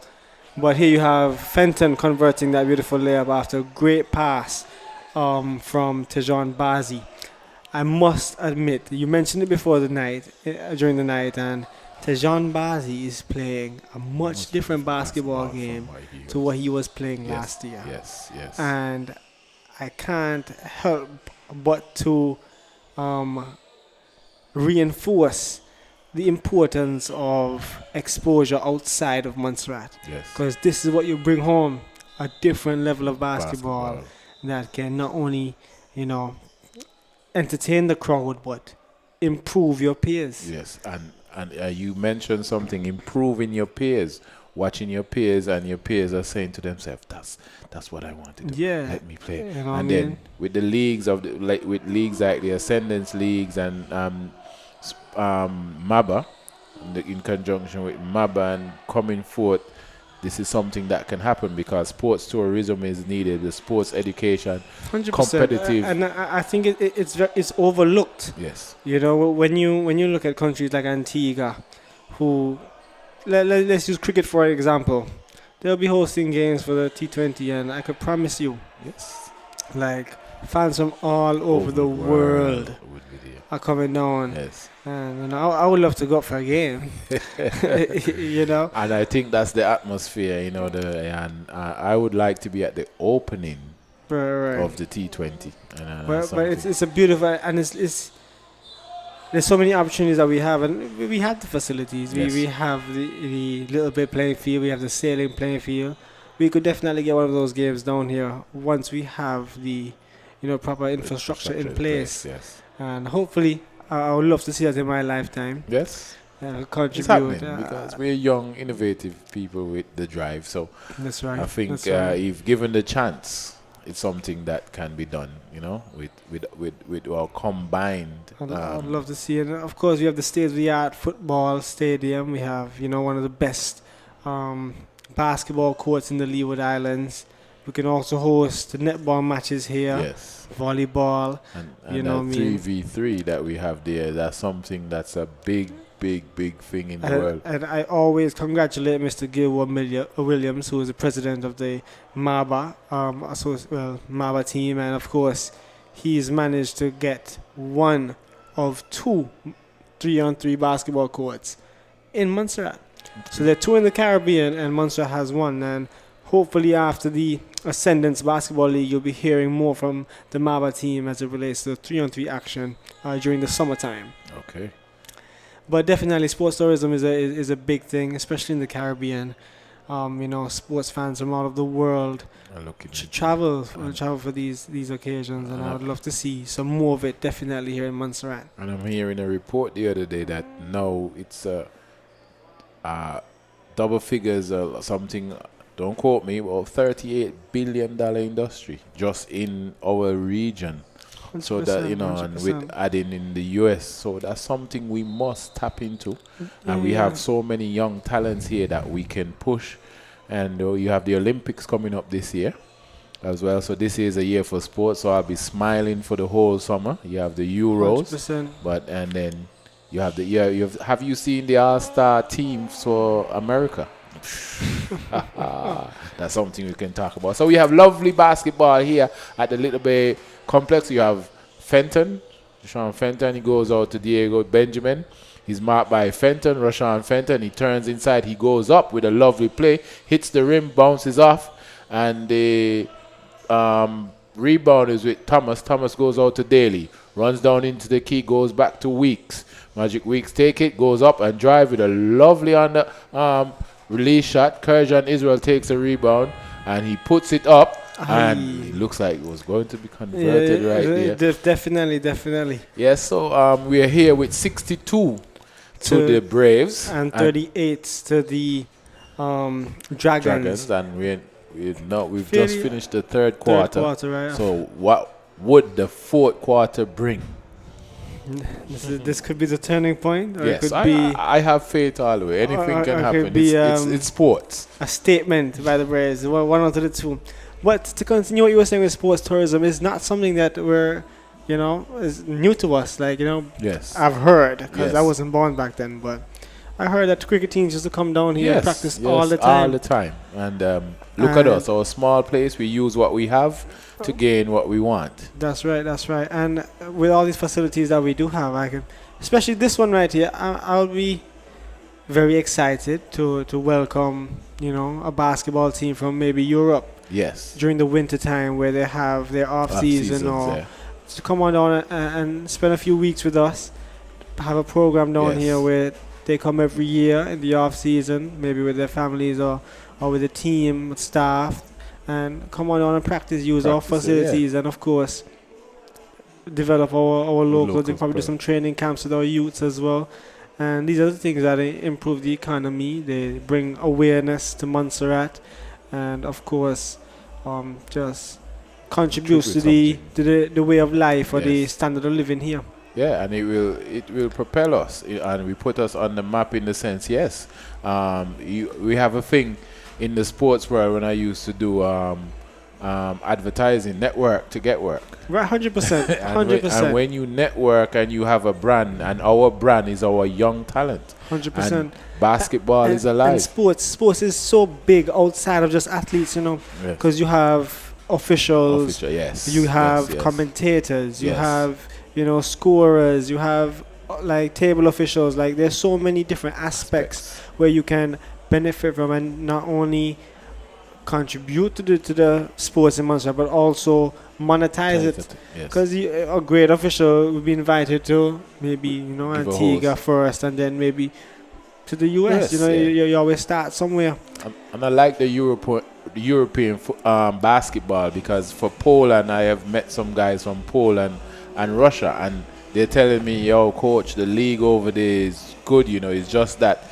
But here you have Fenton converting that beautiful layup after a great pass from Tejon Bazi. I must admit, you mentioned it before during the night, and Tejon Bazi is playing a much different basketball game to what he was playing last year. Yes. And I can't help but to reinforce the importance of exposure outside of Montserrat. Yes. Because this is what you bring home, a different level of basketball that can not only, entertain the crowd, but improve your peers. Yes, and you mentioned something, improving your peers, watching your peers, and your peers are saying to themselves, that's what I want to do. Yeah. Let me play. You know and then with the leagues with leagues like the Ascendant leagues and MABA, in conjunction with MABA and coming forth, this is something that can happen because sports tourism is needed, the sports education, 100%. competitive. And I think it's overlooked. Yes. When you look at countries like Antigua, who let's use cricket for example, they'll be hosting games for the T20, and I could promise you, like fans from all over the world are coming down. Yes. And I would love to go up for a game. And I think that's the atmosphere, and I would like to be at the opening of the T20. But it's a beautiful, and it's there's so many opportunities that we have, and we have the facilities. Yes. We have the little bit playing field. We have the sailing playing field. We could definitely get one of those games down here once we have the proper infrastructure in place. Yes. And hopefully, I would love to see that in my lifetime. Yes. Contribute. It's happening because we're young, innovative people with the drive. So that's right. I think if given the chance, it's something that can be done, with our combined. I'd love to see it. And of course, we have the state-of-the-art football stadium. We have, one of the best basketball courts in the Leeward Islands. We can also host netball matches here, Yes. volleyball. And You know that what I mean? 3v3 that we have there, that's something that's a big thing in the world. And I always congratulate Mr. Gilmore Williams, who is the president of the MABA, MABA team, and of course, he's managed to get one of 2 3-on-3 basketball courts in Montserrat. So there are 2 in the Caribbean, and Montserrat has 1. And hopefully, after the Ascendant Basketball League, you'll be hearing more from the MABA team as it relates to 3-on-3 action during the summertime. Okay. But definitely, sports tourism is a big thing, especially in the Caribbean. Sports fans from all over the world travel for these occasions, and I would love to see some more of it. Definitely here in Montserrat. And I'm hearing a report the other day that now it's double figures or something. Don't quote me, but $38 billion industry just in our region. So that, and 100%. with adding in the US, so that's something we must tap into. And we have so many young talents here that we can push. And you have the Olympics coming up this year as well. So this is a year for sports. So I'll be smiling for the whole summer. You have the Euros, 100%. and then you have have you seen the All-Star teams for America? That's something we can talk about. So we have lovely basketball here at the Little Bay Complex. You have Fenton, Rashawn Fenton. He goes out to Diego Benjamin. He's marked by Fenton, Rashawn Fenton. He turns inside. He goes up with a lovely play, hits the rim, bounces off, and the rebound is with Thomas. Thomas goes out to Daly, runs down into the key, goes back to Weeks. Magic Weeks take it, goes up and drive with a lovely under release shot. Kurjan Israel takes a rebound and he puts it up. And it looks like it was going to be converted right there. Definitely. Yes, so we are here with 62 to the Braves. And 38 to the Dragons. And we've just finished the third quarter. Right. So what would the fourth quarter bring? This could be the turning point. Or Yes, it could be I have faith all the way. Anything can happen. Could be, it's sports. A statement by the Braves. One out of the 2. But to continue what you were saying with sports tourism is not something that is new to us. Yes. I've heard, because I wasn't born back then, but I heard that cricket teams used to come down here and practice all the time. All the time. And look at us, our small place. We use what we have to gain what we want. That's right. And with all these facilities that we do have, especially this one right here, I'll be very excited to welcome, a basketball team from maybe Europe. Yes. During the winter time where they have their off season or to come on down and spend a few weeks with us, have a program down here where they come every year in the off season, maybe with their families or with the team, staff, and come on down and use our facilities and of course develop our locals and probably do some training camps with our youths as well. And these are the things that improve the economy. They bring awareness to Montserrat. And of course, just contributes to the way of life or the standard of living here. Yeah, and it will propel us and we put us on the map in the sense. Yes, we have a thing in the sports world when I used to do advertising, network to get work. Right, 100%. 100%. And when you network and you have a brand, and our brand is our young talent. 100%. And basketball is alive. And sports is so big outside of just athletes, because you have officials, you have commentators, you have, scorers, you have table officials. There's so many different aspects where you can benefit from and not only contribute to the sports in Montserrat, but also monetize it. Because a great official would be invited to maybe Antigua first, and then maybe to the US. You always start somewhere. And I like the European basketball, because for Poland I have met some guys from Poland and Russia, and they're telling me, yo, coach, the league over there is good. It's just that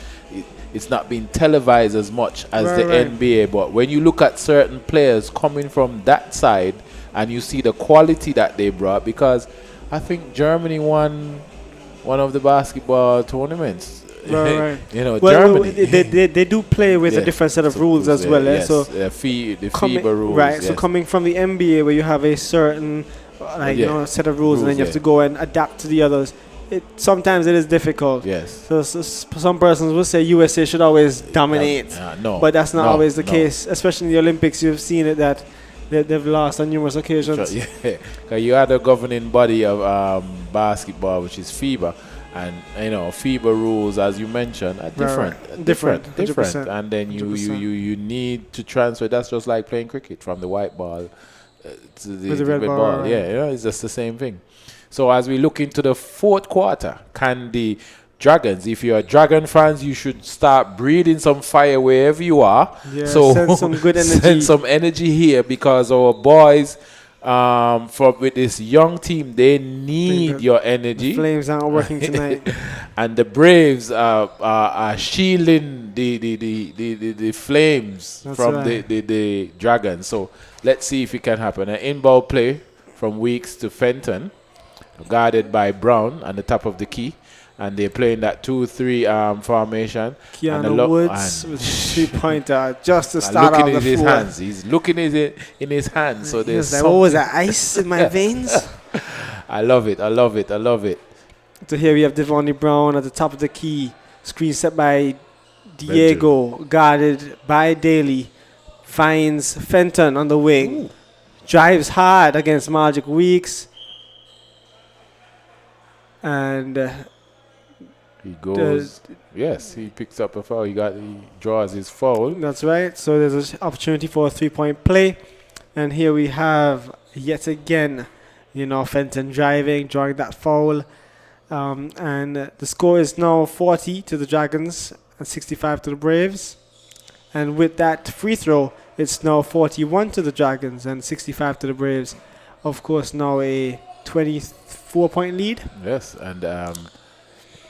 it's not being televised as much as the NBA. But when you look at certain players coming from that side and you see the quality that they brought, because I think Germany won one of the basketball tournaments Right. You know, Well, Germany. they do play with a Yeah. different set of So, rules as well. yes, So the coming- FIBA rules. right. Yes. So coming from the NBA, where you have a certain set of rules, and then you have to go and adapt to the others. Sometimes it is difficult. Yes. So some persons will say USA should always dominate, No. but that's not no, always the no. case. Especially in the Olympics, you've seen it that they've lost on numerous occasions. Yeah. 'Cause you had a governing body of basketball, which is FIBA. And FIBA rules, as you mentioned, are different. 100%. And then you need to transfer. That's just like playing cricket from the white ball to the red ball. Right. Yeah, it's just the same thing. So as we look into the fourth quarter, can the Dragons, if you're Dragon fans, you should start breathing some fire wherever you are. Yeah, So send some good energy. Send some energy here, because our boys, with this young team, they need your energy. The Flames aren't working tonight. And the Braves are shielding the Flames That's from right. the Dragons. So let's see if it can happen. An inbound play from Weeks to Fenton, guarded by Brown on the top of the key. And they're playing that 2-3 formation. Keanu Woods with a 3-pointer just to start looking off in the his floor. hands. He's looking in his hands. So there's Like, what was that, ice in my veins? I love it. So here we have Devontae Brown at the top of the key. Screen set by Diego, guarded by Daly. Finds Fenton on the wing. Drives hard against Magic Weeks. And He goes. Yes, he picks up a foul. He draws his foul. that's right. So there's an opportunity for a 3-point play. And here we have yet again, Fenton drawing that foul. And the score is now 40 to the Dragons and 65 to the Braves. And with that free throw, it's now 41 to the Dragons and 65 to the Braves. Of course, now a 24-point lead. Yes, and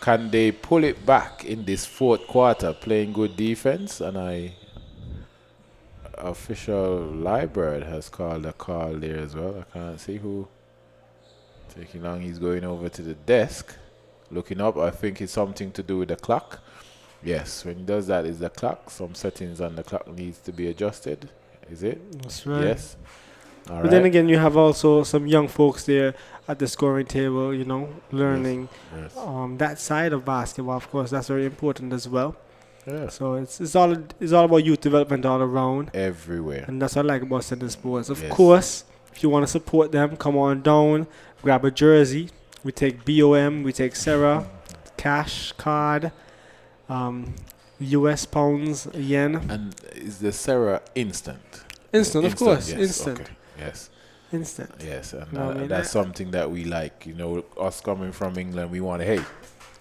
can they pull it back in this fourth quarter, playing good defense? And official Library has called a call there as well. I can't see who. Taking long, he's going over to the desk, looking up. I think it's something to do with the clock. Yes, when he does that, is the clock. Some settings on the clock needs to be adjusted. Is it? That's right. Yes. All But right. then again, you have also some young folks there at the scoring table, learning Yes. that side of basketball. Of course, that's very important as well. Yes. So it's all about youth development all around. Everywhere. And that's what I like about Ascendant Sports. Of Yes. course, if you want to support them, come on down, grab a jersey. We take BOM, we take Sarah, cash, card, US pounds, yen. And is the Sarah instant? Instant, of course. Yes. Instant. Okay. Yes. Instant. Yes. And No, I mean, that's something that we like. Us coming from England, we want to, hey,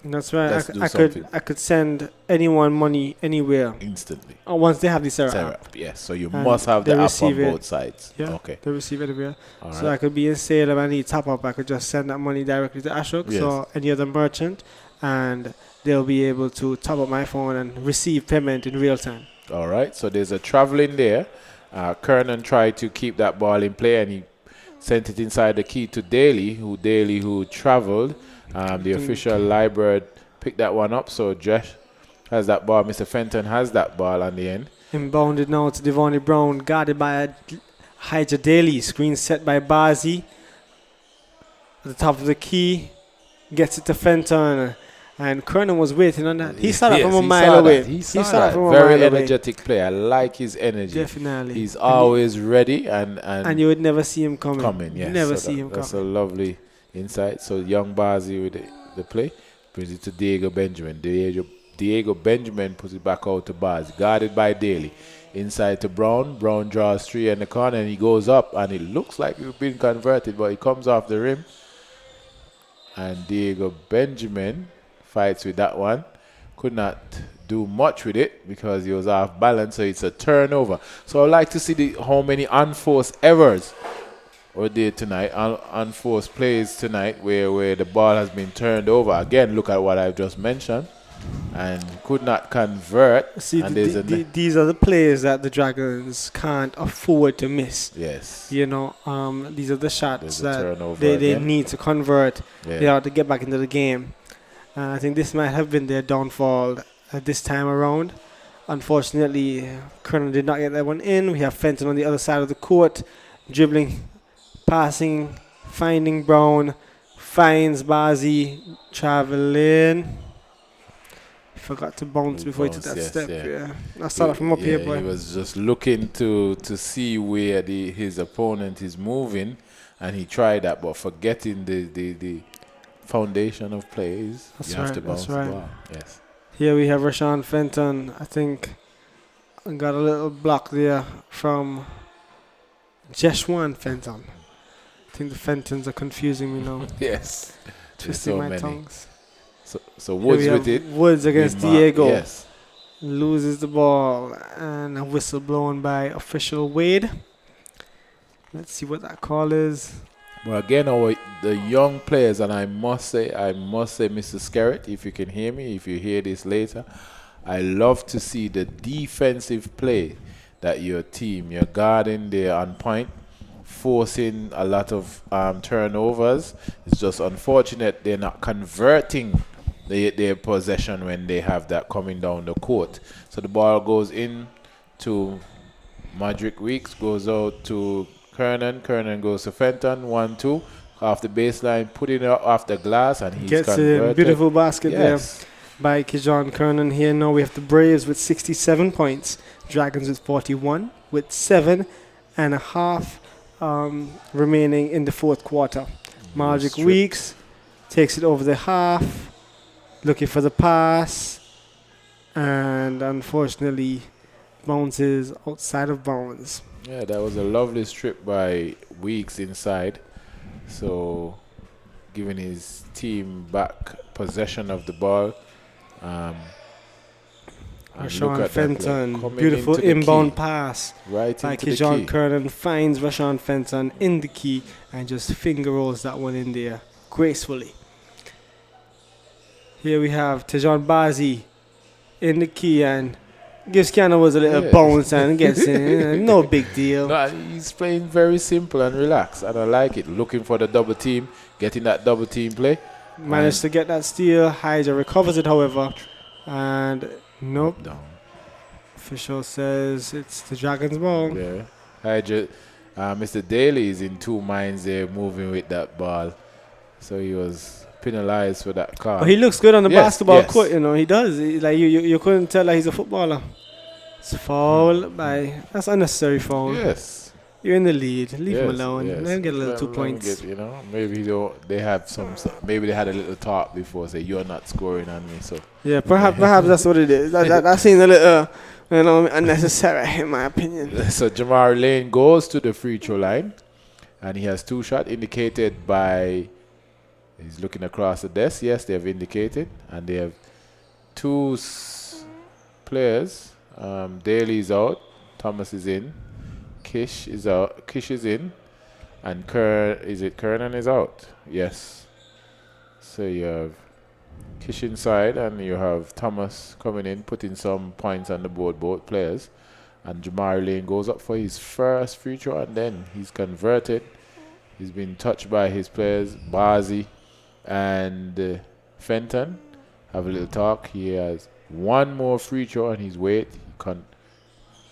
That's right. Let's do I something. could send anyone money anywhere instantly. once they have the Sarah Sarah, app. yes. So you And must have they the app on receive it. both sides. Yeah, Okay. they receive it everywhere. All So I right. could be in Salem, I need top up. I could just send that money directly to Ashok Yes. or any other merchant, and they'll be able to top up my phone and receive payment in real time. All right. So there's a traveling there. Kernan tried to keep that ball in play, and he sent it inside the key to Daly, who traveled. The official Library picked that one up. So Josh has that ball. Mr. Fenton has that ball on the end. Inbounded now to Devontae Brown, guarded by Hydra Daly. Screen set by Bazi. At the top of the key, gets it to Fenton. And Kernan was waiting on that. He started Yes, from a he mile saw away. that. He saw started that. from a Very mile away. energetic player. I like his energy. Definitely. He's always ready and you would never see him coming. Yes. Never So see him that's coming. a lovely insight. So young Bazi with the play brings it to Diego Benjamin. Diego Benjamin puts it back out to Bazi, guarded by Daly. Inside to Brown. Brown draws three in the corner and he goes up and it looks like he's been converted, but he comes off the rim. And Diego Benjamin fights with that one. Could not do much with it because he was off balance, so it's a turnover. So I'd like to see how many unforced errors were there tonight, unforced plays tonight where the ball has been turned over. Again, look at what I've just mentioned. And could not convert. See, and these are the plays that the Dragons can't afford to miss. Yes. These are the shots There's a that turnover they again. need to convert Yeah. to get back into the game. And I think this might have been their downfall at this time around. Unfortunately, Kernan did not get that one in. We have Fenton on the other side of the court, dribbling, passing, finding Brown, finds Bazi, traveling. Forgot to bounce before he took that step. Yeah, I saw that from up here, boy. He was just looking to see where his opponent is moving, and he tried that, but forgetting the foundation of plays. You have to bounce the ball. Yes. Here we have Rashawn Fenton. I think got a little block there from Jeshwan Fenton. I think the Fentons are confusing me now. Yes. Twisting my tongues. So Woods with it. Woods against Diego. Yes. Loses the ball and a whistle blown by official Wade. Let's see what that call is. Well, again, the young players, and I must say, Mr. Skerritt, if you can hear me, if you hear this later, I love to see the defensive play that your team, your guarding, they're on point, forcing a lot of turnovers. It's just unfortunate they're not converting their possession when they have that coming down the court. So the ball goes in to Madrick Weeks, goes out to Kernan goes to Fenton, 1-2, off the baseline, putting it off the glass, and he's gets converted. a beautiful basket there by Kijon Kernan. Here now we have the Braves with 67 points, Dragons with 41, with 7.5 remaining in the fourth quarter. Magic Weeks takes it over the half, looking for the pass, and unfortunately bounces outside of bounds. Yeah, that was a lovely strip by Weeks inside. So, giving his team back possession of the ball. Rashawn Fenton, beautiful inbound pass. Right by into the Kijon key. Kernan finds Rashawn Fenton in the key and just finger rolls that one in there gracefully. Here we have Tejan Bazi in the key and gives Kiana a little bounce and gets in. No big deal. No, he's playing very simple and relaxed, and I like it. Looking for the double team, getting that double team play. Managed to get that steal. Hydra recovers it, however, and nope. Down. Official says it's the Dragons' ball. Yeah, Hydra. Mr. Daly is in two minds there, moving with that ball, so he was penalized for that call. But he looks good on the basketball court, you know. He does. Like you couldn't tell that he's a footballer. It's foul by. That's unnecessary foul. Yes. You're in the lead. Leave him alone. Yes. Let him get a little 2 points. Maybe they have some. Maybe they had a little talk before. Say you're not scoring on me. So yeah, perhaps that's what it is. That seems a little, unnecessary in my opinion. So Jamari Lane goes to the free throw line, and he has 2 shots indicated by. He's looking across the desk. Yes, they have indicated, and they have 2 players. Daly's out. Thomas is in. Kish is out. Kish is in, and Kernan is out. Yes. So you have Kish inside, and you have Thomas coming in, putting some points on the board. Both players, and Jamari Lane goes up for his first free throw, and then he's converted. He's been touched by his players, Bazi and Fenton. Have a little talk. He has 1 more free throw on his weight. He can't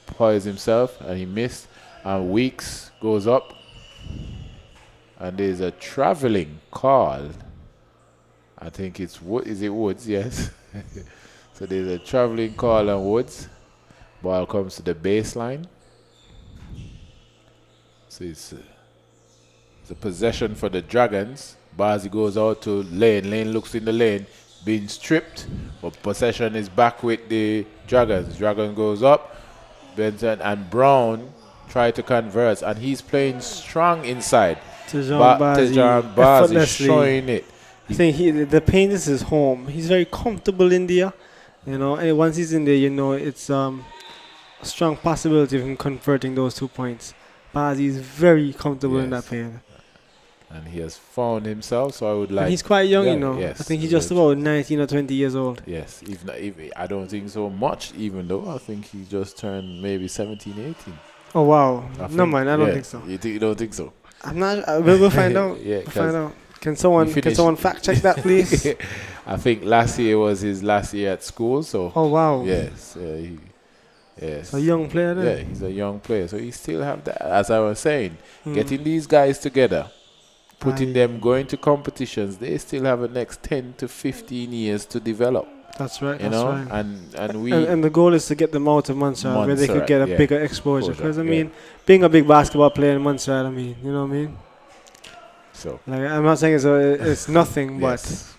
poise himself, and he missed. And Weeks goes up, and there's a traveling call. I think it's is it Woods? Yes. So there's a traveling call on Woods. Ball comes to the baseline. So it's a possession for the Dragons. Bazi goes out to Lane. Lane looks in the lane, being stripped, but possession is back with the Dragons. Dragon goes up. Benson and Brown try to convert, and he's playing strong inside. Tejan Bazi is showing it. I think the paint is his home. He's very comfortable in there, and once he's in there, it's a strong possibility of him converting those 2 points. Bazi is very comfortable in that paint. And he has found himself, so I would like. And he's quite young, Yes, I think he's just about 19 or 20 years old. Yes, if I don't think so much, even though I think he just turned maybe 17, 18. Oh wow! No man, I don't think so. You don't think so? I'm not. We'll find out. Yeah, we'll find out. Can someone fact check that, please? I think last year was his last year at school, so. Oh wow. Yes. Yes. A young player then. Yeah, he's a young player, so he still have that. As I was saying, getting these guys together, putting them going to competitions, they still have the next 10 to 15 years to develop. That's right. You that's know, right. and the goal is to get them out of Montserrat where they could get a bigger exposure. Because I mean, being a big basketball player in Montserrat, I mean, you know what I mean. So like, I'm not saying it's nothing, but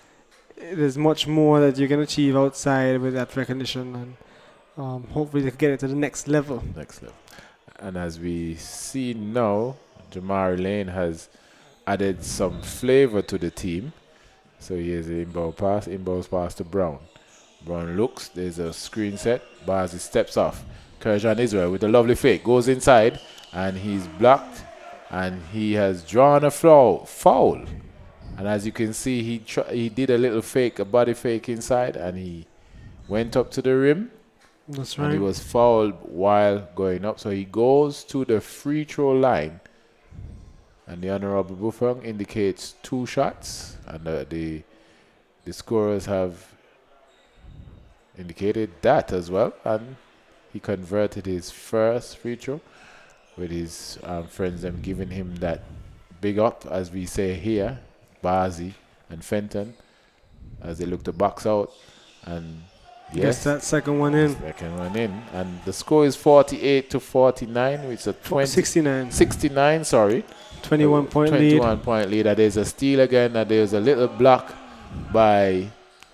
there's much more that you can achieve outside with that recognition, and hopefully they can get it to the next level. And as we see now, Jamari Lane has added some flavor to the team. So here's the inbound pass to Brown. Brown looks, there's a screen set. Barzi steps off. Kerjan Israel with a lovely fake goes inside, and he's blocked, and he has drawn a foul. And as you can see, he did a little fake, a body fake inside, and he went up to the rim. That's right. And he was fouled while going up. So he goes to the free throw line. And the Honorable Bufang indicates 2 shots. And the scorers have indicated that as well. And he converted his first free throw with his friends, them giving him that big up, as we say here, Bazi and Fenton, as they look to box out. And yes, that second one in. And the score is 48-49, which is a 69, sorry. 21 point lead. 21 point lead. And there's a steal again, and there's a little block by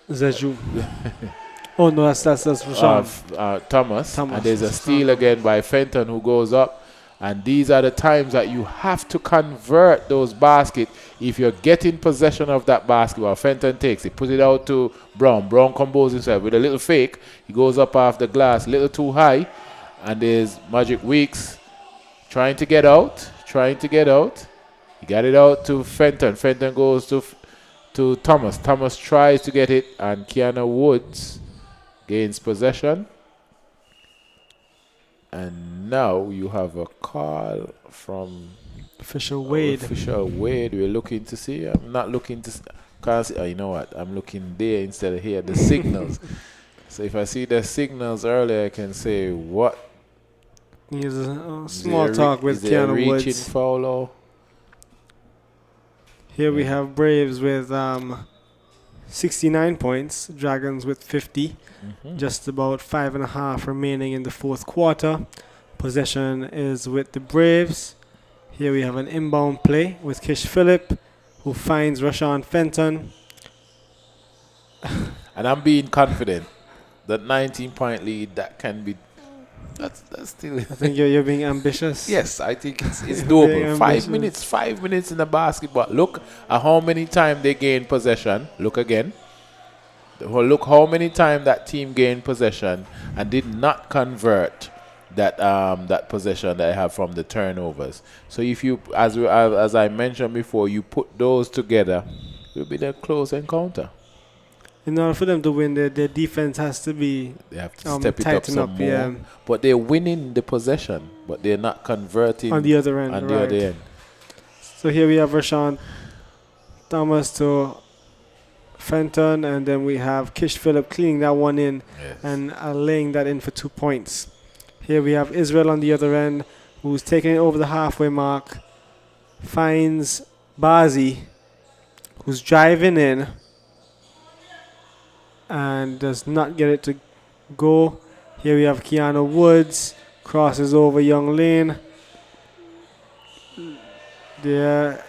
Zeju. Oh no, that's Rashawn. Thomas. And there's a steal again by Fenton, who goes up. And these are the times that you have to convert those baskets. If you're getting possession of that basketball, Fenton takes it, puts it out to Brown. Brown combos himself with a little fake. He goes up off the glass, a little too high. And there's Magic Weeks trying to get out. He got it out to Fenton. Fenton goes to Thomas. Thomas tries to get it, and Kiana Woods gains possession. And now you have a call from Official Wade. We're looking to see. I'm not looking to can't see. Oh, you know what? I'm looking there instead of here. The signals. So if I see the signals earlier, I can say what. Here's a small talk with Kiana Woods. Reaching foul. Here we have Braves with 69 points, Dragons with 50. Just about 5.5 remaining in the fourth quarter. Possession is with the Braves. Here we have an inbound play with Kish Phillip, who finds Rashawn Fenton. And I'm being confident that 19-point lead, that can be. That's still. I think you're being ambitious. Yes, I think it's doable. 5 minutes in the basketball. Look at how many times they gain possession. Look again. Look how many times that team gained possession and did not convert that possession that they have from the turnovers. So if you, as I mentioned before, you put those together, it will be a close encounter. In order for them to win, their defense has to be. They have to step it up some more. Yeah. But they're winning the possession, but they're not converting on the other end. The other end. So here we have Rashawn Thomas to Fenton, and then we have Kish Phillip cleaning that one in and laying that in for 2 points. Here we have Israel on the other end, who's taking it over the halfway mark, finds Bazi, who's driving in and does not get it to go. Here we have Kiana Woods, crosses over Young Lane. There.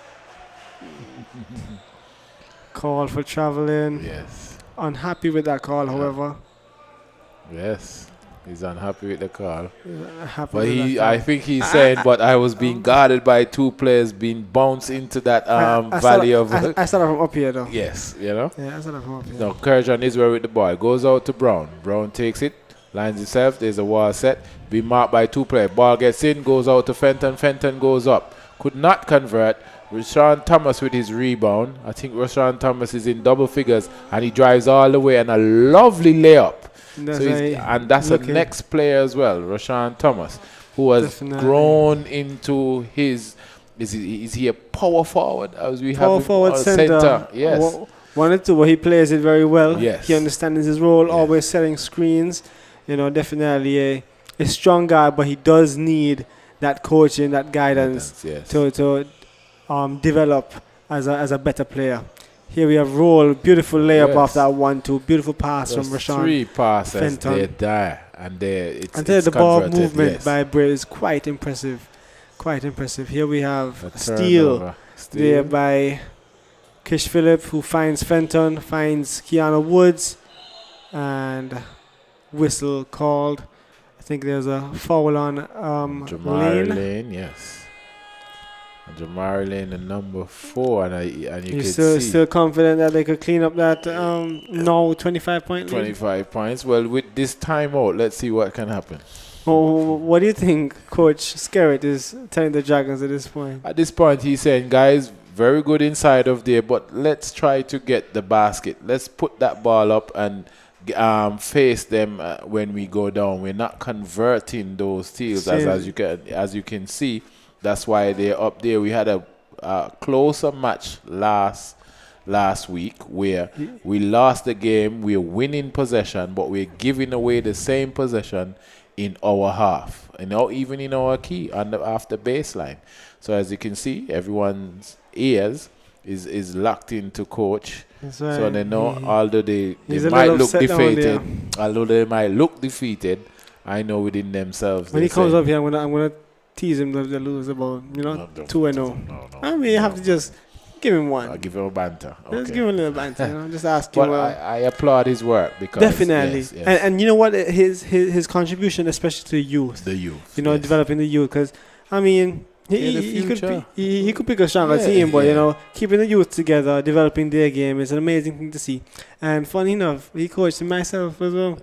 Call for traveling. Yes. Unhappy with that call, however. Yes. He's unhappy with the call. But I think he's saying, but I was being guarded by 2 players being bounced into that valley of. I started from up here, though. Yes, you know. Yeah, I started from up here. Now, Kerjan Israel with the ball. Goes out to Brown. Brown takes it. Lines himself. There's a wall set. Being marked by 2 players. Ball gets in. Goes out to Fenton. Fenton goes up. Could not convert. Rashawn Thomas with his rebound. I think Rashawn Thomas is in double figures. And he drives all the way. And a lovely layup. That's a next player as well, Rashawn Thomas, who has grown into his Is he a power forward? As we Power have him, forward, or center. Yes. One or two, but he plays it very well. Yes. He understands his role, Yes. always setting screens. Definitely a strong guy, but he does need that coaching, that guidance Yes. to develop as a better player. Here we have Roll, beautiful layup Yes. off that 1-2, beautiful pass There's from Rashawn. 3 passes Fenton. they die, and it's The ball converted, movement yes. by Bray is quite impressive. Quite impressive. Here we have A steal turnover. there by Kish Phillip, who finds Fenton, finds Keanu Woods, and whistle called. I think there's a foul on Jamari Lane. Lane, yes. Jamari Lane, the number 4, and you You're can see still confident that they could clean up that 25-point lead? 25 points. Well, with this timeout, let's see what can happen. Oh, what do you think Coach Skerritt is telling the Dragons at this point? At this point, he's saying, guys, very good inside of there, but let's try to get the basket. Let's put that ball up and face them when we go down. We're not converting those steals as you can see. That's why they're up there. We had a closer match last week where we lost the game. We're winning possession, but we're giving away the same possession in our half, even in our key after baseline. So as you can see, everyone's ears is locked into coach. That's right. So they know, although they He's a might little look upset down defeated, I know within themselves. When they he comes say, up here, I'm gonna tease him to lose about 2-0. No. I mean, you have to just give him one. I'll give him a banter. Just Okay. give him a little banter. Just ask him. But I applaud his work because Definitely. yes. And you know what? His contribution, especially to the youth. The youth. yes. Developing the youth. Because, I mean, Yeah, the he could pick a stronger Yeah, team, but, yeah. keeping the youth together, developing their game is an amazing thing to see. And funny enough, he coached myself as well.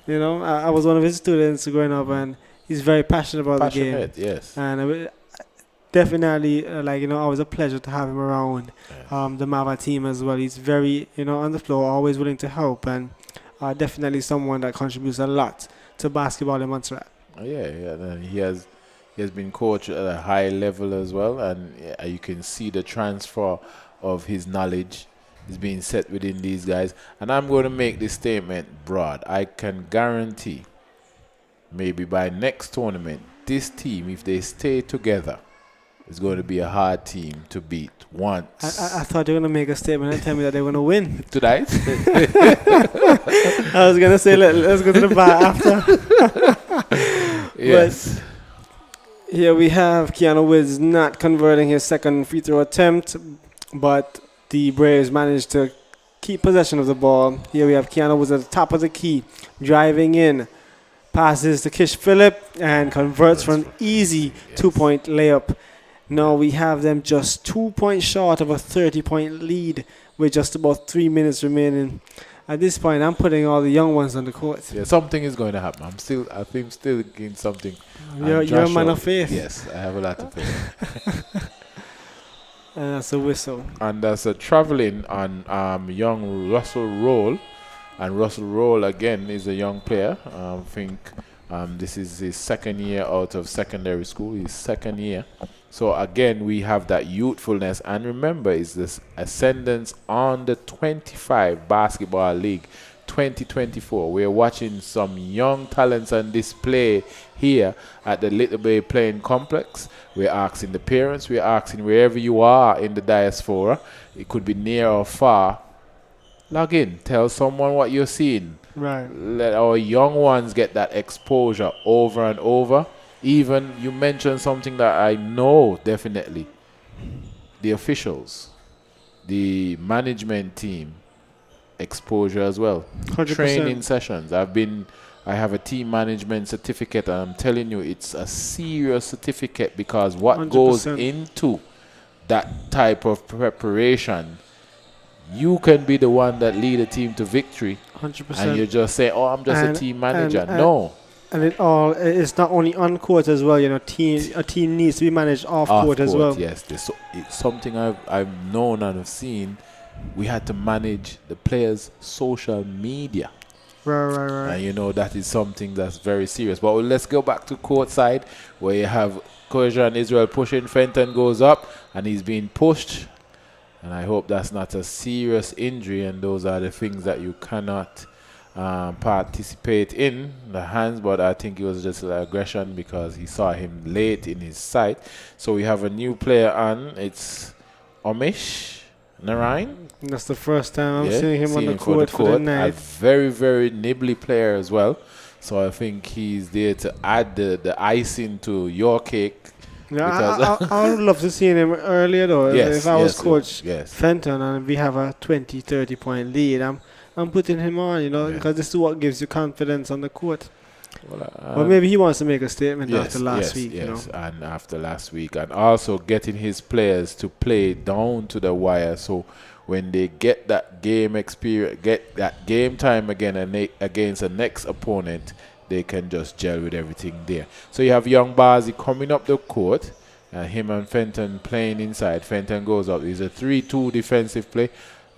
I was one of his students growing up, and he's very passionate about the game. Passionate, yes. And definitely, always a pleasure to have him around the Mava team as well. He's very, on the floor, always willing to help, and definitely someone that contributes a lot to basketball in Montserrat. And he has been coached at a high level as well, and you can see the transfer of his knowledge is being set within these guys. And I'm going to make this statement broad. I can guarantee maybe by next tournament, this team, if they stay together, is going to be a hard team to beat once. I thought you were going to make a statement and tell me that they were going to win. Tonight? I was going to say, let's go to the bar after. Yes. But here we have Keanu Woods not converting his second free throw attempt, but the Braves managed to keep possession of the ball. Here we have Keanu Woods at the top of the key, driving in, passes to Kish Phillip, and converts for an easy 2-point layup. Now we have them just 2 points short of a 30-point lead with just about 3 minutes remaining. At this point, I'm putting all the young ones on the court. Yeah, something is going to happen. I think still getting something. You're a man of faith. Yes, I have a lot of faith. And that's a whistle. And there's a traveling on young Russell Roll. And Russell Roll, again, is a young player. I think this is his second year out of secondary school. His second year. So, again, we have that youthfulness. And remember, it's this Ascendant on the 25 Basketball League 2024. We're watching some young talents on display here at the Little Bay Playing Complex. We're asking the parents, we're asking wherever you are in the diaspora, it could be near or far, log in, tell someone what you're seeing. Right. Let our young ones get that exposure over and over. Even you mentioned something that I know definitely. The officials, the management team, exposure as well. 100%. Training sessions. I have a team management certificate, and I'm telling you, it's a serious certificate because what 100%. goes into that type of preparation, you can be the one that lead a team to victory. 100%. And you just say, "Oh, I'm just a team manager." No. And it's not only on court as well. A team needs to be managed off court as well. Yes, it's something I've known and have seen. We had to manage the players' social media. Right. And you know that is something that's very serious. But let's go back to courtside where you have Croatia and Israel pushing. Fenton goes up and he's being pushed. And I hope that's not a serious injury. And those are the things that you cannot participate in, the hands. But I think it was just an aggression because he saw him late in his sight. So we have a new player on. It's Omish Narain. That's the first time I'm seeing him on the court for the night. A very, very nibbly player as well. So I think he's there to add the icing to your cake. Yeah, I would love to see him earlier though. Yes, if I was Coach yes. Fenton and we have a 20, 30 point lead, I'm putting him on, you know, because this is what gives you confidence on the court. Well, maybe he wants to make a statement after last week, you know. And after last week, and also getting his players to play down to the wire, so when they get that game experience, get that game time again and against the next opponent, they can just gel with everything there. So you have young Bazi coming up the court, and him and Fenton playing inside. Fenton goes up. It's a 3-2 defensive play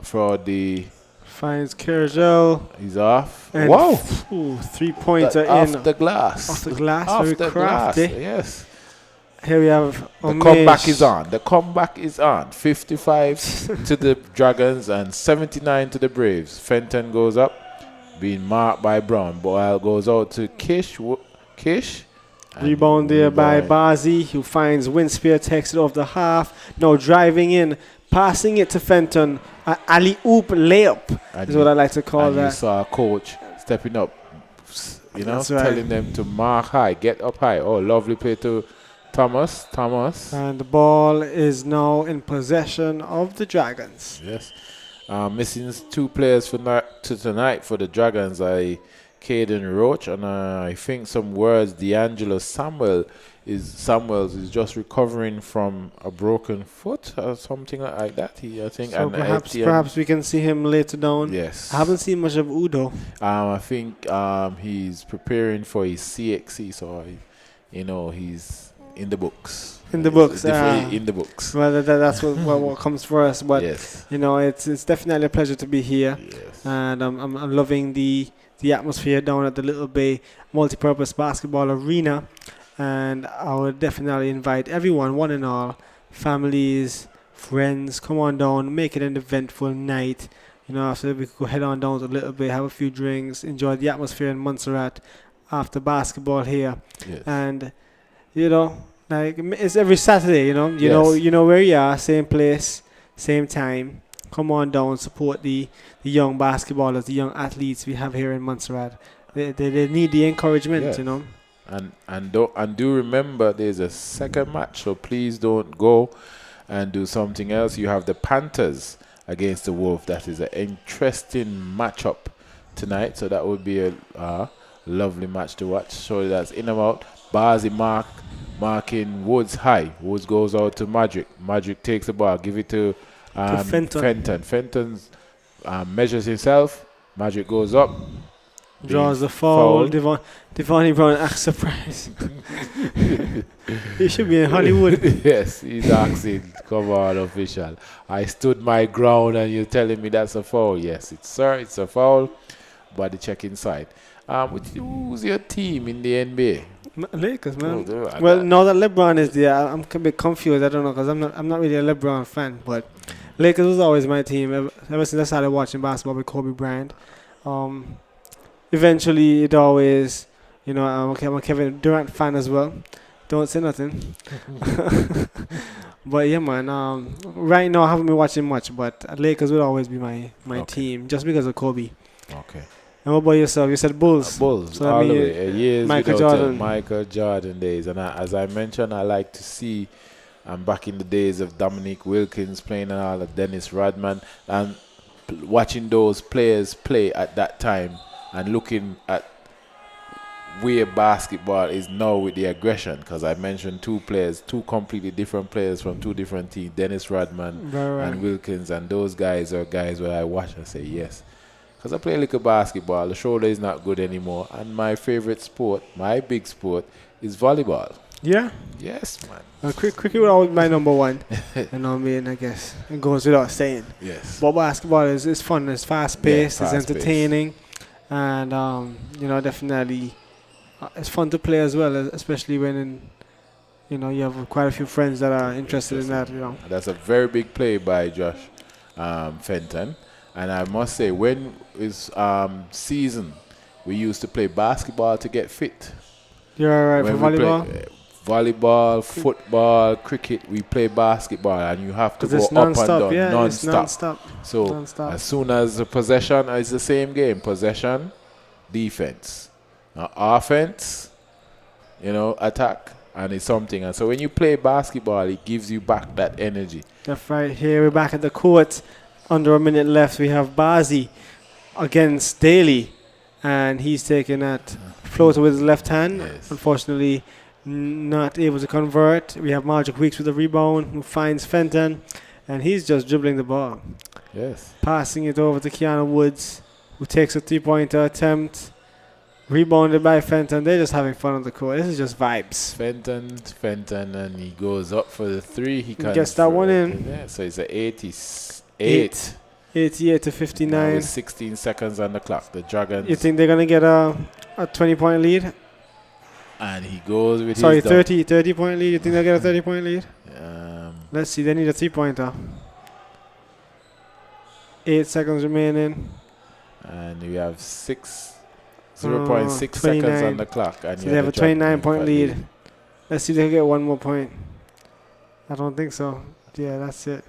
for the... Finds Kergel. He's off. And wow! 3 points are in. Off the glass. Off the glass. Off very the crafty. glass. Yes. Here we have the comeback is on. The comeback is on. 55 to the Dragons and 79 to the Braves. Fenton goes up, being marked by Brown. Boyle goes out to Kish. Rebound there by Bazi, who finds Winspear, takes it off the half. Now driving in, passing it to Fenton. Alley-oop layup is what I like to call that. You saw a coach stepping up, you know, That's right. telling them to mark high, get up high. Oh, lovely play to Thomas. And the ball is now in possession of the Dragons. Yes. Missing 2 players for tonight for the Dragons. Caden Roach and I think some words. D'Angelo Samuels is just recovering from a broken foot or something like that. I think. So perhaps we can see him later down. Yes. I haven't seen much of Udo. I think he's preparing for his CXC, so he's in the books. In the books. In the books. Well, that's what comes first. But yes. It's definitely a pleasure to be here. Yes. And I'm loving the atmosphere down at the Little Bay Multipurpose Basketball Arena. And I would definitely invite everyone, one and all, families, friends, come on down, make it an eventful night. So we could go head on down to Little Bay, have a few drinks, enjoy the atmosphere in Montserrat after basketball here. Yes. And, it's every Saturday, you know where you are, same place, same time. Come on down, support the young basketballers, the young athletes we have here in Montserrat. They need the encouragement, yes. And do remember there's a second match, so please don't go and do something else. You have the Panthers against the Wolves. That is an interesting matchup tonight, so that would be a lovely match to watch. So that's in and out. Bazi marking Woods high. Woods goes out to Magic. Magic takes the ball, give it to Fenton. Fenton measures himself. Magic goes up. Draws the foul. Devonnie Brown acts surprised. He should be in Hollywood. Yes, he's asking, come on, official. I stood my ground and you're telling me that's a foul. Yes, it's a foul. Body check inside. Who's your team in the NBA? Lakers, man. Now that LeBron is there, I'm a bit confused. I don't know, because I'm not really a LeBron fan, but Lakers was always my team ever since I started watching basketball with Kobe Bryant. Eventually, it always, I'm a Kevin Durant fan as well. Don't say nothing. But yeah, man. Right now, I haven't been watching much, but Lakers will always be my team, just because of Kobe. Okay. And what about yourself? You said Bulls. Bulls. So all the way. Years Michael Jordan. Michael Jordan days. And as I mentioned, I like to see back in the days of Dominique Wilkins playing and all of Dennis Rodman, and watching those players play at that time and looking at where basketball is now with the aggression, because I mentioned 2 completely different players from 2 different teams, Dennis Rodman and Wilkins, and those guys are guys where I watch and say yes. Because I play a little basketball, the shoulder is not good anymore, and my favorite sport, my big sport, is volleyball. Yeah? Yes, man. Cricket will always be my number one. I guess it goes without saying. Yes. But basketball is fun, it's fast-paced, it's entertaining. and definitely it's fun to play as well, especially when you have quite a few friends that are interested in that. That's a very big play by Josh Fenton. And I must say, when it's season, we used to play basketball to get fit. You're right, When for we volleyball. play, volleyball, football, cricket, we play basketball, and you have to go It's up non-stop, and down, yeah, it's non-stop. non-stop. So Non-stop. as soon as the possession is the same game, possession, defense, now offense, attack, and it's something. And so when you play basketball, it gives you back that energy. That's right. Here we're back at the court. Under a minute left. We have Bazi against Daly, and he's taking that floater with his left hand. Yes. Unfortunately, not able to convert. We have Magic Weeks with the rebound, who finds Fenton, and he's just dribbling the ball. Yes. Passing it over to Keanu Woods, who takes a three-pointer attempt. Rebounded by Fenton. They're just having fun on the court. This is just vibes. Fenton, and he goes up for the three. He Gets that one in. Yeah, so it's a 88 to Now 59. with 16 seconds on the clock. The Dragons. You think they're going to get a 20-point lead? And he goes with Sorry, his dunk. 30-point lead. You think they'll get a 30-point lead? Let's see. They need a three-pointer. 8 seconds remaining. And we have 0.6 seconds 29. on the clock. And So yeah, they have the a 29-point Dragons lead. Let's see if they can get one more point. I don't think so. Yeah, that's it.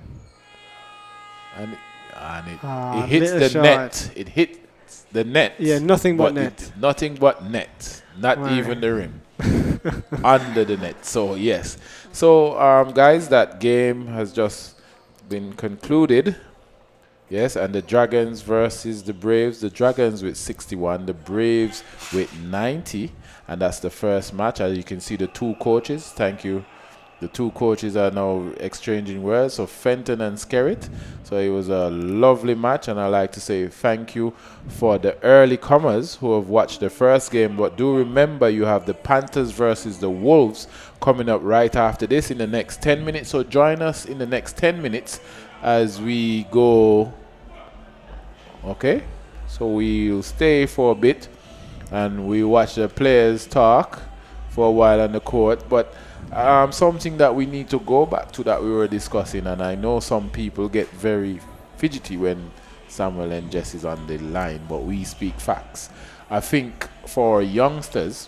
And Ah, it hits little the shot. net. It hits the net. Yeah, nothing but But net. nothing but net. Not Right. even the rim. Under the net. So, yes. So, guys, that game has just been concluded. Yes, and the Dragons versus the Braves. The Dragons with 61, the Braves with 90. And that's the first match. As you can see, the two coaches. Thank you. The two coaches are now exchanging words. So Fenton and Skerritt. So it was a lovely match. And I'd like to say thank you for the early comers who have watched the first game. But do remember, you have the Panthers versus the Wolves coming up right after this in the next 10 minutes. So join us in the next 10 minutes as we go. Okay, so we'll stay for a bit and we watch the players talk for a while on the court. But something that we need to go back to that we were discussing, and I know some people get very fidgety when Samuel and Jess is on the line, but we speak facts. I think for youngsters,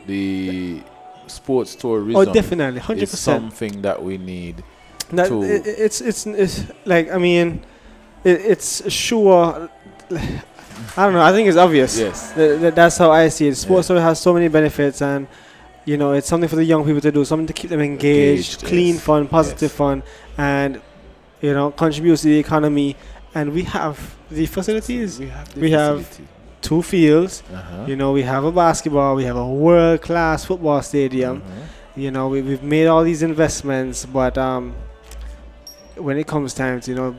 the sports tourism Definitely, 100%. is something that we need. It's like, I mean, it's sure. I don't know. I think it's obvious. Yes. That's how I see it. Sports has so many benefits, and it's something for the young people to do, something to keep them engaged, clean yes. fun, positive Yes. fun, and contributes to the economy. And we have the facilities. We have facility. 2 fields. Uh-huh. We have a basketball. We have a world-class football stadium. We've made all these investments, but when it comes time to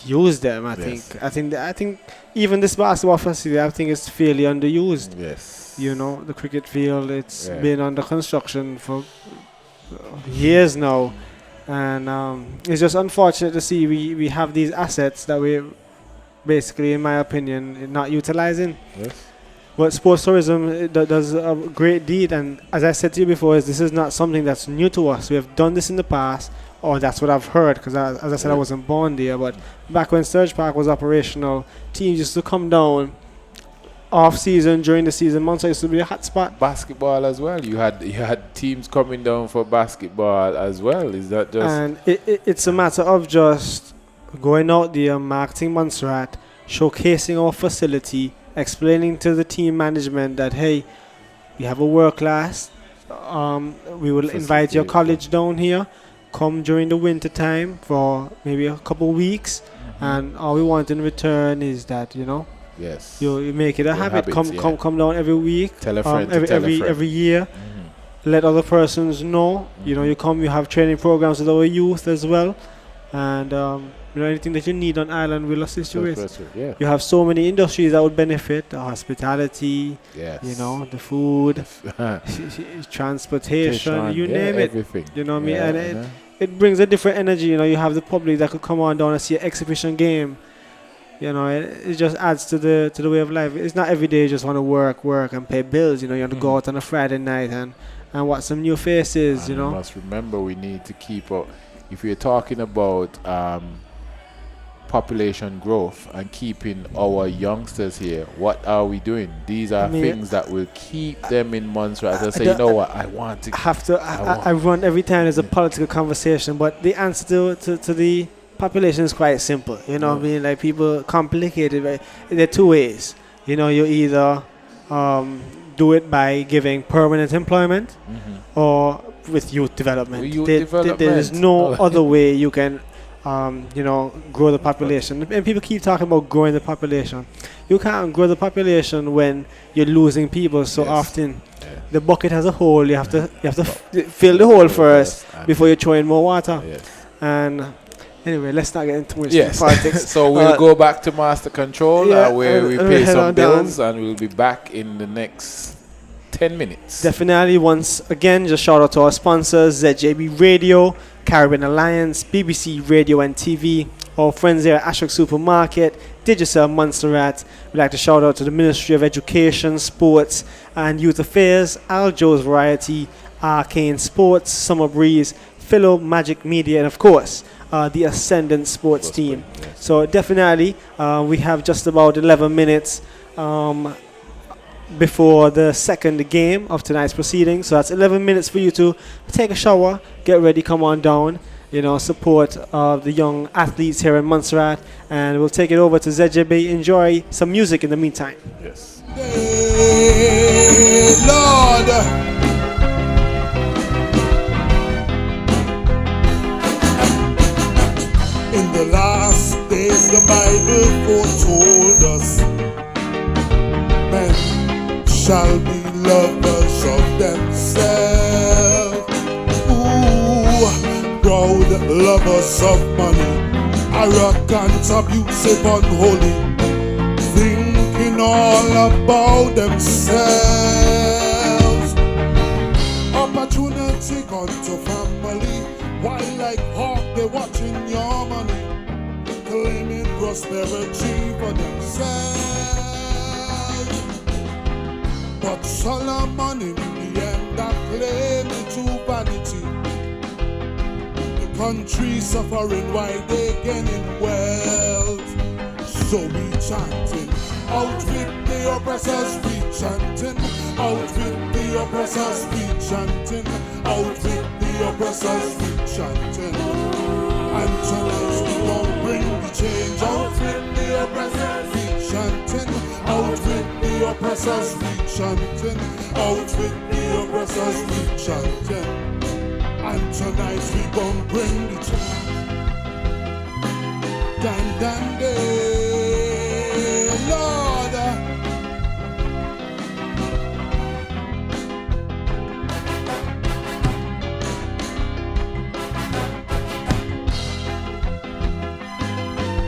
use them, I Yes. think I think even this basketball facility, I think it's fairly underused. Yes. The cricket field, it's Yeah. been under construction for years now, and it's just unfortunate to see we have these assets that we're basically, in my opinion, not utilizing. Yes. But sports tourism does a great deed, and as I said to you before, this is not something that's new to us. We have done this in the past, or that's what I've heard, because as I said, I wasn't born there. But back when Surge Park was operational, teams used to come down off season, during the season. Monza used to be a hot spot. Basketball as well. You had teams coming down for basketball as well. Is that just? And it's a matter of just going out there, marketing Montserrat, showcasing our facility, explaining to the team management that, hey, we have a world class. We will invite your college down here. Come during the winter time for maybe a couple weeks, and all we want in return is that Yes. you make it a habit. Come down every week. Tell a friend. to tell a friend. Every year. Let other persons know. You come. You have training programs with our youth as well, and anything that you need on island, we'll assist you with. Yeah. You have so many industries that would benefit: the hospitality, Yes. the food, transportation, you name it. Everything. You know what I mean? Yeah, And it brings a different energy. You have the public that could come on down and see an exhibition game. You know, it just adds to the way of life. It's not every day you just want to work and pay bills. You know, you want to go out on a Friday night and watch some new faces. And You know, we must remember we need to keep up. If we're talking about population growth and keeping our youngsters here, what are we doing? These are things that will keep them in Montserrat. They'll say, you know what, I want to. I run every time there's a political conversation, but the answer to the population is quite simple. You know what I mean? Like, people complicate it. Right? There are two ways. You know, you either do it by giving permanent employment or with youth development. There is no other way you can grow the population. And people keep talking about growing the population. You can't grow the population when you're losing people so often. The bucket has a hole. You have to fill the hole first before you throw in more water. And anyway, let's not get into too much politics. So we'll go back to Master Control where we pay some bills, and we'll be back in the next 10 minutes. Definitely. Once again, just shout out to our sponsors, ZJB Radio, Caribbean Alliance, BBC Radio and TV, our friends here at Ashok Supermarket, Digicel Montserrat. We'd like to shout out to the Ministry of Education, Sports and Youth Affairs, Aljo's Variety, Arcane Sports, Summer Breeze, Philo Magic Media, and of course, the Ascendant Sports Team. So definitely, we have just about 11 minutes before the second game of tonight's proceedings. So that's 11 minutes for you to take a shower, get ready, come on down, support the young athletes here in Montserrat, and we'll take it over to ZJB. Enjoy some music in the meantime. Yes. Hey, Lord. In the last days, the Bible foretold us, men shall be lovers of themselves. Ooh, proud lovers of money, arrogant, abusive, unholy, thinking all about themselves. Opportunity gone to family, while like hawk they watching your money, claiming prosperity for themselves. But Solomon in the end claimed to vanity. The country suffering while they gaining wealth. So we chanting, out with the oppressors, we chanting, out with the oppressors, we chanting, out with the oppressors, we chanting. And tonight we gon' bring the change, out with the oppressors, we chanting, out with the oppressors, we chanting, out with the oppressors, we chanting. And tonight we gon' bring the change. Dan dan day, Lord.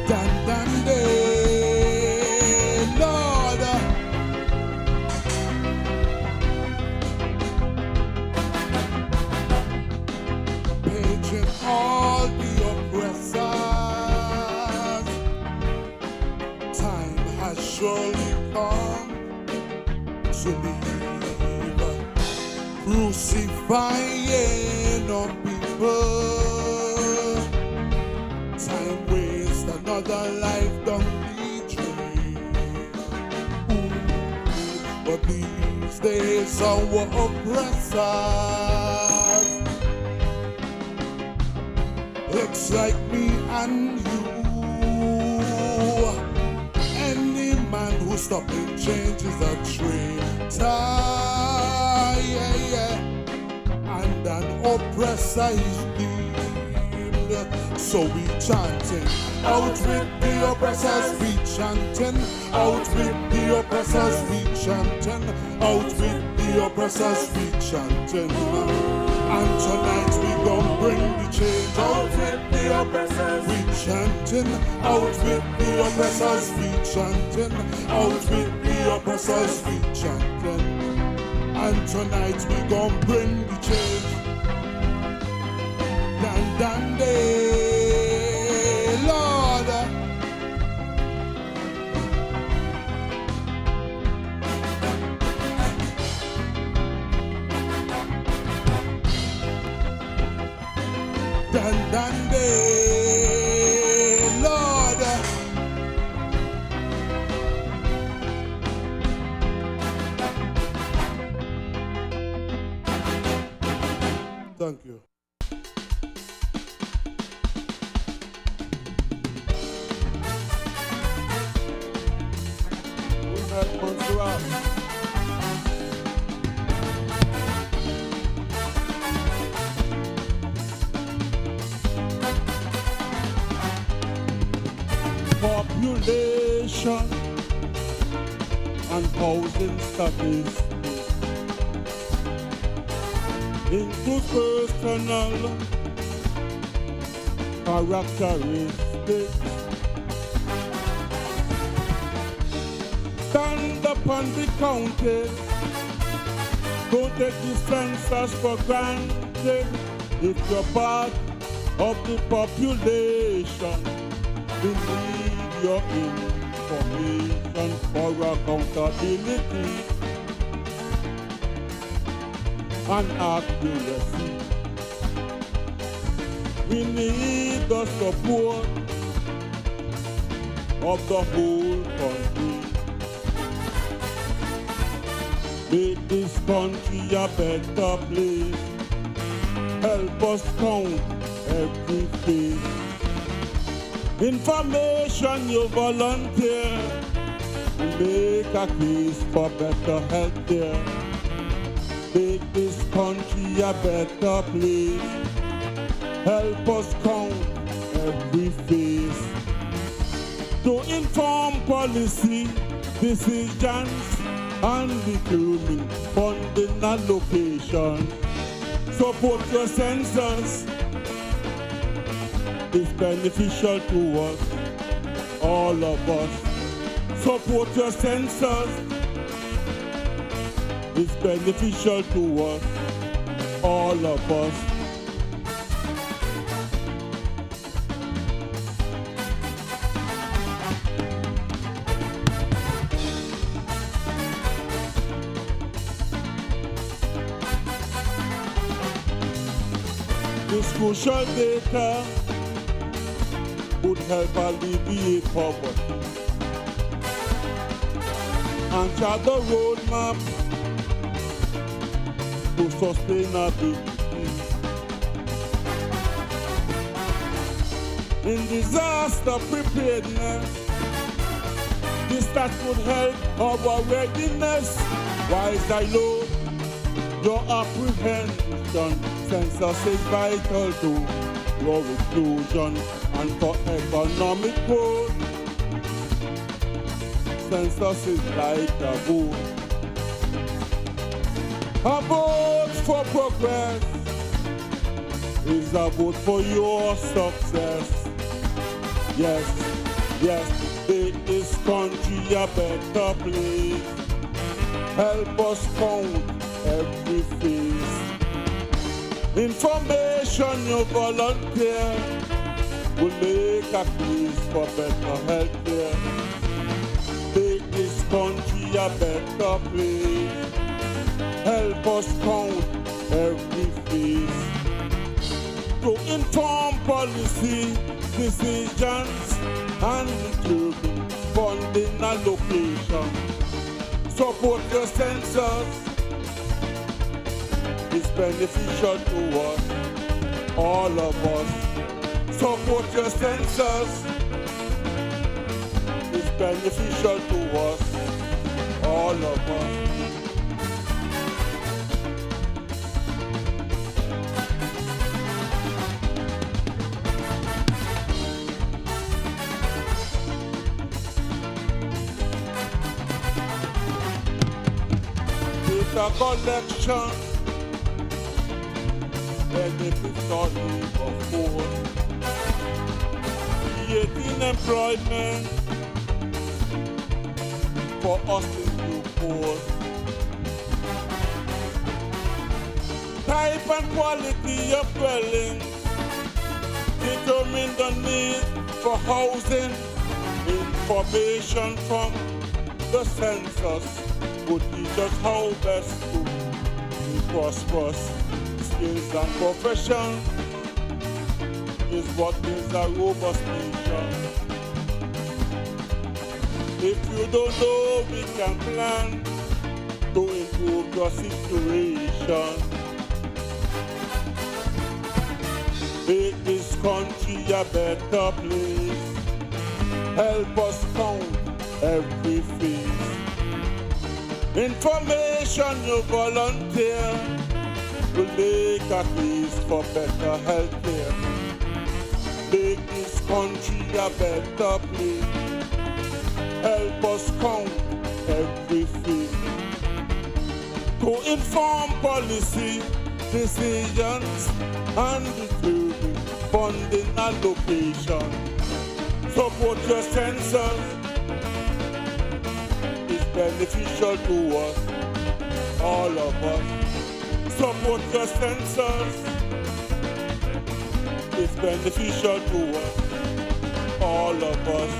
Dan dan day, Lord. Paging all the oppressors, time has surely come to leave, crucifying on people. Time waste, another life don't be dreamed. But these days our oppressors looks like me and you. Any man who stopping change is a traitor, and an oppressor is deemed. So we chanting, out with the oppressors, we chanting, out with the oppressors, we chanting, out with the oppressors, we chanting. And tonight we gon' bring the change, out with the oppressors, we chanting, out with the oppressors, we chanting, out with the oppressors, we chanting. And tonight we gon' bring the change. Dan dan day, Lord. Montserrat. Population and housing statistics into personal characteristics. Stand up and be counted. Don't take the census for granted. If you're part of the population, we need your information for accountability and accuracy. We need the support of the whole country. Make this country a better place. Help us count every face. Information you volunteer. Make a case for better health care. Make this country a better place. Help us count every face. To inform policy decisions and determine funding allocation. Support your census. It's beneficial to us, all of us. Support your census. It's beneficial to us, all of us. This crucial data would help alleviate poverty and chart the roadmap to sustainability. In disaster preparedness, this that would help our readiness. Whilst I know your apprehension, census is vital to your inclusion and for economic growth. Census is like a vote. A vote for progress is a vote for your success. Yes, yes, make this country a better place. Help us count every face. Information you volunteer will make a case for better health care. Make this country a better place. Help us count every face. To inform policy decisions and determine funding allocation. Support your census. It's beneficial to us, all of us. Support your census. It's beneficial to us, all of us. Data collection, benefits on labor force, creating employment for us in due course. Type and quality of dwellings determine the need for housing. Information from the census would teach us how best to be prosperous. Skills and profession is what is a robust nation. If you don't know, we can plan to improve your situation. Make this country a better place. Help us count every face. Information you volunteer will make a case for better health care. Make this country a better place. Help us count every face. To inform policy decisions and determine funding allocation. Support your census is beneficial to us, all of us. Support your census is beneficial to us, all of us.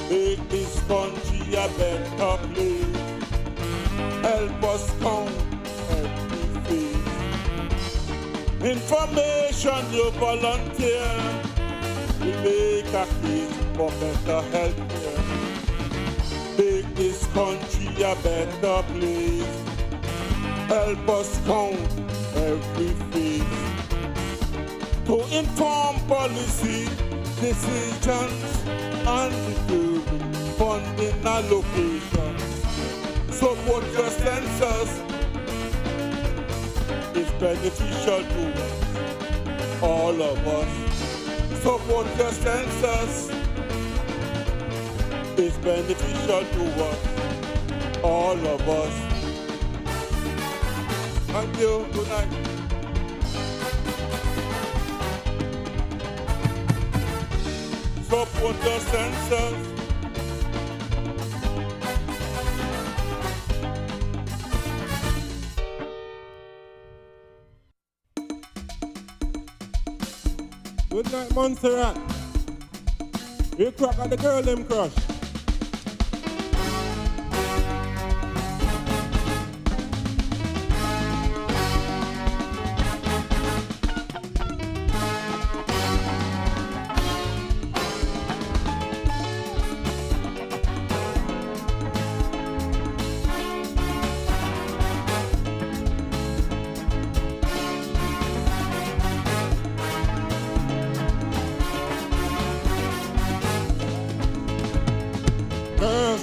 Make this country a better place. Help us count every face. Information you volunteer will make a case for better health care. Make this country a better place. Help us count every face. To inform policy decisions and determine funding allocation. Support your census is beneficial to us, all of us. Support your census is beneficial to us, all of us. Thank you. Good night. Support your census. Good night, Montserrat. You crack at the girl, them crush.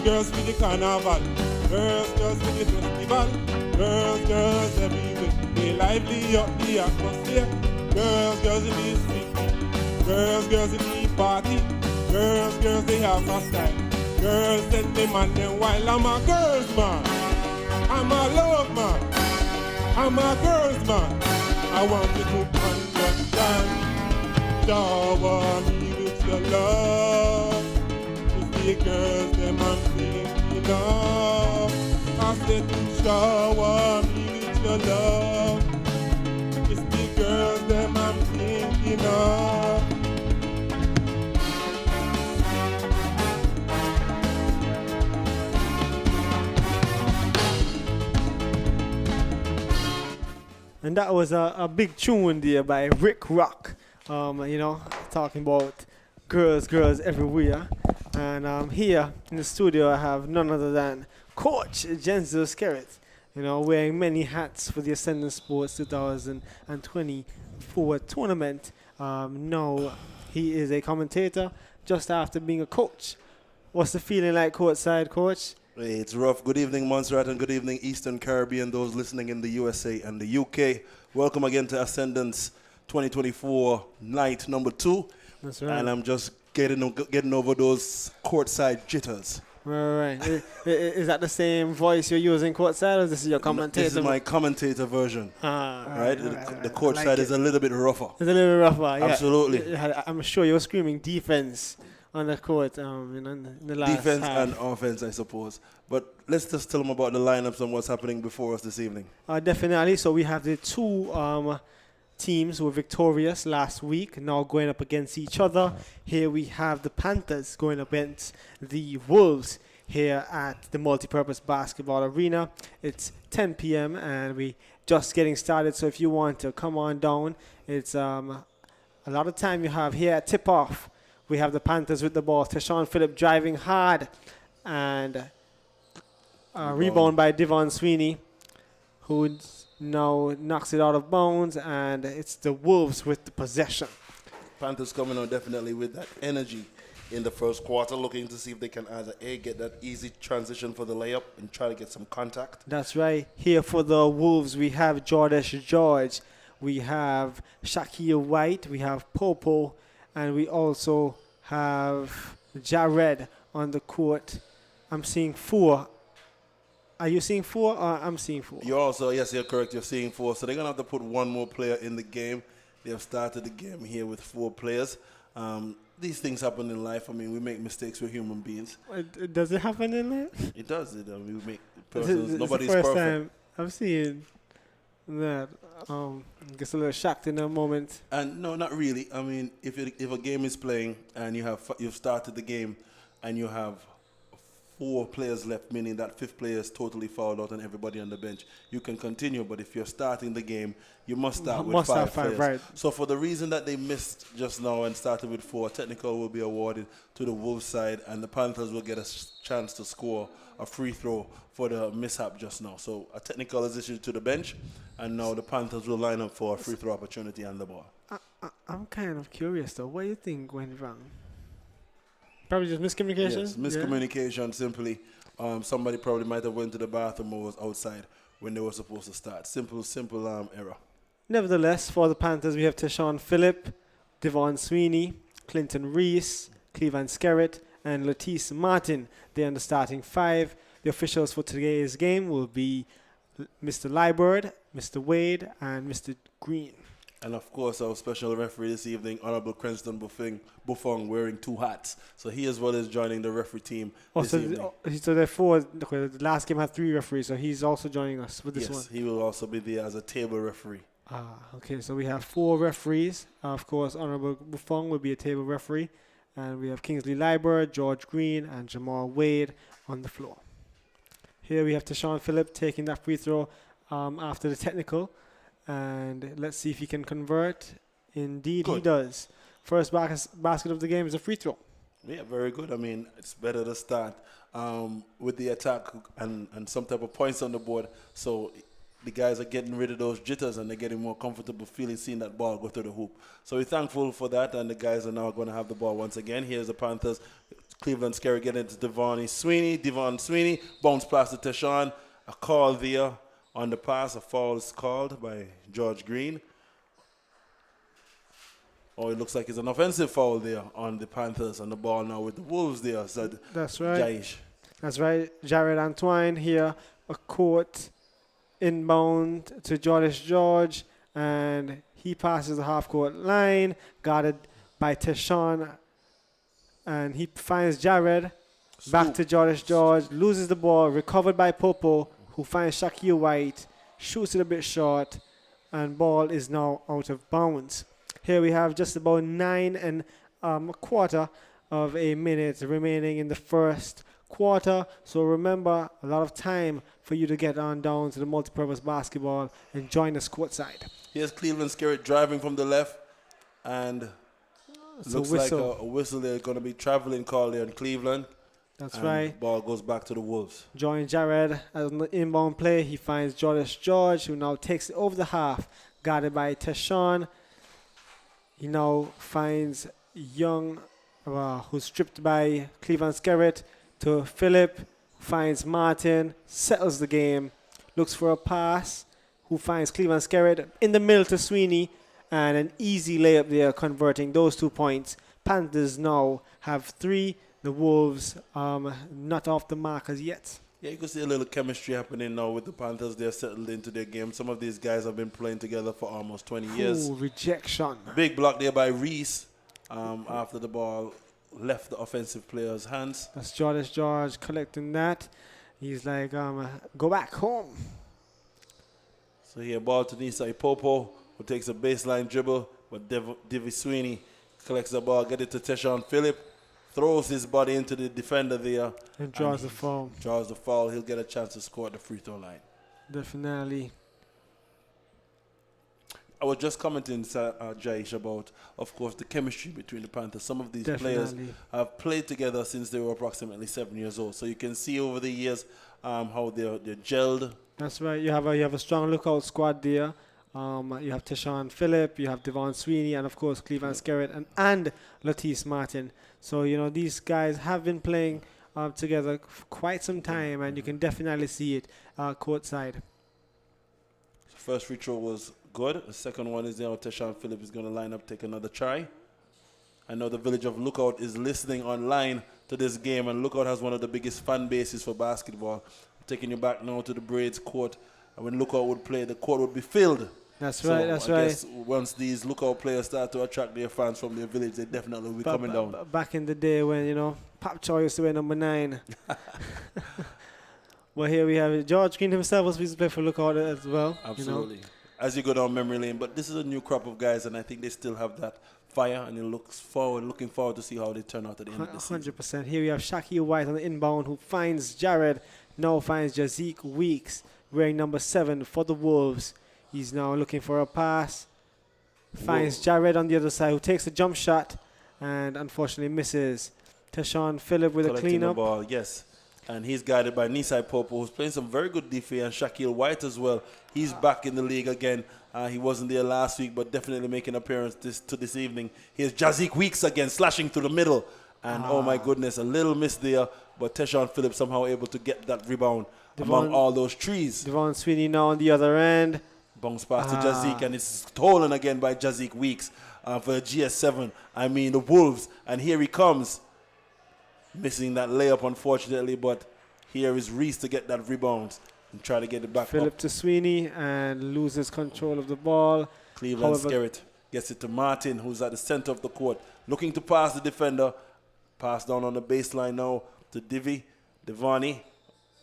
Girls with the carnival, girls with the festival, girls everywhere, they lively up the atmosphere. Girls in the city, girls in the party, girls they have a style. Girls send them and them while I'm a girls man, I'm a love man, I'm a girls man. I want you to understand, shower me with your love. The girls, them I'm thinking of. I said to shower me with your love. It's the girls, them I'm thinking of. And that was a big tune there by Rick Rock. Talking about girls everywhere. And here in the studio, I have none other than Coach Genzo Skerritt, wearing many hats for the Ascendant Sports 2024 tournament. Now he is a commentator just after being a coach. What's the feeling like courtside, Coach? Hey, it's rough. Good evening, Montserrat, and good evening, Eastern Caribbean, those listening in the USA and the UK. Welcome again to Ascendant's 2024 night number 2. That's right. And I'm just getting over those courtside jitters. Right. Is that the same voice you're using courtside, or this is your commentator? This is my commentator version. Right. The courtside like is a little bit rougher. It's a little rougher, yeah. Absolutely. I'm sure you were screaming defense on the court in the last defense half. and offense, I suppose. But let's just tell them about the lineups and what's happening before us this evening. Definitely. So we have the two teams who were victorious last week, now going up against each other. Here we have the Panthers going up against the Wolves here at the Multipurpose Basketball Arena. It's 10 p.m. and we just getting started. So if you want to come on down, it's a lot of time you have here at tip-off. We have the Panthers with the ball. Tashawn Phillip driving hard and Rebound by Devon Sweeney, who now knocks it out of bounds, and it's the Wolves with the possession. Panthers coming out definitely with that energy in the first quarter, looking to see if they can either get that easy transition for the layup and try to get some contact. That's right. Here for the Wolves, we have Jordash George, we have Shaquille White, we have Popo, and we also have Jared on the court. I'm seeing 4. Are you seeing 4 or I'm seeing 4? You're also, yes, you're correct. You're seeing 4. So they're going to have to put one more player in the game. They have started the game here with 4 players. These things happen in life. I mean, we make mistakes. We're human beings. Does it happen in life? It does. We make It's nobody's the first perfect. time I'm seeing that. Gets a little shocked in a moment. And no, not really. I mean, if a game is playing and you've started the game and you have 4 players left, meaning that 5th player is totally fouled out and everybody on the bench, you can continue. But if you're starting the game, you must start with 5 players. Right. So for the reason that they missed just now and started with 4, technical will be awarded to the Wolves side, and the Panthers will get a chance to score a free throw for the mishap just now. So a technical is issued to the bench, and now the Panthers will line up for a free throw opportunity on the ball. I'm kind of curious though. What do you think went wrong? Probably just miscommunication? Yes, miscommunication, simply. Somebody probably might have went to the bathroom or was outside when they were supposed to start. Simple error. Nevertheless, for the Panthers, we have Tashawn Phillip, Devon Sweeney, Clinton Reese, Cleveland Skerritt, and Latisse Martin. They're in the starting 5. The officials for today's game will be Mr. Liburd, Mr. Wade, and Mr. Green. And of course, our special referee this evening, Honorable Cranston Buffon, wearing 2 hats. So he as well is joining the referee team this evening. So therefore, the last game had 3 referees, so he's also joining us with this one. Yes, he will also be there as a table referee. Okay, so we have 4 referees. Of course, Honorable Buffon will be a table referee. And we have Kingsley Liburd, George Green, and Jamal Wade on the floor. Here we have Tashawn Phillip taking that free throw after the technical. And let's see if he can convert. Indeed, he does. First basket of the game is a free throw. Yeah, very good. I mean, it's better to start with the attack and some type of points on the board. So the guys are getting rid of those jitters and they're getting more comfortable feeling seeing that ball go through the hoop. So we're thankful for that, and the guys are now going to have the ball once again. Here's the Panthers. Cleveland Skerritt getting into Devon Sweeney. Bounce pass to Tashawn. A call there on the pass. A foul is called by George Green. Oh, it looks like it's an offensive foul there on the Panthers, and the ball now with the Wolves there. So that's right. Jaish. That's right. Jared Antoine here, a court inbound to Jordash George, and he passes the half-court line, guarded by Tashawn, and he finds Jared. Back to Jordash George, loses the ball, recovered by Popo, who finds Shaquille White, shoots it a bit short, and ball is now out of bounds. Here we have just about 9 and a quarter of a minute remaining in the first quarter. So remember, a lot of time for you to get on down to the multipurpose basketball and join us courtside. Here's Cleveland Skerritt driving from the left, and looks like a whistle there. Going to be traveling call there in Cleveland. That's and right. Ball goes back to the Wolves. Join Jared on the inbound play. He finds Jordash George, who now takes it over the half, guarded by Tashawn. He now finds Young, who's stripped by Cleveland Skerritt, to Phillip, finds Martin, settles the game, looks for a pass, who finds Cleveland Skerritt in the middle to Sweeney, and an easy layup there, converting those 2 points. Panthers now have 3. The Wolves not off the mark as yet. Yeah, you can see a little chemistry happening now with the Panthers. They're settled into their game. Some of these guys have been playing together for almost 20 years. Rejection. Big block there by Reese after the ball left the offensive player's hands. That's Jordash George collecting that. He's like, go back home. So here, ball to Nisai Popo, who takes a baseline dribble, but Divy Sweeney collects the ball, get it to Tashawn Phillip, throws his body into the defender there. And draws the foul. Draws the foul. He'll get a chance to score at the free throw line. Definitely. I was just commenting, Jaish, about, of course, the chemistry between the Panthers. Some of these players have played together since they were approximately 7 years old. So you can see over the years how they're gelled. That's right. You have a strong lookout squad there. You have Tashawn Phillip, you have Devon Sweeney, and of course Cleveland Skerritt and Latisse Martin. So these guys have been playing together for quite some time, and you can definitely see it courtside. First free throw was good. The second one is Tashawn Phillip is going to line up, take another try. I know the village of Lookout is listening online to this game, and Lookout has one of the biggest fan bases for basketball. I'm taking you back now to the Braids court, and when Lookout would play, the court would be filled. That's right. That's I right. guess once these Lookout players start to attract their fans from their village, they definitely will be coming down. Back in the day when Pop Chow used to wear number 9. Well, here we have it. George Green himself was to play for Lookout as well. Absolutely. As you go down memory lane, but this is a new crop of guys, and I think they still have that fire, and looking forward to see how they turn out at the end of the season. 100%. Here we have Shaquille White on the inbound, who finds Jared, now finds Jazik Weeks, wearing number 7 for the Wolves. He's now looking for a pass. Finds Jared on the other side, who takes a jump shot and unfortunately misses. Tashawn Phillip with a cleanup. Ball, yes. And he's guided by Nisai Popo, who's playing some very good defense, and Shaquille White as well. He's back in the league again. He wasn't there last week, but definitely making an appearance this evening. Here's Jazik Weeks again, slashing through the middle. And oh my goodness, a little miss there, but Tashawn Phillip somehow able to get that rebound among all those trees. Devon Sweeney now on the other end. Bounce pass to Jazik, and it's stolen again by Jazik Weeks for GS7. I mean, the Wolves. And here he comes. Missing that layup, unfortunately, but here is Reese to get that rebound and try to get it back Phillip up. to Sweeney and loses control of the ball. Cleveland Skerritt gets it to Martin, who's at the center of the court, looking to pass the defender. Pass down on the baseline now to Devani.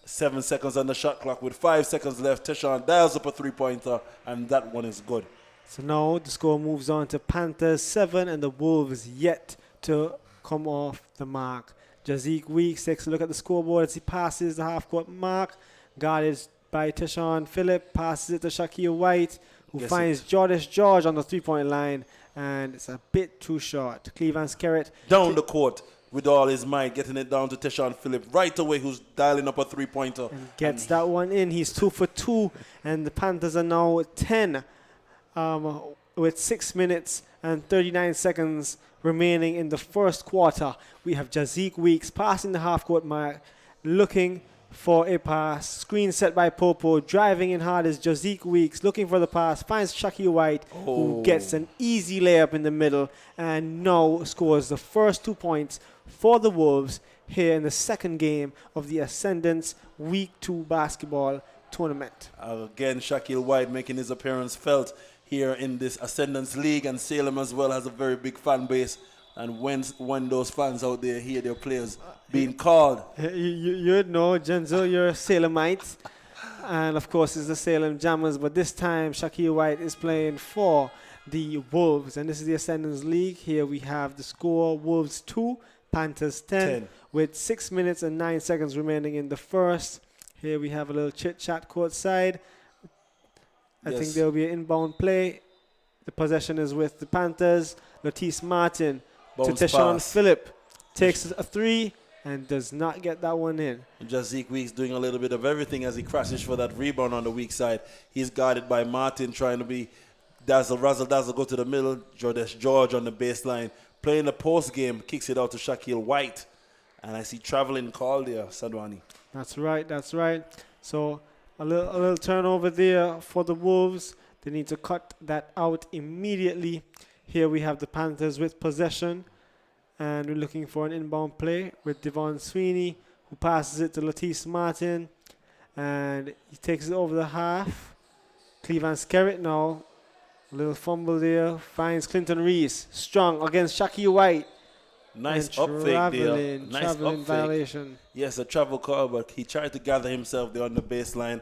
7 seconds on the shot clock with 5 seconds left. Tashawn dials up a three-pointer, and that one is good. So now the score moves on to Panthers 7 and the Wolves yet to come off the mark. Jazik Weeks takes a look at the scoreboard as he passes the half-court mark. Guarded by Tashawn Phillip, passes it to Shaquille White, who finds George on the three-point line, and it's a bit too short. Cleveland Skerritt down the court with all his might, getting it down to Tashawn Phillip right away, who's dialing up a three-pointer. And gets that one in. He's 2 for 2, and the Panthers are now 10 with 6 minutes and 39 seconds remaining in the first quarter. We have Jazik Weeks passing the half-court mark, looking for a pass. Screen set by Popo. Driving in hard is Jazik Weeks, looking for the pass. Finds Shaquille White, who gets an easy layup in the middle, and now scores the first 2 points for the Wolves here in the second game of the Ascendant's Week 2 basketball tournament. Again, Shaquille White making his appearance felt here in this Ascendance League, and Salem as well has a very big fan base. And when those fans out there hear their players being called. You know, Genzo, you're a Salemite. And of course, it's the Salem Jammers. But this time, Shaquille White is playing for the Wolves. And this is the Ascendance League. Here we have the score: Wolves 2, Panthers 10. With 6 minutes and 9 seconds remaining in the first. Here we have a little chit-chat courtside. I think there will be an inbound play. The possession is with the Panthers. Latisse Martin to Tashawn Phillip. Takes a three and does not get that one in. Jazik Weeks doing a little bit of everything as he crashes for that rebound on the weak side. He's guarded by Martin, trying to be razzle dazzle, go to the middle. George on the baseline. Playing the post game, kicks it out to Shaquille White. And I see traveling call there, Sadwani. That's right. So a little turnover there for the Wolves. They need to cut that out immediately. Here we have the Panthers with possession. And we're looking for an inbound play with Devon Sweeney, who passes it to Latisse Martin. And he takes it over the half. Cleveland Skerritt now. A little fumble there. Finds Clinton Reese. Strong against Shaquille White. Nice up fake there. Nice traveling violation. Yes, a travel call, but he tried to gather himself there on the baseline.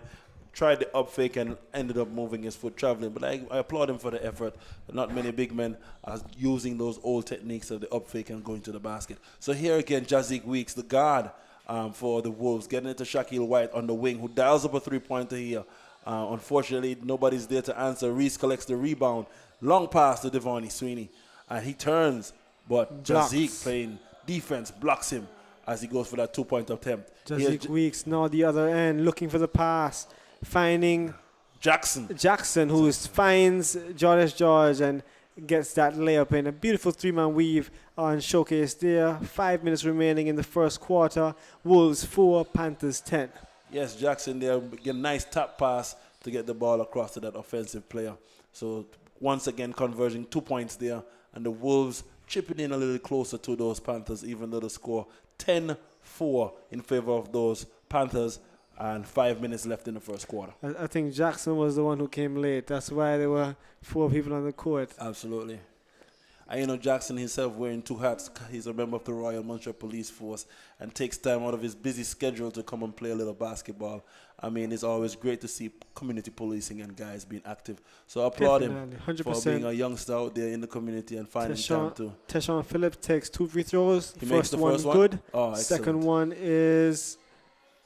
Tried the up fake and ended up moving his foot traveling. But I applaud him for the effort. Not many big men are using those old techniques of the up fake and going to the basket. So here again, Jazik Weeks, the guard for the Wolves, getting it to Shaquille White on the wing, who dials up a three-pointer here. Unfortunately, nobody's there to answer. Reese collects the rebound. Long pass to Devonnie Sweeney. And he turns, but Blocks. Jazik playing defense blocks him as he goes for that 2-point attempt. Jazik Weeks now the other end, looking for the pass, finding Jackson, who finds George and gets that layup in. A beautiful three-man weave on showcase there. 5 minutes remaining in the first quarter. Wolves 4, Panthers 10. Yes, Jackson there, get a nice tap pass to get the ball across to that offensive player. So once again, converging 2 points there, and the Wolves chipping in a little closer to those Panthers, even though the score 10-4 in favor of those Panthers, and 5 minutes left in the first quarter. I think Jackson was the one who came late. That's why there were 4 people on the court. Absolutely. And you know, Jackson himself wearing 2 hats. He's a member of the Royal Montreal Police Force and takes time out of his busy schedule to come and play a little basketball. I mean, it's always great to see community policing and guys being active. So I applaud him 100%. for being a youngster out there in the community and finding time to. Teshawn Phillips takes 2 free throws. He makes the first one good. Oh, Second one is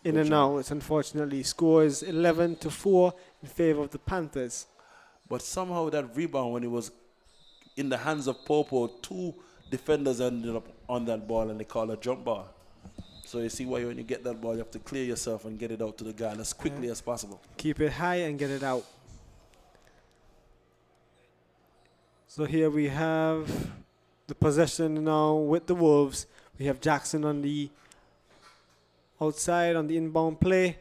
in and out. It's unfortunately scores 11-4 in favor of the Panthers. But somehow that rebound, when it was in the hands of Popo, 2 defenders ended up on that ball and they call a jump ball. So you see why when you get that ball, you have to clear yourself and get it out to the guy as quickly as possible. Keep it high and get it out. So here we have the possession now with the Wolves. We have Jackson on the outside on the inbound play.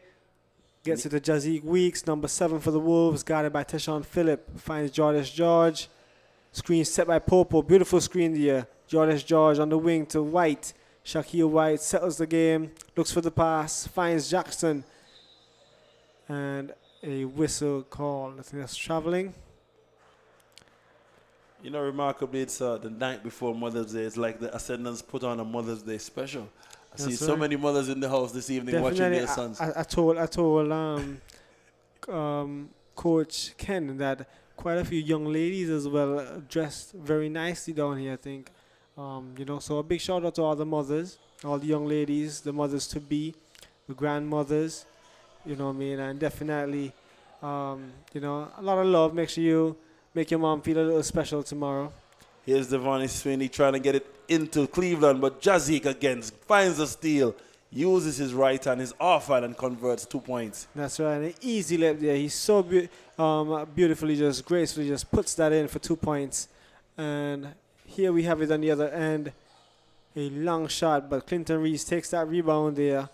Gets it to Jazik Weeks, number 7 for the Wolves, guarded by Teshawn Phillip. Finds George. Screen set by Popo. Beautiful screen there. George on the wing to White. Shaquille White settles the game. Looks for the pass. Finds Jackson. And a whistle call. I think that's traveling. You know, remarkably, it's the night before Mother's Day. It's like the Ascendants put on a Mother's Day special. I see so many mothers in the house this evening watching their sons. I told Coach Ken that quite a few young ladies as well dressed very nicely down here, I think. So a big shout out to all the mothers, all the young ladies, the mothers to be, the grandmothers, you know what I mean, and definitely, a lot of love. Make sure you make your mom feel a little special tomorrow. Here's Devonnie Sweeney trying to get it into Cleveland, but Jazik again finds a steal, uses his right hand, his off hand, and converts 2 points. That's right, an easy lap there. He's so beautifully, just gracefully, just puts that in for 2 points. And here we have it on the other end, a long shot, but Clinton Reese takes that rebound there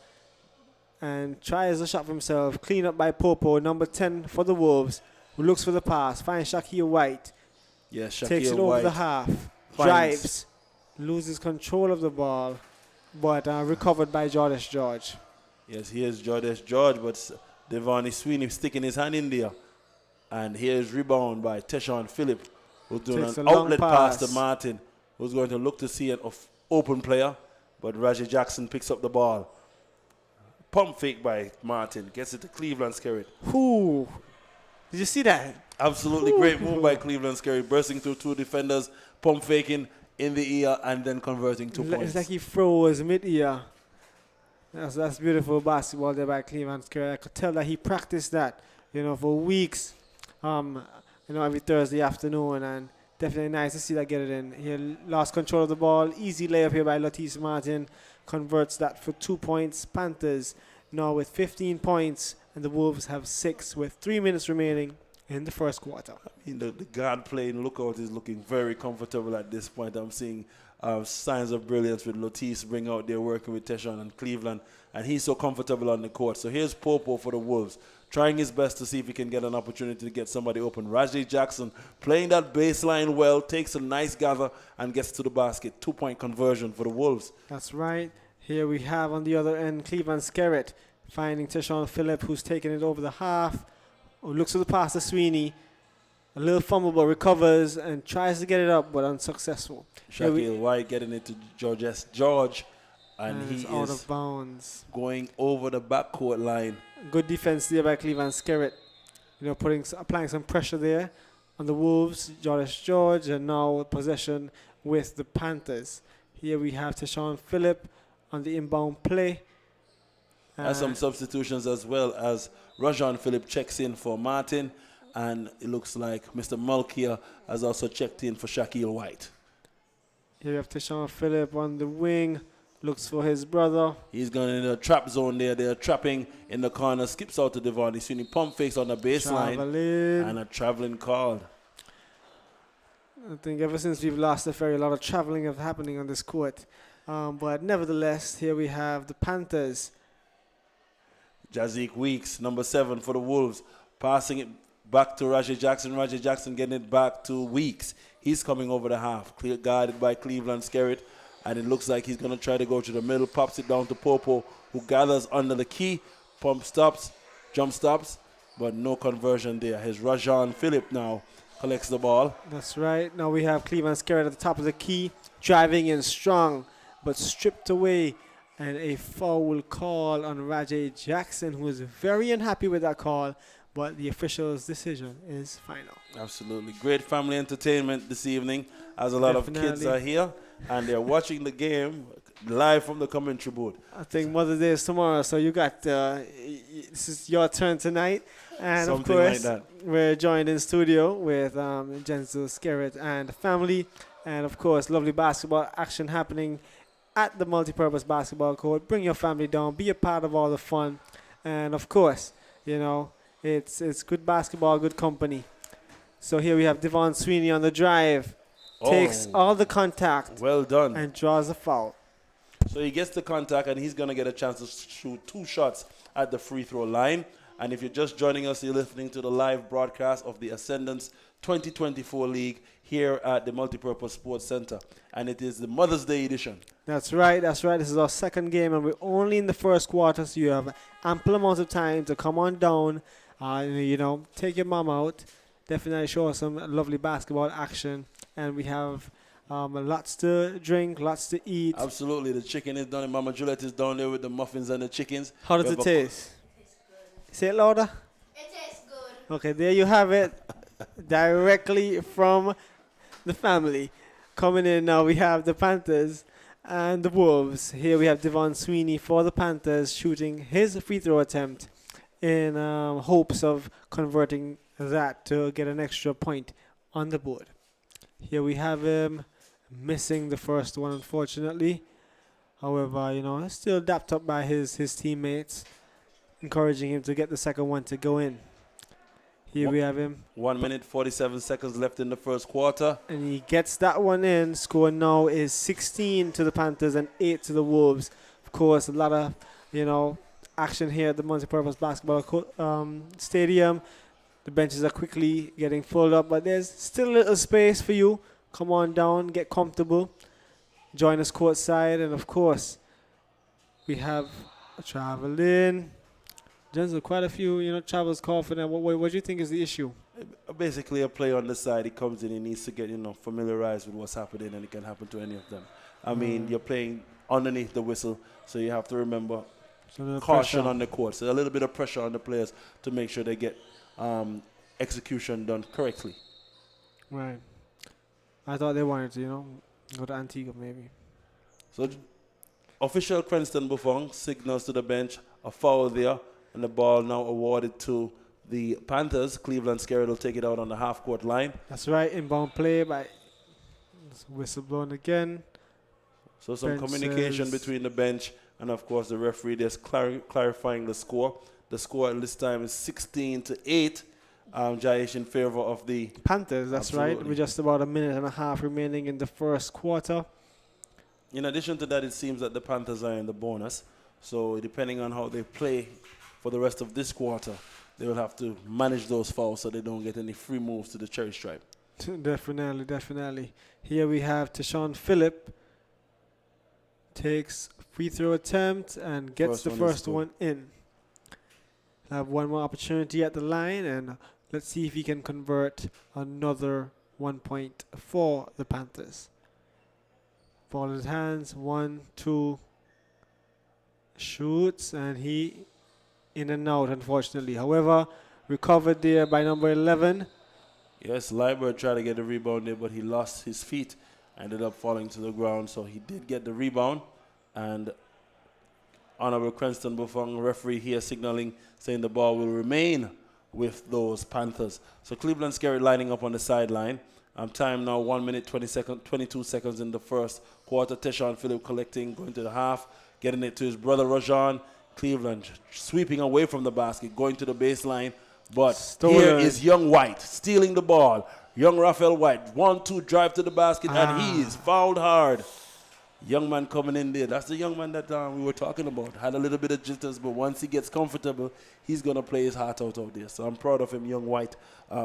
and tries a shot for himself. Clean up by Popo, number 10 for the Wolves, who looks for the pass, finds Shaquille White. Yes, Shaquille takes it over White the half, drives, loses control of the ball, but recovered by George. Yes, here's George, but Devonnie Sweeney sticking his hand in there. And here's rebound by Teshawn Phillip, who's doing an outlet pass to Martin, who's going to look to see an open player, but Raji Jackson picks up the ball. Pump fake by Martin, gets it to Cleveland Skerritt. Ooh, did you see that? Absolutely great move by Cleveland Skerritt, bursting through 2 defenders, pump faking in the ear, and then converting 2 points. It's like he froze mid-ear. That's beautiful basketball there by Cleveland Skerritt. I could tell that he practiced that, for weeks, every Thursday afternoon, and definitely nice to see that get it in. He lost control of the ball. Easy layup here by Latice Martin. Converts that for 2 points. Panthers now with 15 points, and the Wolves have 6 with 3 minutes remaining in the first quarter. The guard playing lookout is looking very comfortable at this point. I'm seeing signs of brilliance with Latice bring out there working with Teshawn and Cleveland, and he's so comfortable on the court. So here's Popo for the Wolves, trying his best to see if he can get an opportunity to get somebody open. Raji Jackson playing that baseline well, takes a nice gather and gets to the basket. 2-point conversion for the Wolves. That's right. Here we have on the other end Cleveland Skerritt finding Teshawn Phillip, who's taking it over the half. Looks for the pass to Sweeney. A little fumble, but recovers and tries to get it up, but unsuccessful. Shaquille White getting it to George, and he out is of bounds. Going over the backcourt line. Good defense there by Cleveland Skerritt. Applying some pressure there on the Wolves. George, and now possession with the Panthers. Here we have Teshawn Phillip on the inbound play. And some substitutions as well, as Rajon Phillip checks in for Martin, and it looks like Mr. Mulcair has also checked in for Shaquille White. Here we have Tashawn Phillip on the wing, looks for his brother. He's going in the trap zone there. They're trapping in the corner, skips out to Devon. He's swinging pump fakes on the baseline. And a traveling call. I think ever since we've lost the ferry, a lot of traveling is happening on this court. But nevertheless, here we have the Panthers. Jazik Weeks, number 7 for the Wolves, passing it back to Raji Jackson. Raji Jackson getting it back to Weeks. He's coming over the half, guarded by Cleveland Skerritt. And it looks like he's going to try to go to the middle, pops it down to Popo, who gathers under the key, pump stops, jump stops, but no conversion there. His Rajon Phillip now collects the ball. That's right. Now we have Cleveland Skerritt at the top of the key, driving in strong, but stripped away. And a foul call on Rajay Jackson, who is very unhappy with that call, but the official's decision is final. Absolutely. Great family entertainment this evening, as a lot of kids are here, and they're watching the game live from the commentary booth. I think Mother's Day is tomorrow, so you got, this is your turn tonight. And something of course, like that. We're joined in studio with Jenzo Skerritt and family. And of course, lovely basketball action happening at the multi-purpose basketball court. Bring your family down, be a part of all the fun. And of course, you know, it's good basketball, good company. So here we have Devon Sweeney on the drive. Takes all the contact. Well done. And draws a foul. So he gets the contact, and he's going to get a chance to shoot 2 shots at the free throw line. And if you're just joining us, you're listening to the live broadcast of the Ascendant's 2024 League here at the Multipurpose Sports Center. And it is the Mother's Day edition. That's right, that's right. This is our second game, and we're only in the first quarter, so you have ample amount of time to come on down, you know, take your mom out, definitely show us some lovely basketball action, and we have lots to drink, lots to eat. Absolutely. The chicken is done, and Mama Juliet is down there with the muffins and the chickens. How does it taste? Say it louder. It tastes good. Okay, there you have it, directly from the family. Coming in now, we have the Panthers and the Wolves. Here we have Devon Sweeney for the Panthers shooting his free throw attempt in hopes of converting that to get an extra point on the board. Here we have him missing the first one, unfortunately. However, you know, still dapped up by his teammates, encouraging him to get the second one to go in. Here we have him. 1 minute, 47 seconds left in the first quarter. And he gets that one in. Score now is 16 to the Panthers and 8 to the Wolves. Of course, a lot of, you know, action here at the multipurpose basketball stadium. The benches are quickly getting filled up, but there's still a little space for you. Come on down, get comfortable. Join us courtside. And, of course, we have a travel in. Jensen, quite a few, you know, travels call for them. What do you think is the issue? Basically, a player on the side, he comes in, he needs to get, you know, familiarized with what's happening, and it can happen to any of them. I mean, you're playing underneath the whistle, so you have to remember caution on the court. So a little bit of pressure on the players to make sure they get execution done correctly. Right. I thought they wanted to, you know, go to Antigua maybe. So official Cranston Buffon signals to the bench, a foul there. And the ball now awarded to the Panthers. Cleveland Skerritt will take it out on the half-court line. That's right. Inbound play by whistle blown again. So some communication between the bench and, of course, the referee. Just clarifying the score. The score at this time is 16-8. Jayesh in favor of the Panthers. That's absolutely right. With just about a minute and a half remaining in the first quarter. In addition to that, it seems that the Panthers are in the bonus. So depending on how they play for the rest of this quarter, they will have to manage those fouls so they don't get any free moves to the cherry stripe. Definitely, definitely. Here we have Tashawn Phillip. Takes free throw attempt and gets the first one in. Have one more opportunity at the line, and let's see if he can convert another 1 point for the Panthers. Ball in his hands, 1, 2, shoots, and he in and out, unfortunately. However, recovered there by number 11. Yes, Liebert tried to get the rebound there, but he lost his feet, ended up falling to the ground. So he did get the rebound, and Honorable Cranston Buffon, referee here signaling, saying the ball will remain with those Panthers. So Cleveland Scarrett lining up on the sideline. Time now 1 minute 22 seconds in the first quarter. Teshawn Phillip collecting, going to the half, getting it to his brother Rajon. Cleveland sweeping away from the basket, going to the baseline. But here is Young White stealing the ball. Young Raphael White, 1-2 drive to the basket, and he is fouled hard. Young man coming in there. That's the young man that we were talking about. Had a little bit of jitters, but once he gets comfortable, he's going to play his heart out there. So I'm proud of him, Young White,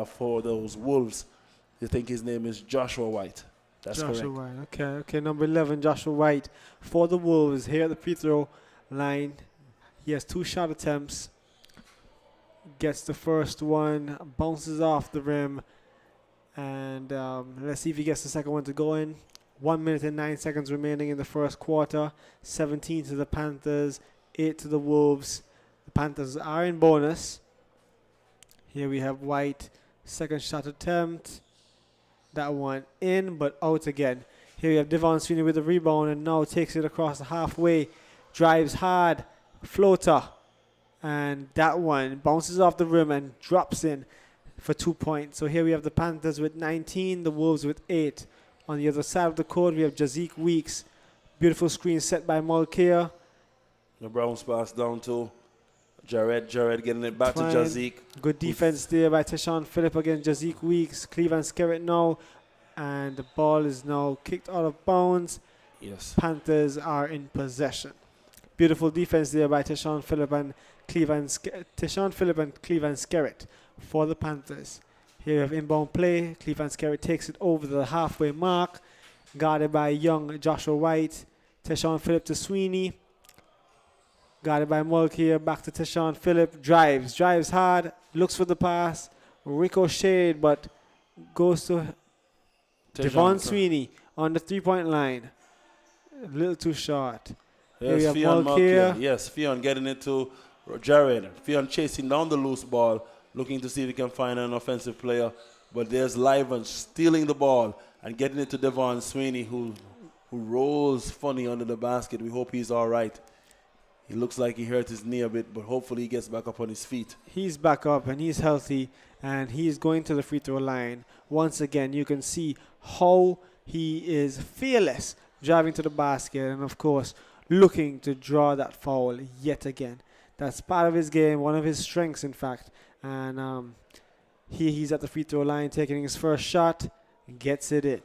for those Wolves. I think his name is Joshua White. That's correct. Joshua White. Okay. Number 11, Joshua White for the Wolves here at the free throw line. He has 2 shot attempts. Gets the first one, bounces off the rim, and let's see if he gets the second one to go in. 1 minute and 9 seconds remaining in the first quarter. 17 to the Panthers, 8 to the Wolves. The Panthers are in bonus. Here we have White, second shot attempt. That one in, but out again. Here we have Devon Sweeney with the rebound and now takes it across the halfway. Drives hard, floater. And that one bounces off the rim and drops in for 2 points. So here we have the Panthers with 19, the Wolves with 8. On the other side of the court, we have Jazik Weeks. Beautiful screen set by Mulcair. The Browns pass down to Jared. Jared getting it back to Jazik. Good defense there by Teshawn Phillip against Jazik Weeks. Cleveland Scarrett now. And the ball is now kicked out of bounds. Yes. Panthers are in possession. Beautiful defense there by Teshawn Phillip and Cleveland Scarrett for the Panthers. Here we have inbound play. Cleveland Scarrett takes it over the halfway mark. Guarded by young Joshua White. Teshawn Phillip to Sweeney. Guarded by Mulcair. Back to Teshawn Phillip. Drives hard. Looks for the pass. Ricocheted, but goes to Devon Sweeney on the 3-point line. A little too short. Yes, Here we have Mulcair. Yes, Fionn getting it to Jared. Fionn chasing down the loose ball, looking to see if he can find an offensive player. But there's Livens stealing the ball and getting it to Devon Sweeney, who rolls funny under the basket. We hope he's all right. He looks like he hurt his knee a bit, but hopefully he gets back up on his feet. He's back up and he's healthy, and he's going to the free throw line. Once again, you can see how he is fearless, driving to the basket, and of course, looking to draw that foul yet again. That's part of his game, one of his strengths, in fact. And he's at the free throw line, taking his first shot, gets it in.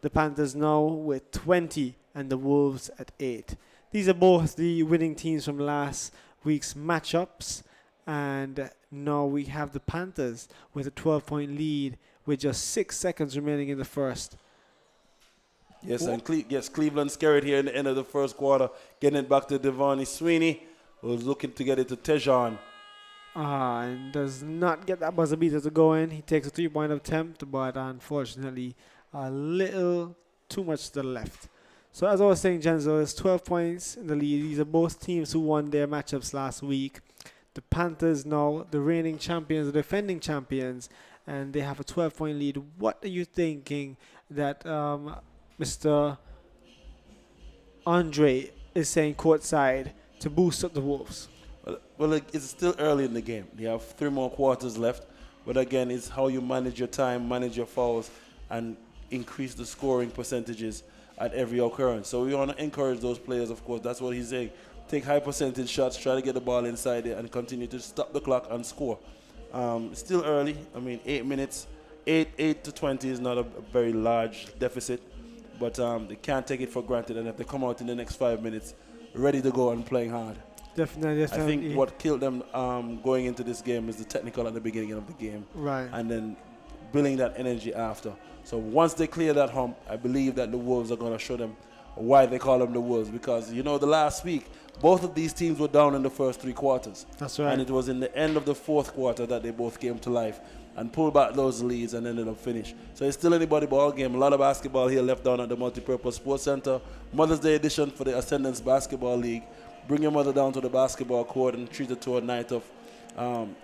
The Panthers now with 20 and the Wolves at 8. These are both the winning teams from last week's matchups. And now we have the Panthers with a 12-point lead with just 6 seconds remaining in the first. Yes, and Cleveland Scarrett here in the end of the first quarter, getting it back to Devon Sweeney, who's looking to get it to Tejon. And does not get that buzzer beater to go in. He takes a 3-point attempt, but unfortunately, a little too much to the left. So as I was saying, Genzo, it's 12 points in the lead. These are both teams who won their matchups last week. The Panthers now, the reigning champions, the defending champions, and they have a 12-point lead. What are you thinking that Mr. Andre is saying courtside to boost up the Wolves? Well, it's still early in the game. You have 3 more quarters left. But again, it's how you manage your time, manage your fouls, and increase the scoring percentages at every occurrence. So we want to encourage those players, of course. That's what he's saying. Take high percentage shots, try to get the ball inside there, and continue to stop the clock and score. Still early. I mean, 8 minutes. 8 to 20 is not a very large deficit. But they can't take it for granted. And if they come out in the next 5 minutes, ready to go and playing hard. Definitely. I think what killed them going into this game is the technical at the beginning of the game. Right. And then building that energy after. So once they clear that hump, I believe that the Wolves are going to show them why they call them the Wolves. Because, the last week, both of these teams were down in the first 3 quarters. That's right. And it was in the end of the 4th quarter that they both came to life and pulled back those leads and ended up finish. So it's still anybody ball game. A lot of basketball here left down at the Multipurpose Sports Center. Mother's Day edition for the Ascendant Basketball League. Bring your mother down to the basketball court and treat her to a night of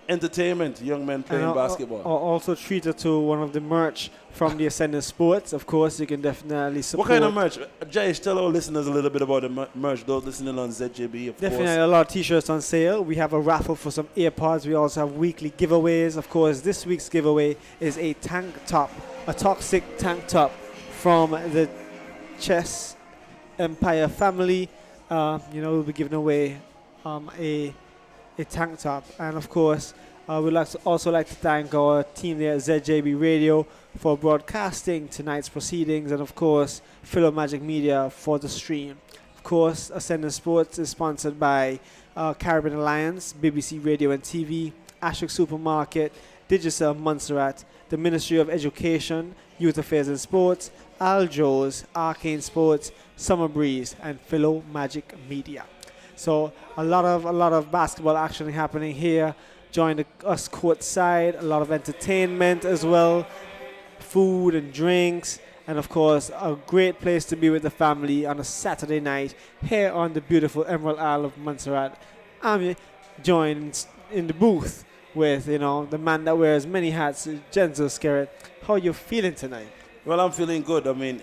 entertainment, young men playing basketball. Also treated to one of the merch from the Ascendant Sports. Of course, you can definitely support. What kind of merch? Jayesh, tell our listeners a little bit about the merch. Those listening on ZJB, of Definitely course. a lot of t-shirts on sale. We have a raffle for some AirPods. We also have weekly giveaways. Of course, this week's giveaway is a tank top, a toxic tank top from the Chess Empire family. We'll be giving away a tank top, and of course we'd also like to thank our team there at ZJB Radio for broadcasting tonight's proceedings, and of course Philo Magic Media for the stream. Of course, Ascendant Sports is sponsored by Caribbean Alliance, BBC Radio and TV, Ashwick Supermarket, Digicel Montserrat, the Ministry of Education, Youth Affairs and Sports, Aljo's, Arcane Sports, Summer Breeze, and Philo Magic Media. So a lot of basketball action happening here. Join us courtside. A lot of entertainment as well, food and drinks, and of course a great place to be with the family on a Saturday night here on the beautiful Emerald Isle of Montserrat. I'm joined in the booth with the man that wears many hats, Genzo Skerritt. How are you feeling tonight? Well, I'm feeling good. I mean,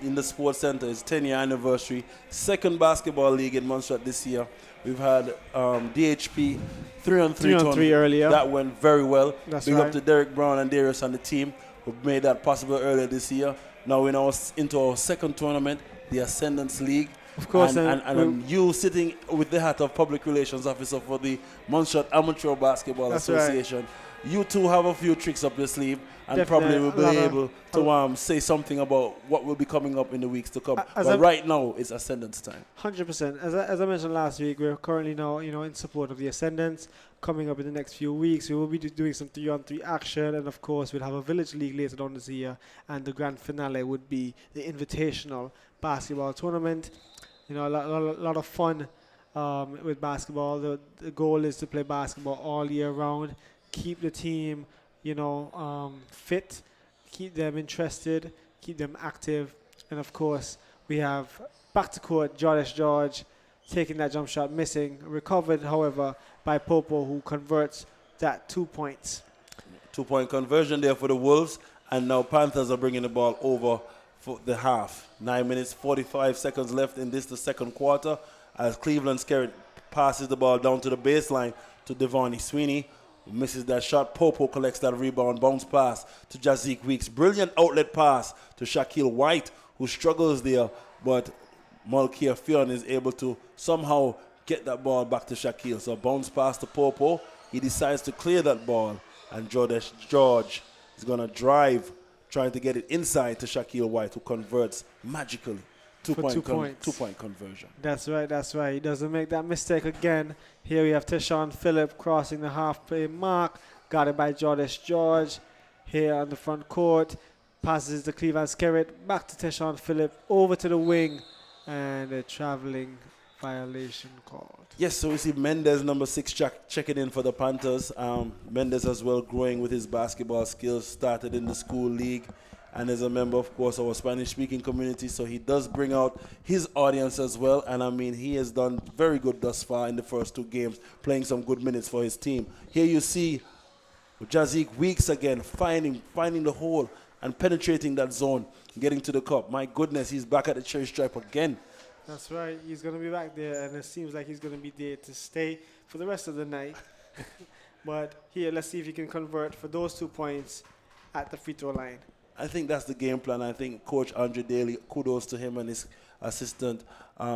in the sports center, it's 10-year anniversary. Second basketball league in Montserrat this year. We've had DHP 3-on-3 earlier. That went very well. That's Big right. up to Derek Brown and Darius and the team who made that possible earlier this year. Now we're now into our second tournament, the Ascendants League. Of course. And you sitting with the hat of Public Relations Officer for the Montserrat Amateur Basketball Association. Right. You two have a few tricks up your sleeve, and probably will be able to say something about what will be coming up in the weeks to come. But right now, it's Ascendant's time. 100%. As I mentioned last week, we're currently now in support of the Ascendants. Coming up in the next few weeks, we will be doing some 3-on-3 action, and of course, we'll have a village league later on this year, and the grand finale would be the invitational basketball tournament. A lot of fun with basketball. The goal is to play basketball all year round. Keep the team, fit, keep them interested, keep them active. And of course, we have back to court, George taking that jump shot, missing, recovered, however, by Popo, who converts that 2 points. 2-point conversion there for the Wolves. And now Panthers are bringing the ball over for the half. 9 minutes, 45 seconds left in the second quarter, as Cleveland Skerritt passes the ball down to the baseline to Devonnie Sweeney. Misses that shot. Popo collects that rebound. Bounce pass to Jazik Weeks. Brilliant outlet pass to Shaquille White, who struggles there. But Malkia Fionn is able to somehow get that ball back to Shaquille. So bounce pass to Popo. He decides to clear that ball. And George is going to drive, trying to get it inside to Shaquille White, who converts magically. 2-point conversion. That's right. He doesn't make that mistake again. Here we have Teshon Phillip crossing the half-play mark. Got it by George. Here on the front court. Passes to Cleveland Skerritt. Back to Teshon Phillip. Over to the wing. And a traveling violation called. Yes, so we see Mendez, number 6, checking in for the Panthers. Mendez as well growing with his basketball skills. Started in the school league. And is a member, of course, of our Spanish-speaking community, so he does bring out his audience as well. And, I mean, he has done very good thus far in the first 2 games, playing some good minutes for his team. Here you see Jazik Weeks again, finding the hole and penetrating that zone, getting to the cup. My goodness, he's back at the cherry stripe again. That's right. He's going to be back there, and it seems like he's going to be there to stay for the rest of the night. But here, let's see if he can convert for those 2 points at the free throw line. I think that's the game plan. I think Coach Andre Daly, kudos to him and his assistant,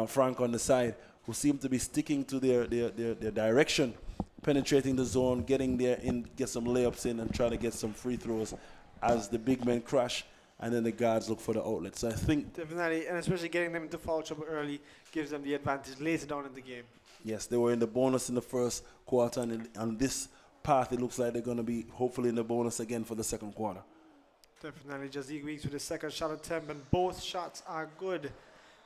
Frank, on the side, who seem to be sticking to their direction, penetrating the zone, getting there in, get some layups in, and trying to get some free throws as the big men crash, and then the guards look for the outlets. So I think... Definitely, and especially getting them into foul trouble early gives them the advantage later down in the game. Yes, they were in the bonus in the first quarter, and on this path, it looks like they're going to be hopefully in the bonus again for the second quarter. Definitely, Jazik Weeks with his second shot attempt, and both shots are good.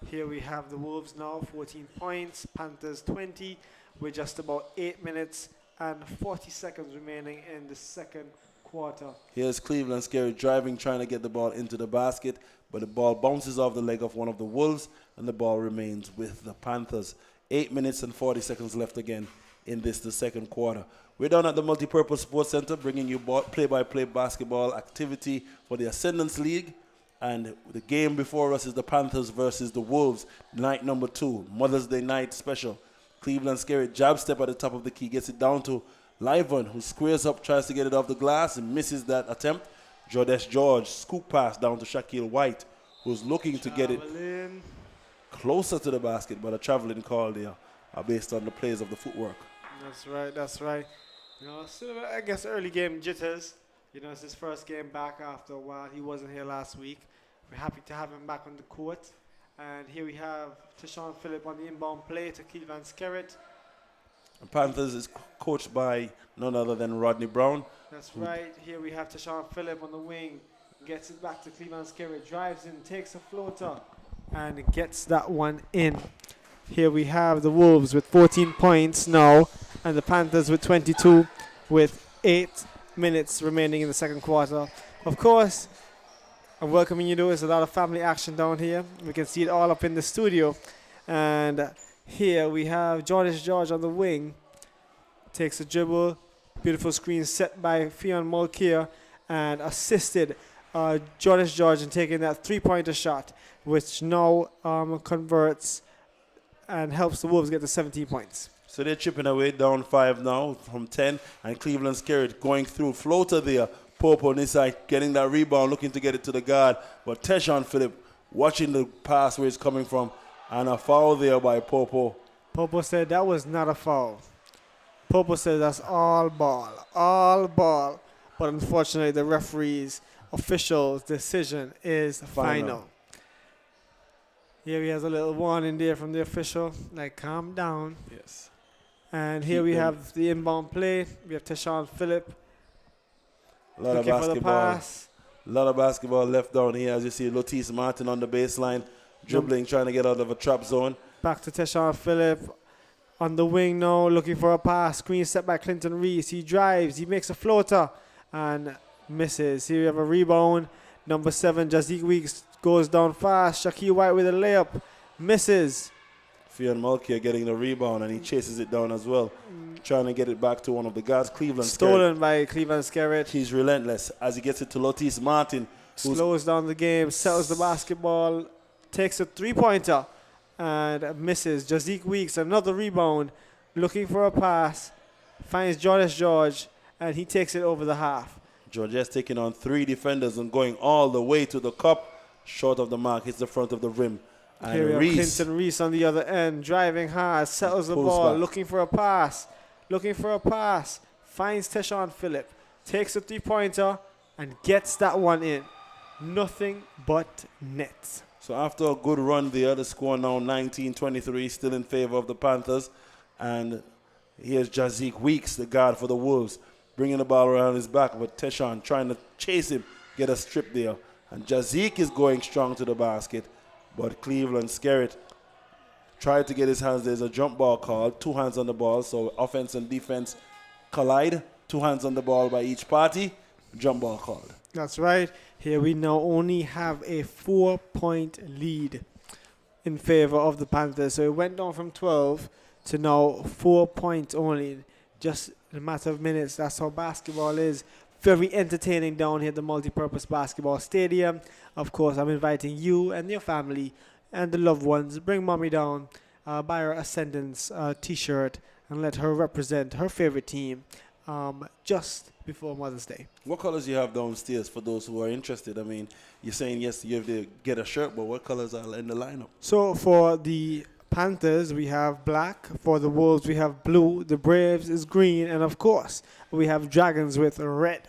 Here we have the Wolves now, 14 points, Panthers 20, with just about 8 minutes and 40 seconds remaining in the second quarter. Here's Cleveland Skerritt driving, trying to get the ball into the basket, but the ball bounces off the leg of one of the Wolves, and the ball remains with the Panthers. 8 minutes and 40 seconds left again in the second quarter. We're down at the Multipurpose Sports Center bringing you play-by-play basketball activity for the Ascendant League. And the game before us is the Panthers versus the Wolves, night number 2, Mother's Day night special. Cleveland Skerritt jab step at the top of the key, gets it down to Livon, who squares up, tries to get it off the glass and misses that attempt. Jordesh George, scoop pass down to Shaquille White, who's looking to get it closer to the basket, but a traveling call there based on the plays of the footwork. That's right. You know, still, I guess early game jitters. You know, it's his first game back after a while. He wasn't here last week. We're happy to have him back on the court. And here we have Tashawn Phillip on the inbound play to Cleveland Skerritt. And Panthers is coached by none other than Rodney Brown. That's right. Here we have Tashawn Phillip on the wing. Gets it back to Cleveland Skerritt. Drives in, takes a floater, and gets that one in. Here we have the Wolves with 14 points now, and the Panthers with 22 with 8 minutes remaining in the second quarter. Of course, I'm welcoming you to. There's a lot of family action down here. We can see it all up in the studio. And here we have Jordesh George on the wing. Takes a dribble. Beautiful screen set by Fionn Mulcair and assisted Jordesh George in taking that three-pointer shot, which now converts and helps the Wolves get to 17 points. So they're chipping away, down 5 now from 10, and Cleveland Skerritt going through. Floater there, Popo on this side, getting that rebound, looking to get it to the guard. But Tashawn Phillip watching the pass where it's coming from, and a foul there by Popo. Popo said that was not a foul. Popo said that's all ball. But unfortunately, the referee's official decision is final. Here he has a little warning there from the official, like calm down. Yes. And here we have the inbound play. We have Tashawn Phillip looking for the pass. A lot of basketball left down here. As you see, Lotis Martin on the baseline, dribbling, trying to get out of a trap zone. Back to Tashawn Phillip on the wing now, looking for a pass. Screen set by Clinton Reese. He drives. He makes a floater and misses. Here we have a rebound. Number 7, Jazik Weeks goes down fast. Shaquille White with a layup. Misses. Fionn Mulcair getting the rebound, and he chases it down as well, trying to get it back to one of the guards. Cleveland Stolen by Cleveland Skerritt. He's relentless as he gets it to Lotis Martin. Slows down the game, settles the basketball, takes a three-pointer, and misses. Jazik Weeks, another rebound, looking for a pass, finds Jordesh George, and he takes it over the half. Georges taking on 3 defenders and going all the way to the cup, short of the mark, hits the front of the rim. And here we have Reese, Clinton Reese on the other end, driving hard, settles the ball, back. looking for a pass, finds Tashawn Phillip, takes a three-pointer, and gets that one in. Nothing but net. So after a good run there, the score now 19-23, still in favor of the Panthers. And here's Jazik Weeks, the guard for the Wolves, bringing the ball around his back, but Tashawn trying to chase him, get a strip there. And Jazik is going strong to the basket. But Cleveland Skerritt tried to get his hands. There's a jump ball called, 2 hands on the ball. So offense and defense collide. 2 hands on the ball by each party. Jump ball called. That's right. Here we now only have a 4-point lead in favor of the Panthers. So it went down from 12 to now 4 points only. Just in a matter of minutes. That's how basketball is. Very entertaining down here at the Multipurpose Basketball Stadium. Of course, I'm inviting you and your family and the loved ones. Bring mommy down, buy her Ascendant's T-shirt, and let her represent her favorite team just before Mother's Day. What colors do you have downstairs for those who are interested? I mean, you're saying, yes, you have to get a shirt, but what colors are in the lineup? So for the Panthers, we have black. For the Wolves, we have blue. The Braves is green. And, of course, we have Dragons with red.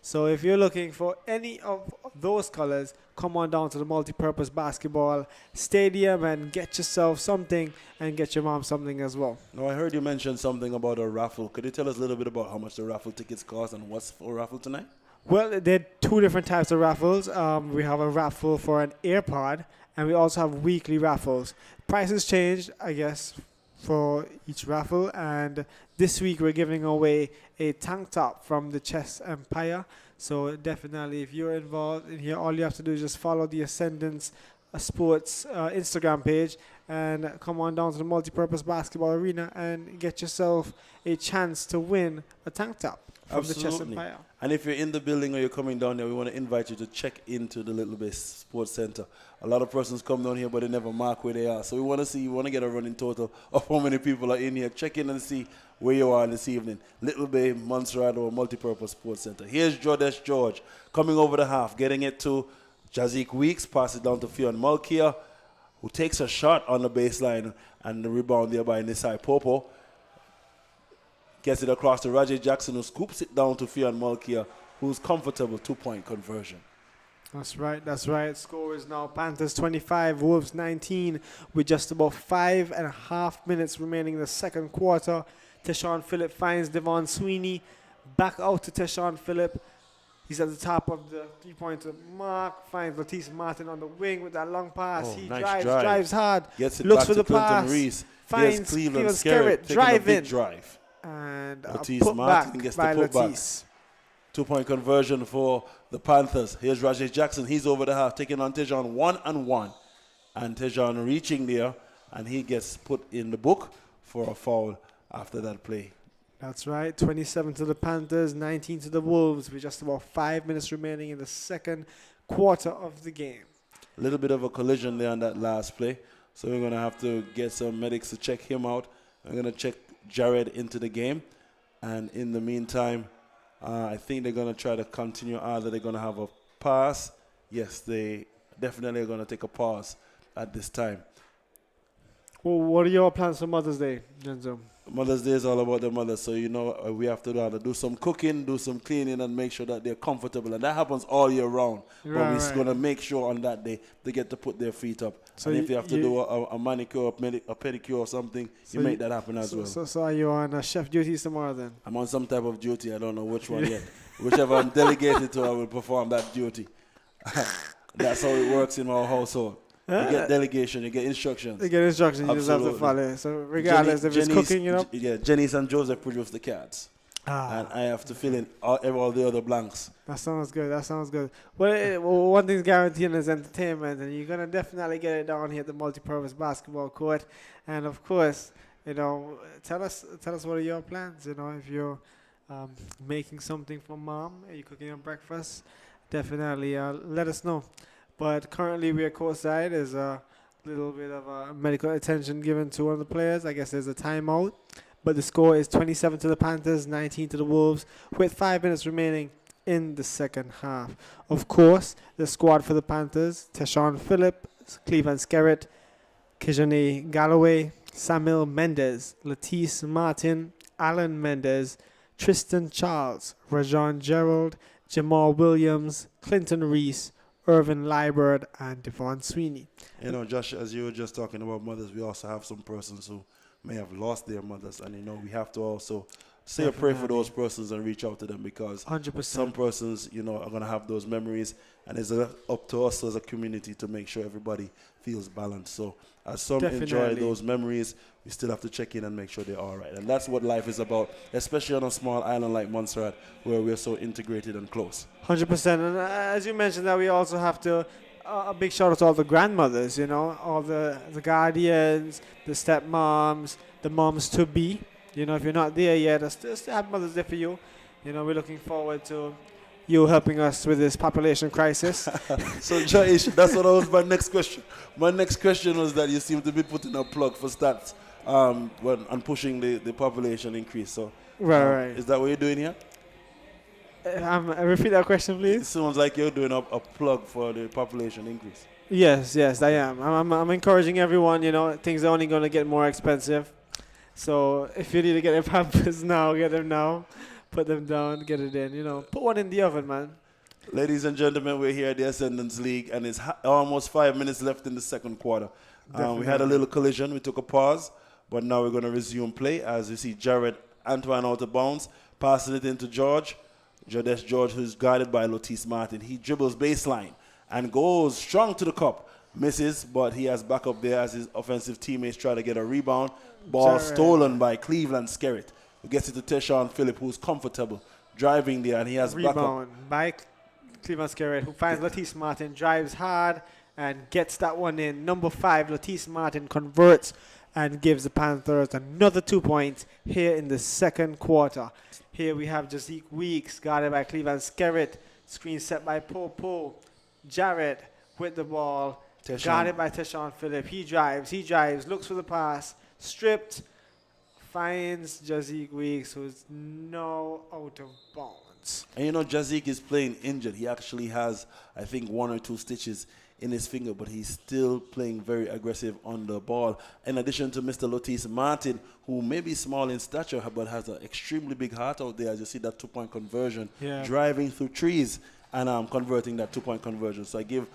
So if you're looking for any of those colors, come on down to the Multipurpose Basketball Stadium and get yourself something and get your mom something as well. Now, I heard you mention something about a raffle. Could you tell us a little bit about how much the raffle tickets cost and what's for raffle tonight? Well, there are 2 different types of raffles. We have a raffle for an AirPod, and we also have weekly raffles. Prices changed, I guess, for each raffle, and this week we're giving away a tank top from the Chess Empire. So definitely, if you're involved in here, all you have to do is just follow the Ascendant's Sports Instagram page and come on down to the multi-purpose basketball arena and get yourself a chance to win a tank top from the Chess Empire. And if you're in the building or you're coming down there, we want to invite you to check into the Little Bay Sports Center. A lot of persons come down here, but they never mark where they are. So we want to get a running total of how many people are in here. Check in and see where you are this evening. Little Bay, Montserrat, or Multipurpose Sports Center. Here's Jodesh George coming over the half, getting it to Jazik Weeks, pass it down to Fionn Mulcair, who takes a shot on the baseline and the rebound there by Nisai Popo. Gets it across to Rajay Jackson, who scoops it down to Fionn Mulcair, who's comfortable 2-point conversion. That's right. Score is now Panthers 25, Wolves 19, with just about 5.5 minutes remaining in the second quarter. Teshawn Phillip finds Devon Sweeney. Back out to Teshawn Phillip. He's at the top of the three-pointer mark. Finds Latisse Martin on the wing with that long pass. He nice drives hard. Gets it looks back for to the Clinton pass. Reese. Finds Cleveland Skerritt. Drive. And Latisse put Martin back gets by the putback. Latisse. 2-point conversion for the Panthers. Here's Rajay Jackson. He's over the half, taking on Tejan 1-on-1. And Tejan reaching there, and he gets put in the book for a foul after that play. That's right. 27 to the Panthers, 19 to the Wolves, with just about 5 minutes remaining in the second quarter of the game. A little bit of a collision there on that last play. So we're going to have to get some medics to check him out. I'm going to check Jared into the game. And in the meantime, I think they're going to try to continue. Either they're going to have a pass. Yes, they definitely are going to take a pause at this time. Well, what are your plans for Mother's Day, Genzo? Mother's Day is all about the mothers. So, we have to do some cooking, do some cleaning, and make sure that they're comfortable. And that happens all year round. But we're going to make sure on that day they get to put their feet up. So and if you have to do a manicure, a pedicure or something, you make that happen as well. So are you on chef duties tomorrow then? I'm on some type of duty. I don't know which one yet. Whichever I'm delegated to, I will perform that duty. That's how it works in our household. You get delegation, you get instructions. You just have to follow. So regardless if it's cooking, Yeah, Janice and Joseph produce the cards. And I have to fill in all the other blanks. That sounds good. Well, one thing's guaranteed is entertainment, and you're going to definitely get it down here at the multipurpose basketball court. And of course, tell us what are your plans, if you're making something for mom, are you cooking your breakfast, definitely let us know. But currently we are courtside. There's a little bit of medical attention given to one of the players. I guess there's a timeout. But the score is 27 to the Panthers, 19 to the Wolves, with 5 minutes remaining in the second half. Of course, the squad for the Panthers: Teshawn Phillip, Cleveland Skerritt, Kijane Galloway, Samuel Mendez, Latisse Martin, Alan Mendez, Tristan Charles, Rajon Gerald, Jamal Williams, Clinton Reese, Irvin Liebert, and Devon Sweeney. Josh, as you were just talking about mothers, we also have some persons who may have lost their mothers, and we have to also say a prayer for those persons and reach out to them, because 100%. some persons, are going to have those memories, and it's up to us as a community to make sure everybody feels balanced. So as some enjoy those memories, we still have to check in and make sure they're all right. And that's what life is about, especially on a small island like Montserrat, where we're so integrated and close. 100%. And as you mentioned, that we also have to a big shout out to all the grandmothers, all the guardians, the stepmoms, the moms to be. If you're not there yet, I still have Mother's Day for you. We're looking forward to you helping us with this population crisis. So, Josh, that's what was my next question. My next question was that you seem to be putting a plug for stats and pushing the population increase. So, right. Is that what you're doing here? Repeat that question, please. It sounds like you're doing a plug for the population increase. Yes, I am. I'm encouraging everyone. Things are only going to get more expensive. So if you need to get your Pampers now, get them now. Put them down, get it in. Put one in the oven, man. Ladies and gentlemen, we're here at the Ascendant League, and it's almost 5 minutes left in the second quarter. We had a little collision. We took a pause, but now we're going to resume play as you see Jared Antoine out of bounds, passing it into Jodesh George, who's guarded by Latisse Martin. He dribbles baseline and goes strong to the cup. Misses, but he has backup there as his offensive teammates try to get a rebound. Ball stolen by Cleveland Skerritt, who gets it to Teshawn Phillip, who's comfortable driving there, and he has rebound by Cleveland Skerritt, who finds Latisse Martin, drives hard, and gets that one in. Number 5, Latice Martin converts and gives the Panthers another 2 points here in the second quarter. Here we have Jazik Weeks, guarded by Cleveland Skerritt. Screen set by Popo. Jared with the ball, guarded by Teshawn Phillip. He drives, looks for the pass, stripped, finds Jazik Weeks, who's now out of bounds. And you know, Jazik is playing injured. He actually has, I think, 1 or 2 stitches in his finger, but he's still playing very aggressive on the ball. In addition to Mr. Latice Martin, who may be small in stature, but has an extremely big heart out there, as you see that 2-point conversion, driving through trees and converting that 2-point conversion. So I give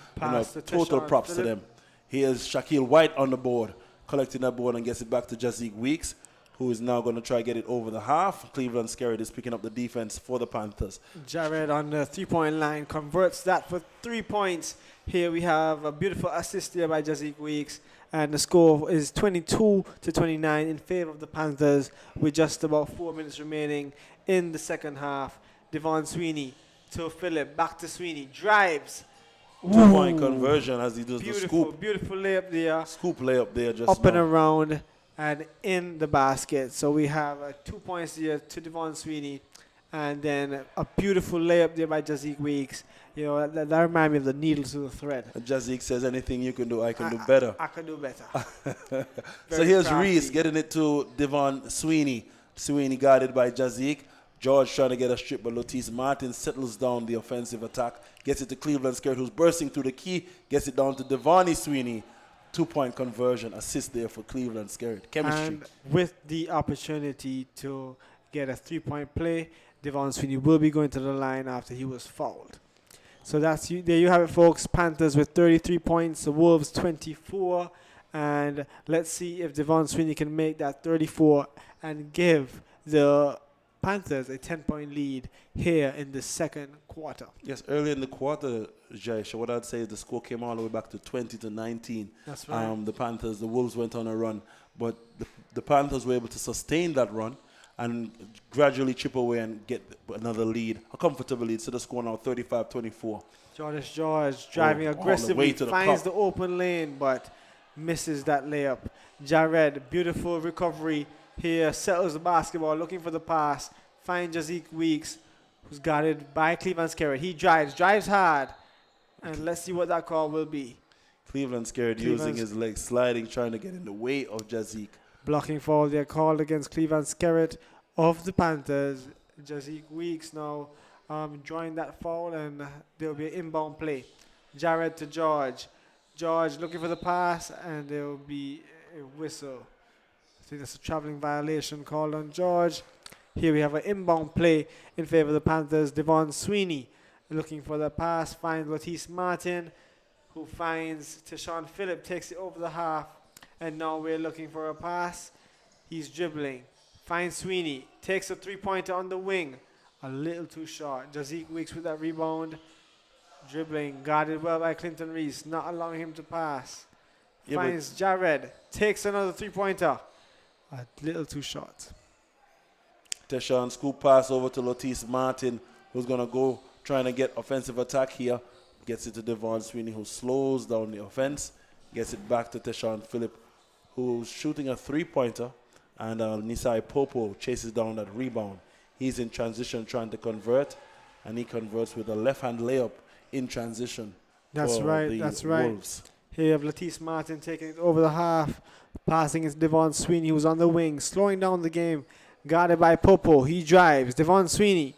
total props to them. Here's Shaquille White on the board, collecting that board and gets it back to Jazik Weeks, who is now going to try to get it over the half. Cleveland Skerritt is picking up the defense for the Panthers. Jared on the 3-point line converts that for 3 points. Here we have a beautiful assist here by Jazik Weeks, and the score is 22-29 in favor of the Panthers with just about 4 minutes remaining in the second half. Devon Sweeney to Phillip, back to Sweeney, drives. 2-point conversion as he does the scoop. Beautiful layup there. Scoop layup there just up and around and in the basket. So we have 2 points here to Devon Sweeney, and then a beautiful layup there by Jazik Weeks. You know, that reminds me of the needle to the thread. Jazik says, anything you can do, I can do better. I can do better. So here's Reese getting it to Devon Sweeney. Sweeney guarded by Jazik. George trying to get a strip, but Latice Martin settles down the offensive attack. Gets it to Cleveland Skerritt, who's bursting through the key. Gets it down to Devon Sweeney. 2-point conversion, assist there for Cleveland Skerritt. Chemistry. And with the opportunity to get a 3-point play, Devon Sweeney will be going to the line after he was fouled. So that's there you have it, folks. Panthers with 33 points, the Wolves 24. And let's see if Devon Sweeney can make that 34 and give the Panthers a 10-point lead here in the second quarter. Yes, early in the quarter, Jaish, what I'd say is the score came all the way back to 20-19. That's right. The Wolves went on a run, but the Panthers were able to sustain that run and gradually chip away and get another lead, a comfortable lead. So the score now 35-24. George driving aggressively, finds the open lane, but misses that layup. Jared, beautiful recovery here, settles the basketball, looking for the pass, finds Jazik Weeks, who's guarded by Cleveland Skerritt. He drives hard, and let's see what that call will be. Cleveland Skerritt using his legs, sliding, trying to get in the way of Jazik. Blocking foul there called against Cleveland Skerritt of the Panthers. Jazik Weeks now drawing that foul, and there will be an inbound play. Jared to George. George looking for the pass, and there will be a whistle. I think that's a traveling violation called on George. Here we have an inbound play in favor of the Panthers. Devon Sweeney looking for the pass, finds Latice Martin, who finds Teshawn Phillip, takes it over the half, and now we're looking for a pass. He's dribbling, finds Sweeney, takes a 3-pointer on the wing, a little too short. Jazik Weeks with that rebound, dribbling, guarded well by Clinton Reese, not allowing him to pass. Finds Jared, takes another 3-pointer, a little too short. Teshawn scoop pass over to Latice Martin, who's going to go trying to get offensive attack here. Gets it to Devon Sweeney, who slows down the offense. Gets it back to Teshawn Phillip, who's shooting a 3-pointer. And Nisai Popo chases down that rebound. He's in transition trying to convert. And he converts with a left-hand layup in transition. That's right. Wolves. Here you have Latice Martin taking it over the half. Passing is Devon Sweeney, who's on the wing, slowing down the game. Guarded by Popo. He drives. Devon Sweeney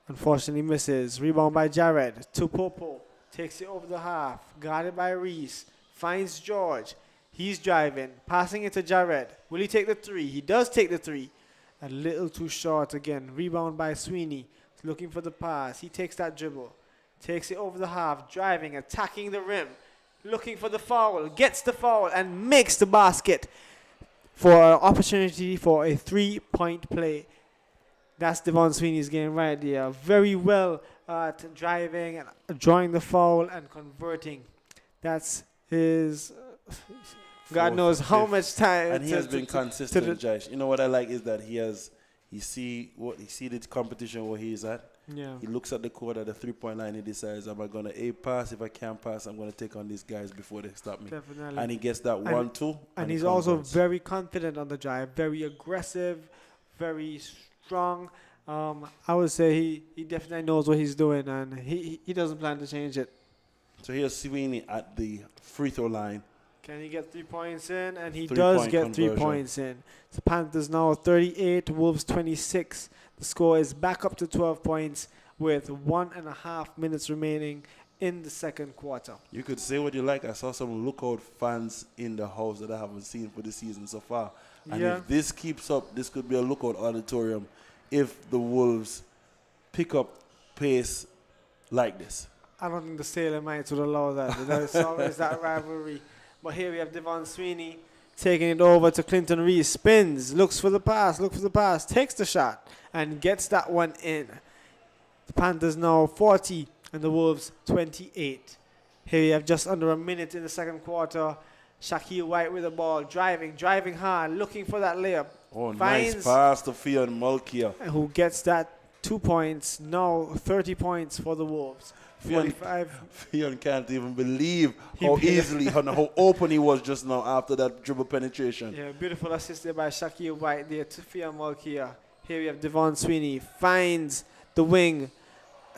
unfortunately misses. Rebound by Jared to Popo. Takes it over the half. Guarded by Reese. Finds George. He's driving. Passing it to Jared. Will he take the 3? He does take the 3. A little too short again. Rebound by Sweeney. Looking for the pass. He takes that dribble. Takes it over the half. Driving. Attacking the rim. Looking for the foul. Gets the foul and makes the basket for an opportunity for a 3-point play. That's Devon Sweeney's game right there. Very well at driving and drawing the foul and converting. That's his... God knows how much time. And he has been consistent, Josh. You know what I like is that he see the competition where he's at. Yeah. He looks at the court at the 3-point line. He decides, am I going to A, pass? If I can't pass, I'm going to take on these guys before they stop me. Definitely. And he gets that 1-2. And he he's also converts. very confident on the drive, very aggressive, very strong. I would say he definitely knows what he's doing, and he doesn't plan to change it. So here's Sweeney at the free throw line. Can he get 3 points in? And he 3 does point get 3 conversion. points in. The Panthers now 38, Wolves 26. The score is back up to 12 points with 1.5 minutes remaining in the second quarter. You could say what you like. I saw some lookout fans in the house that I haven't seen for the season so far. And Yeah. if this keeps up, this could be a lookout auditorium if the Wolves pick up pace like this. I don't think the Sailor Mites would allow that. There's always that rivalry. But here we have Devon Sweeney taking it over to Clinton Reese. Spins, looks for the pass, takes the shot, and gets that one in. The Panthers now 40 and the Wolves 28. Here we have just under a minute in the second quarter. Shaquille White with the ball, driving hard, looking for that layup. Oh, nice pass to Fionn Mulcahy. Who gets that 2 points, now 30 points for the Wolves. 45. Fionn can't even believe how easily, how open he was just now after that dribble penetration. Yeah, beautiful assist there by Shaquille White there to Fionn Mulcahy. Here we have Devon Sweeney, finds the wing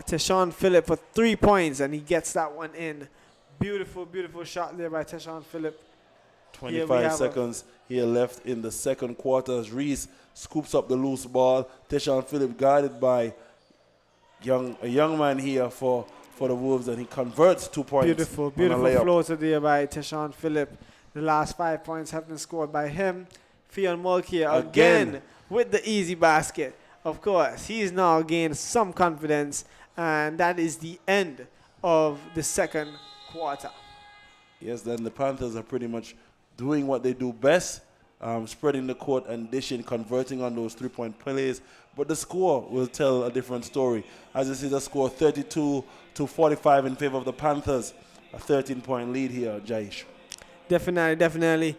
to Sean Phillip for 3 points, and he gets that one in. Beautiful, beautiful shot there by Teshawn Phillip. 25 seconds here left in the second quarter as Reese scoops up the loose ball. Teshawn Phillip guarded by a young man here for the Wolves, and he converts 2 points. Beautiful floater there by Teshawn Phillip. The last 5 points have been scored by him. Fionn Mulcahy again with the easy basket. Of course, he's now gained some confidence, and that is the end of the second quarter. Yes, then the Panthers are pretty much doing what they do best, spreading the court and dishing, converting on those 3-point plays. But the score will tell a different story. As you see the score, 32-45 in favor of the Panthers. A 13-point lead here, Jaish. Definitely.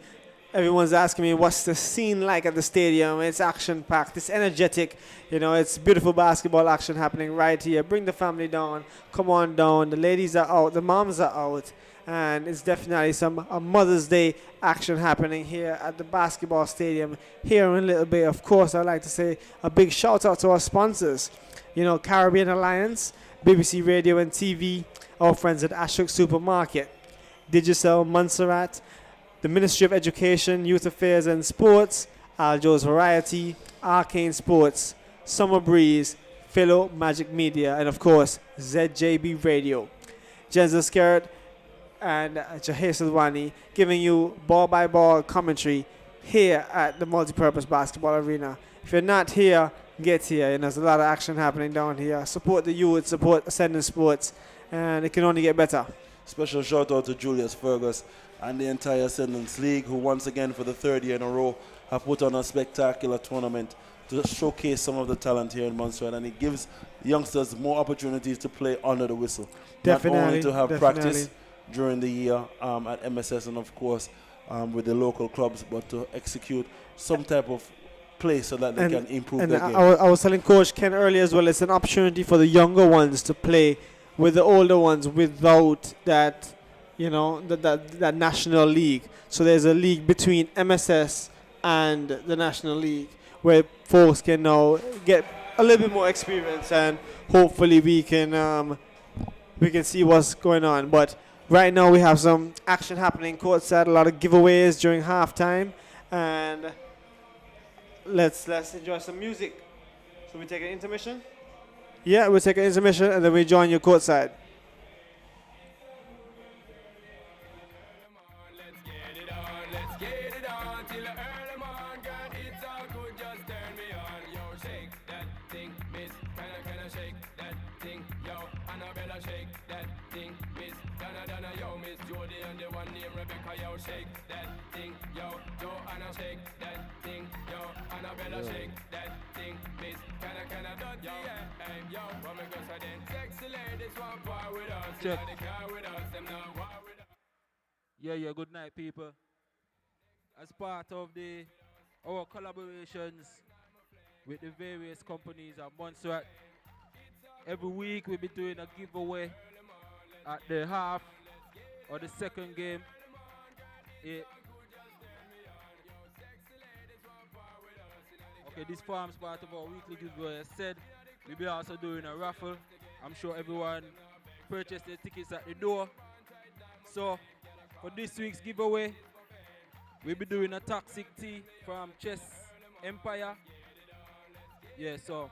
Everyone's asking me, what's the scene like at the stadium? It's action-packed. It's energetic. You know, it's beautiful basketball action happening right here. Bring the family down. Come on down. The ladies are out. The moms are out. And it's definitely a Mother's Day action happening here at the basketball stadium here in Little Bay. Of course, I'd like to say a big shout out to our sponsors. You know, Caribbean Alliance, BBC Radio and TV, our friends at Ashok Supermarket, Digicel Montserrat, the Ministry of Education, Youth Affairs and Sports, Aljo's Variety, Arcane Sports, Summer Breeze, Philo Magic Media, and of course, ZJB Radio. Jenza Skerritt and Jahir Silwani giving you ball-by-ball commentary here at the Multipurpose Basketball Arena. If you're not here, get here. And there's a lot of action happening down here. Support the youth, support Ascendant Sports, and it can only get better. Special shout out to Julius Fergus and the entire Ascendants League, who once again for the third year in a row have put on a spectacular tournament to showcase some of the talent here in Montserrat, and it gives youngsters more opportunities to play under the whistle. Definitely. Not only to have practice during the year at MSS and of course with the local clubs, but to execute some type of play so that they can improve their game. I was telling Coach Ken earlier as well, it's an opportunity for the younger ones to play with the older ones without that, you know, that national league. So there's a league between MSS and the National League where folks can now get a little bit more experience, and hopefully we can see what's going on. But right now we have some action happening courtside, a lot of giveaways during halftime, and let's enjoy some music. So we take an intermission? Yeah, we'll take an intermission and then we join you courtside. Shake that thing, yo, Joanna, shake that thing, yo, Annabella, shake that thing, Miss, can I, don't yo, hey, yo, what me go so then, sexy ladies want war with us, check the car with us, them not war with us. Yeah, good night, people. As part of our collaborations with the various companies at Montserrat, Every week we'll be doing a giveaway at the half or the second game. Okay, this forms part of our weekly giveaway. As said, we'll be also doing a raffle. I'm sure everyone purchased their tickets at the door. So, for this week's giveaway, we'll be doing a toxic tea from Chess Empire. Yeah, so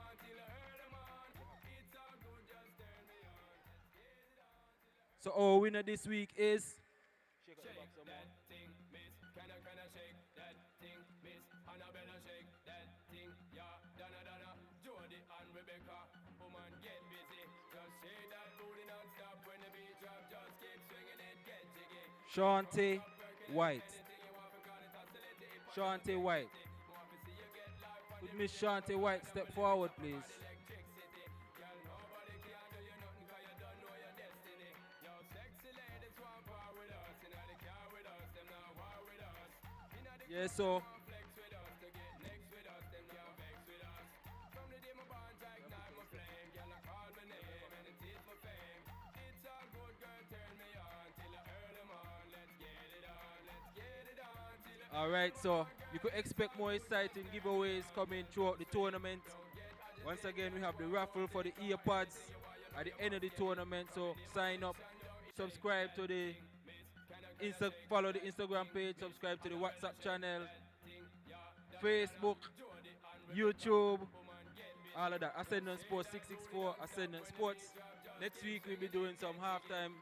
our winner this week is Shante White. Shante White. Could Miss Shante White step forward, please? Yeah, so alright, so you could expect more exciting giveaways coming throughout the tournament. Once again, we have the raffle for the earpods at the end of the tournament, so sign up, subscribe to the follow the Instagram page, subscribe to the WhatsApp channel, Facebook, YouTube, all of that. Ascendant Sports 664, Ascendant Sports. Next week we'll be doing some halftime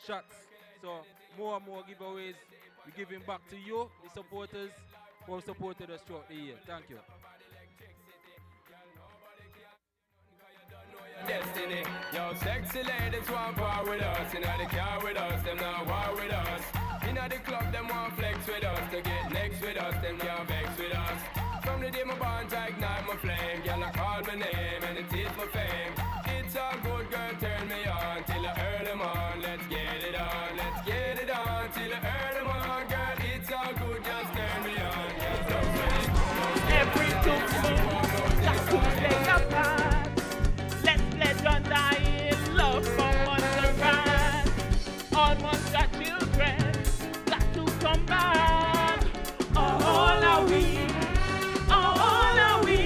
shots, so more and more giveaways. We're giving back to you, the supporters, who have supported us throughout the year. Thank you. Destiny, yo, sexy ladies want war with us. Inna the car with us, them not war with us. Inna the club, them want flex with us. To get next with us, them can't vex with us. From the day my bond, I ignite my flame. Girl, I call my name and it is my fame. It's all good, girl, turn me on till I earn them on. Let's get it on, let's get it on till I earn them on. Girl, it's all good, just turn me on. Every two got to play a part. Let's pledge undying love for one another. All one's got children, got to come back. All are we, all are we.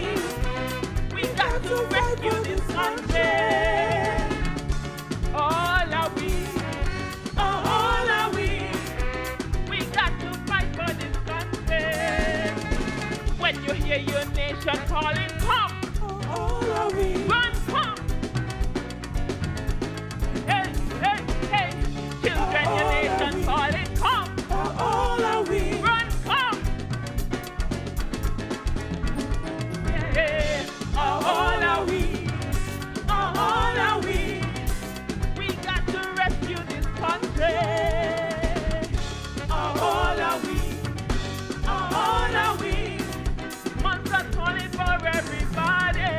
We got to rescue this country. All are we, all are we. We got to fight for this country. When you hear your nation calling, come. All are we. Run, come. Hey, hey, hey. Children, your nation calling, come. All are we. Run, come. Yeah, all are we. All are we. We got to rescue this country. All are we. All are we. Months are calling for everybody.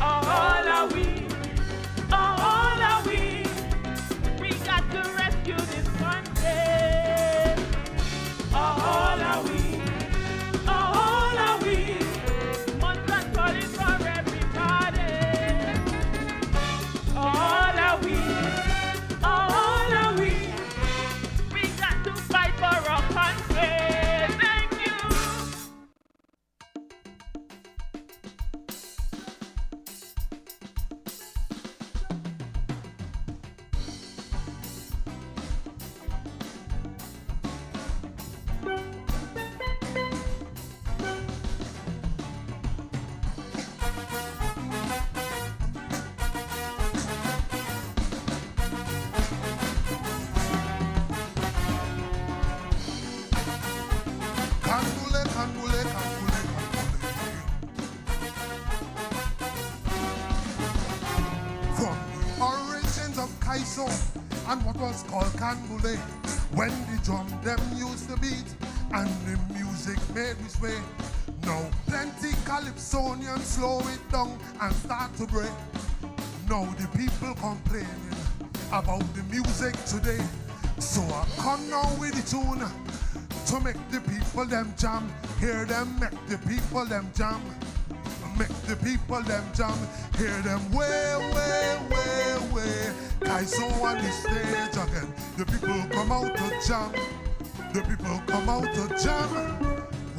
All are we. All are we. We got to rescue this country. All are we. All are we. Months are calling for everybody. All are we. All are we. We got to fight for our country. Thank you. Kangule, kangule, kangule, kangule. From the origins of Kaiso and what was called Kangule, when the drum them used to beat and the music made its way. Now plenty Calypsonians slow it down and start to break. Now the people complaining about the music today. So I come now with the tune to make the people them jam. Hear them make the people them jam. Make the people them jam. Hear them way, way, way, way. Kaiso on the stage again. The people come out to jam. The people come out to jam.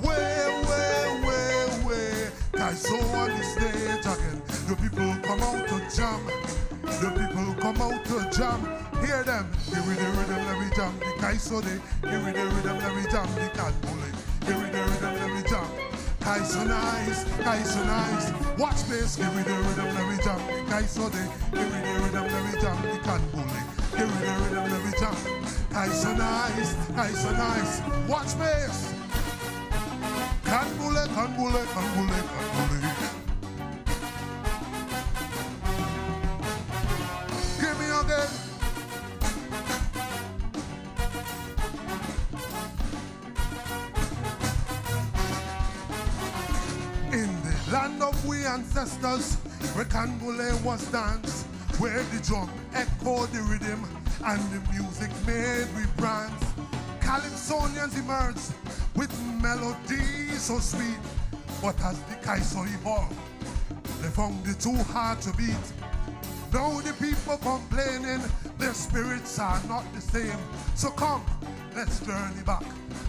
Way, way, way, way. Kaiso on the stage again. The people come out to jam. The people come out to jam. Hear them. Give me the rhythm, let me jam. The Kaiso they. Give me the rhythm, let me jam. The cat bullet. Give me the rhythm, let me jam. Kaiso nice, Kaiso nice. Watch this. Give me the rhythm, let me jam. The Kaiso they. Give me the rhythm, let me jam. The cat bullet. Give me the rhythm, let me jam. Kaiso nice, Kaiso nice. Watch this. Can bullet, can bullet, can bullet, can bullet. Give me again. In the land of we ancestors, where Canbule was danced, where the drum echoed the rhythm and the music made we prance. Calypsonians emerged with melodies so sweet, but as the Kaiso evolved, they found it too hard to beat. Now the people complaining, their spirits are not the same. So come, let's journey back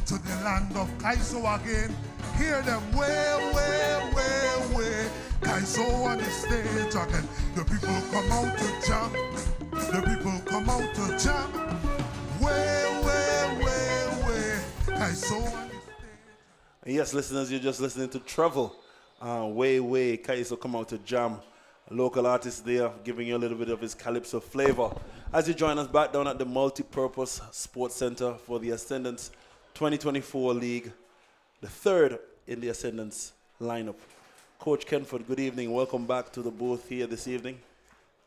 to the land of Kaiso again. Hear them way, way, way, way. Kaiso on the stage again. The people come out to jam. The people come out to jam. Way, way, way, way. Kaiso on the stage. Yes, listeners, you're just listening to Travel. Way, way, Kaiso come out to jam. A local artist there giving you a little bit of his calypso flavor. As you join us back down at the Multi-Purpose Sports Center for the Ascendant 2024 League, the third in the Ascendant's lineup. Coach Kenford, good evening. Welcome back to the booth here this evening.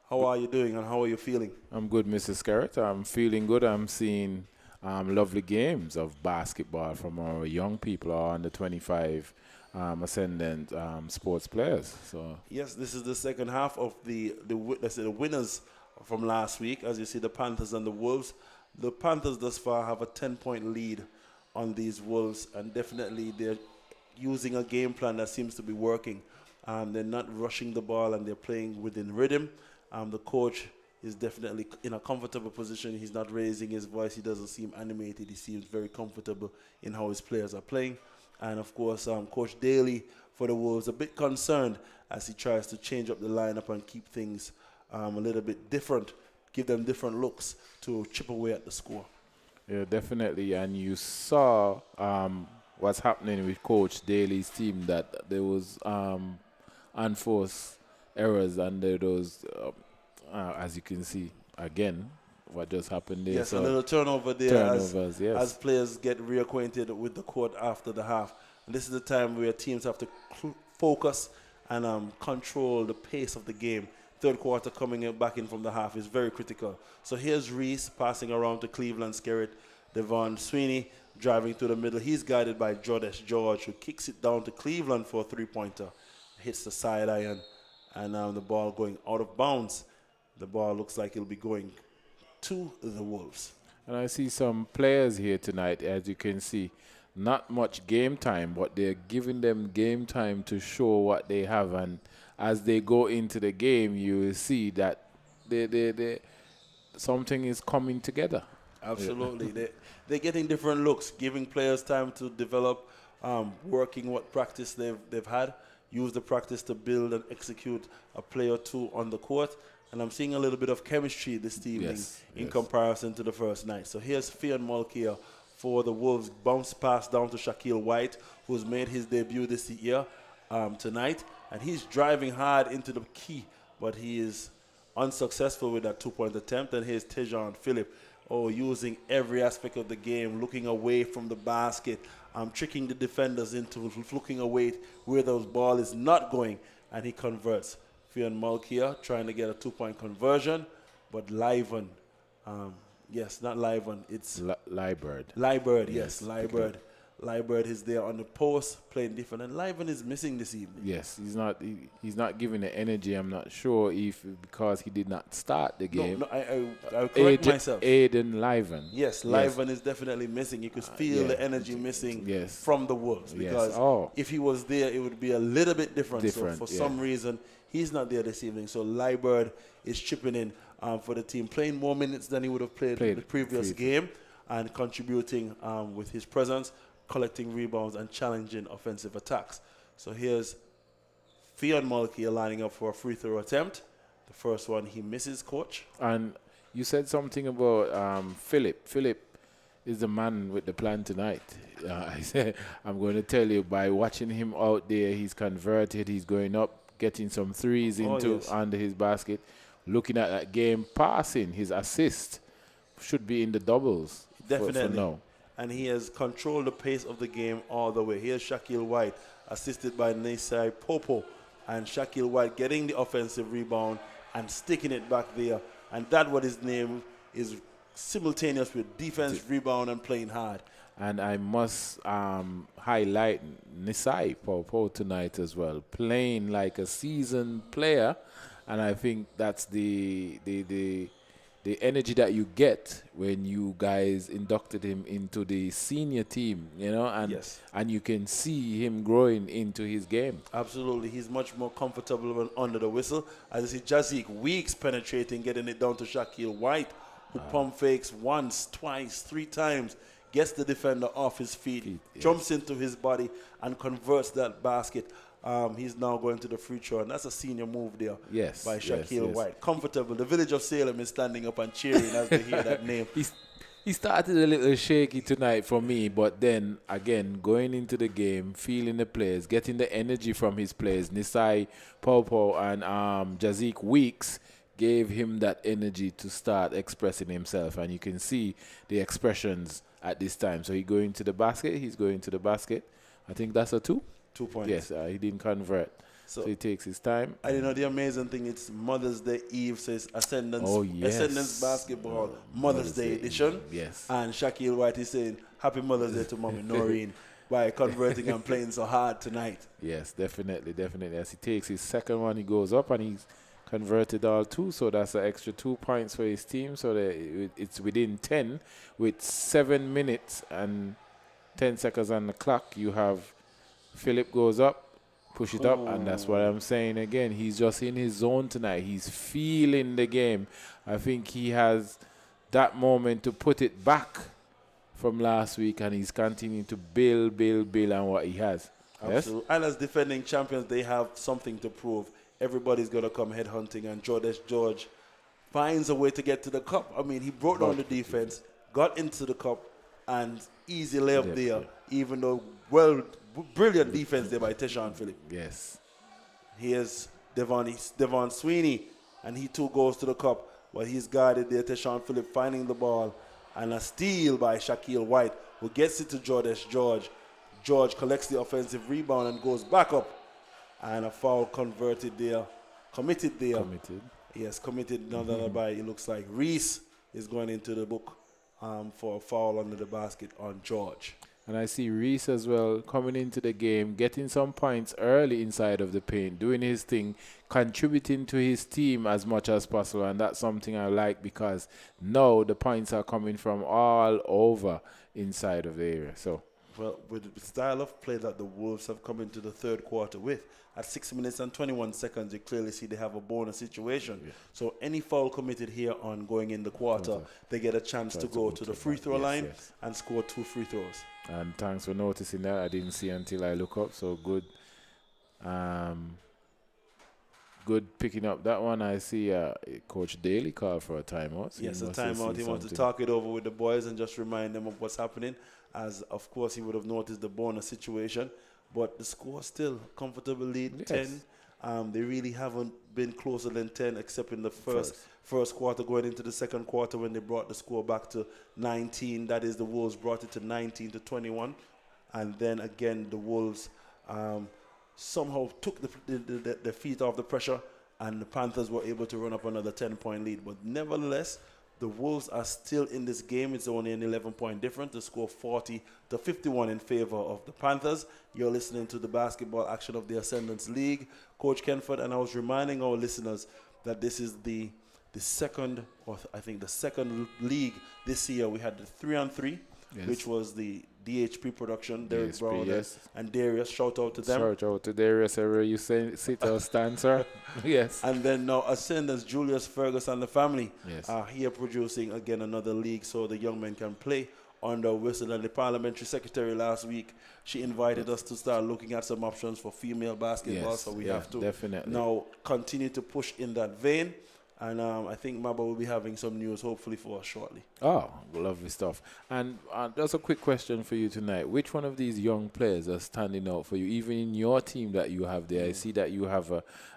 How are you doing and how are you feeling? I'm good, Mr. Scarrett. I'm feeling good. I'm seeing lovely games of basketball from our young people, our under 25 Ascendant sports players. So yes, this is the second half of the winners from last week. As you see, the Panthers and the Wolves. The Panthers thus far have a 10-point lead on these Wolves, and definitely they're using a game plan that seems to be working. They're not rushing the ball and they're playing within rhythm. The coach is definitely in a comfortable position. He's not raising his voice. He doesn't seem animated. He seems very comfortable in how his players are playing. And of course, Coach Daly for the Wolves a bit concerned as he tries to change up the lineup and keep things a little bit different, give them different looks to chip away at the score. yeah, definitely. And you saw what's happening with Coach Daly's team, that there was unforced errors and there was, as you can see, again, what just happened there. Yes, so a little turnover there turnovers, as players get reacquainted with the court after the half. And this is the time where teams have to focus and control the pace of the game. Third quarter coming back in from the half is very critical. So here's Reese passing around to Cleveland Skerritt. Devon Sweeney driving to the middle. He's guided by Jordash George, who kicks it down to Cleveland for a three-pointer. Hits the side iron, and the ball going out of bounds. The ball looks like it'll be going to the Wolves. And I see some players here tonight, as you can see, not much game time, but they're giving them game time to show what they have. And as they go into the game, you will see that something is coming together. Absolutely. They're getting different looks, giving players time to develop, working what practice they've had, use the practice to build and execute a play or two on the court. And I'm seeing a little bit of chemistry this evening in comparison to the first night. So here's Fionn Mulcair for the Wolves. Bounce pass down to Shaquille White, who's made his debut this year tonight. And he's driving hard into the key, but he is unsuccessful with that two-point attempt. And here's Tejon Phillip, using every aspect of the game, looking away from the basket, tricking the defenders into looking away where those ball is not going, and he converts. Fionn Mulcair trying to get a two-point conversion, but Liven, not Liven, it's Liebird. Liebird, yes, Liebird Liebert is there on the post playing different, and Liven is missing this evening. Yes, he's not giving the energy. I'm not sure if because he did not start the game. No, I correct myself. Aiden Liven. Yes, Liven is definitely missing. You could feel the energy missing from the Wolves, because if he was there, it would be a little bit different. So for some reason, he's not there this evening. So Liebert is chipping in for the team, playing more minutes than he would have played the previous game, and contributing with his presence, collecting rebounds and challenging offensive attacks. So here's Fionn Mulkey lining up for a free throw attempt. The first one he misses, coach. And you said something about Philip. Philip is the man with the plan tonight. I said, I'm going to tell you, by watching him out there, he's converted, he's going up, getting some threes under his basket. Looking at that game, passing, his assist should be in the doubles. Definitely. For now. And he has controlled the pace of the game all the way. Here's Shaquille White, assisted by Nisai Popo. And Shaquille White getting the offensive rebound and sticking it back there. And that's what his name is, simultaneous with defense, rebound, and playing hard. And I must highlight Nisai Popo tonight as well, playing like a seasoned player. And I think that's the energy that you get when you guys inducted him into the senior team, you know, and you can see him growing into his game. Absolutely. He's much more comfortable when under the whistle. As you see Jazik Weeks penetrating, getting it down to Shaquille White, who pump fakes once, twice, 3 times, gets the defender off his feet, jumps into his body, and converts that basket. He's now going to the free throw, and that's a senior move there by Shaquille White. Comfortable. The village of Salem is standing up and cheering as they hear that name. He started a little shaky tonight for me, but then, again, going into the game, feeling the players, getting the energy from his players, Nisai Popo and Jazik Weeks gave him that energy to start expressing himself, and you can see the expressions at this time. So he's going to the basket. I think that's a 2. 2 points. Yes, he didn't convert. So he takes his time. I know the amazing thing, it's Mother's Day Eve, so it's Ascendant's basketball Mother's Day edition. Yes. And Shaquille White is saying, Happy Mother's Day to Mommy Noreen by converting and playing so hard tonight. Yes, definitely. As he takes his second one, he goes up and he's converted all 2, so that's an extra 2 points for his team. So it's within 10 with 7 minutes and 10 seconds on the clock. You have Philip goes up, push it up, and that's what I'm saying again. He's just in his zone tonight. He's feeling the game. I think he has that moment to put it back from last week, and he's continuing to build on what he has. Absolutely. Yes? And as defending champions, they have something to prove. Everybody's going to come headhunting, and George finds a way to get to the cup. I mean, he broke down the defense, got into the cup, and easy layup there, even though, brilliant defense there by Teshawn Phillip. Yes. Here's Devon Sweeney, and he too goes to the cup, but he's guarded there. Teshawn Phillip finding the ball, and a steal by Shaquille White, who gets it to George. George collects the offensive rebound and goes back up, and a foul committed there. Yes, committed none other by, it looks like Reese is going into the book for a foul under the basket on George. And I see Reese as well coming into the game, getting some points early inside of the paint, doing his thing, contributing to his team as much as possible. And that's something I like, because now the points are coming from all over inside of the area. So, well, with the style of play that the Wolves have come into the third quarter with, at 6 minutes and 21 seconds, you clearly see they have a bonus situation. Yeah. So any foul committed here on going in the quarter, they get a chance to go to the free throw line and score 2 free throws. And thanks for noticing that. I didn't see until I look up. So good. Good picking up that one. I see Coach Daly called for a timeout. So yes, a timeout. He wants to talk it over with the boys and just remind them of what's happening. As, of course, he would have noticed the bonus situation. But the score still comfortable lead, 10. They really haven't been closer than 10, except in the first quarter, going into the second quarter when they brought the score back to 19. That is, the Wolves brought it to 19-21. And then again, the Wolves somehow took the feet off the pressure, and the Panthers were able to run up another 10-point lead. But nevertheless, The Wolves are still in this game. It's only an 11-point difference. The score 40-51 in favor of the Panthers. You're listening to the basketball action of the Ascendants League. Coach Kenford, and I was reminding our listeners that this is the second, or I think the second league this year. We had the 3-on-3, which was the DHP production, Derek DHP, Brown yes. and Darius. Shout out to them. Shout out to Darius, wherever you sit or stand, sir. Yes. And then now Ascendants, Julius Fergus and the family Yes. are here producing again another league so the young men can play under whistle. And the parliamentary secretary last week, she invited us to start looking at some options for female basketball. Yes, So we yeah, have to definitely now continue to push in that vein. And I think Maba will be having some news hopefully for us shortly. Oh, lovely stuff. And just a quick question for you tonight. Which one of these young players are standing out for you, even in your team that you have there? I see that you have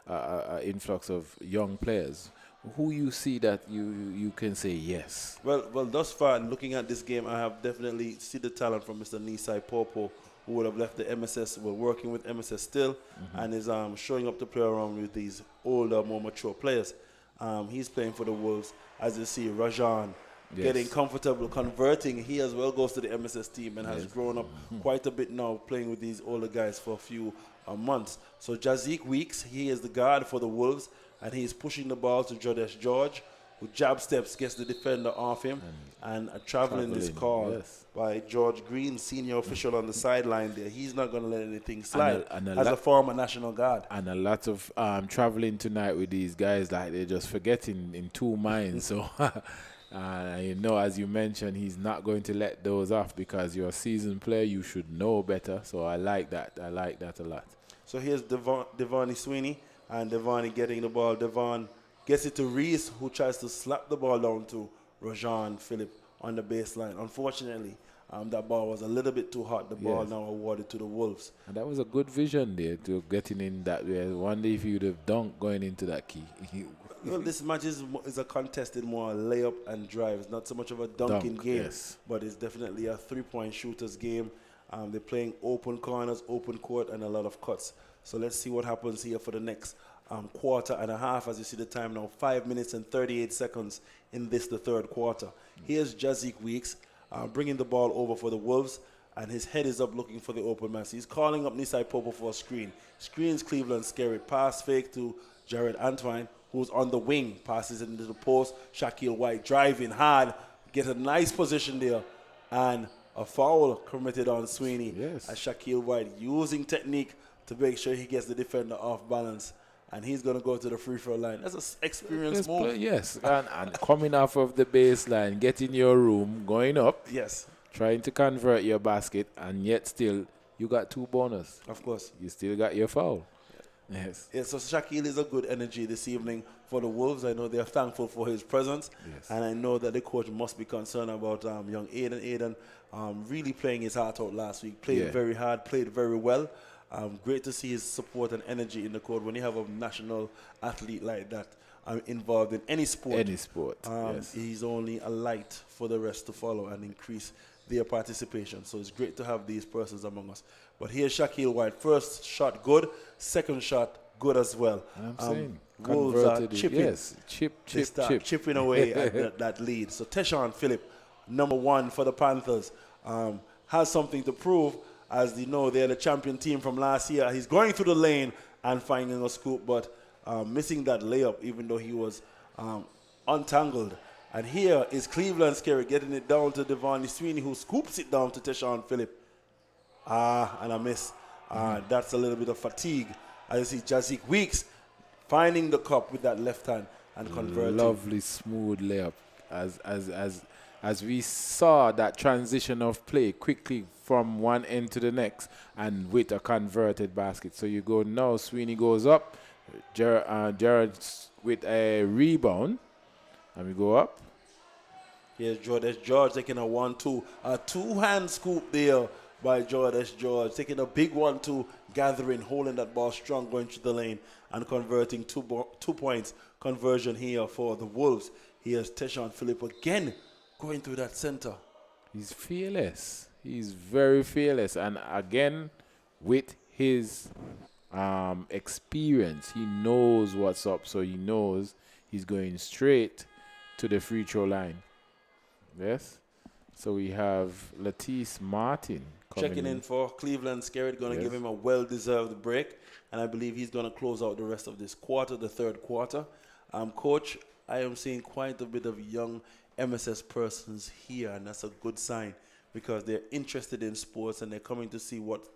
a influx of young players. Who you see that you can say yes? Well, thus far, looking at this game, I have definitely seen the talent from Mr. Nisai Popo, who would have left the MSS, we're working with MSS still, and is showing up to play around with these older, more mature players. He's playing for the Wolves. As you see, Rajan getting comfortable, converting. He as well goes to the MSS team and has grown up quite a bit now, playing with these older guys for a few months. So Jazik Weeks, he is the guard for the Wolves, and he's pushing the ball to Jodesh George, who jab steps, gets the defender off him, and a traveling is called by George Green, senior official on the sideline there. He's not going to let anything slide as a former National Guard. And a lot of traveling tonight with these guys, like they're just forgetting in two minds. So, you know, as you mentioned, he's not going to let those off because you're a seasoned player. You should know better. So I like that. I like that a lot. So here's Devani Sweeney, and Devani getting the ball. Devon gets it to Reese, who tries to slap the ball down to Rajan Phillip on the baseline. Unfortunately, that ball was a little bit too hot. The ball now awarded to the Wolves. And that was a good vision there to getting in that way. One day if you'd have dunked going into that key. Well, this match is a contested more layup and drive. It's not so much of a dunking game, but it's definitely a three-point shooters game. They're playing open corners, open court, and a lot of cuts. So let's see what happens here for the next quarter and a half. As you see the time now, 5 minutes and 38 seconds in the third quarter. Here's Jazik Weeks bringing the ball over for the Wolves, and his head is up looking for the open man. So he's calling up Nisai Popo for a screen. Screens Cleveland Scary. Pass fake to Jared Antwine, who's on the wing. Passes it into the post. Shaquille White driving hard. Gets a nice position there. And a foul committed on Sweeney. As Shaquille White using technique to make sure he gets the defender off balance. And he's going to go to the free throw line. That's an experienced move. And coming off of the baseline, getting your room, going up. Trying to convert your basket, and yet still you got two bonus. Of course. You still got your foul. So Shaquille is a good energy this evening for the Wolves. I know they're thankful for his presence. And I know that the coach must be concerned about young Aiden. Aiden really playing his heart out last week. Played very hard, played very well. Great to see his support and energy in the court when you have a national athlete like that involved in any sport. He's only a light for the rest to follow and increase their participation. So it's great to have these persons among us. But here's Shaquille White. First shot good, second shot good as well. Wolves are chipping. Chipping away at that lead. So Teshawn Phillip, number one for the Panthers, has something to prove. As you know, they're the champion team from last year. He's going through the lane and finding a scoop, but missing that layup, even though he was untangled. And here is Cleveland Scary getting it down to Devani Sweeney, who scoops it down to Teshawn Phillip. And a miss. That's a little bit of fatigue. As you see Jazik Weeks finding the cup with that left hand and converting. Lovely smooth layup. As we saw that transition of play quickly from one end to the next and with a converted basket. So you go now, Sweeney goes up, Jared with a rebound, and we go up. Here's Jordash George taking a 1-2, a two-hand scoop there by Jordash George, taking a big 1-2, gathering, holding that ball strong, going through the lane and converting 2 points conversion here for the Wolves. Here's Teshawn Phillip again going through that center. He's fearless. He's very fearless. And again, with his experience, he knows what's up. So he knows he's going straight to the free throw line. Yes. So we have Latisse Martin checking in for Cleveland Skerritt, going to give him a well-deserved break, and I believe he's going to close out the rest of this quarter, the third quarter. Coach, I am seeing quite a bit of young MSS persons here, and that's a good sign because they're interested in sports and they're coming to see what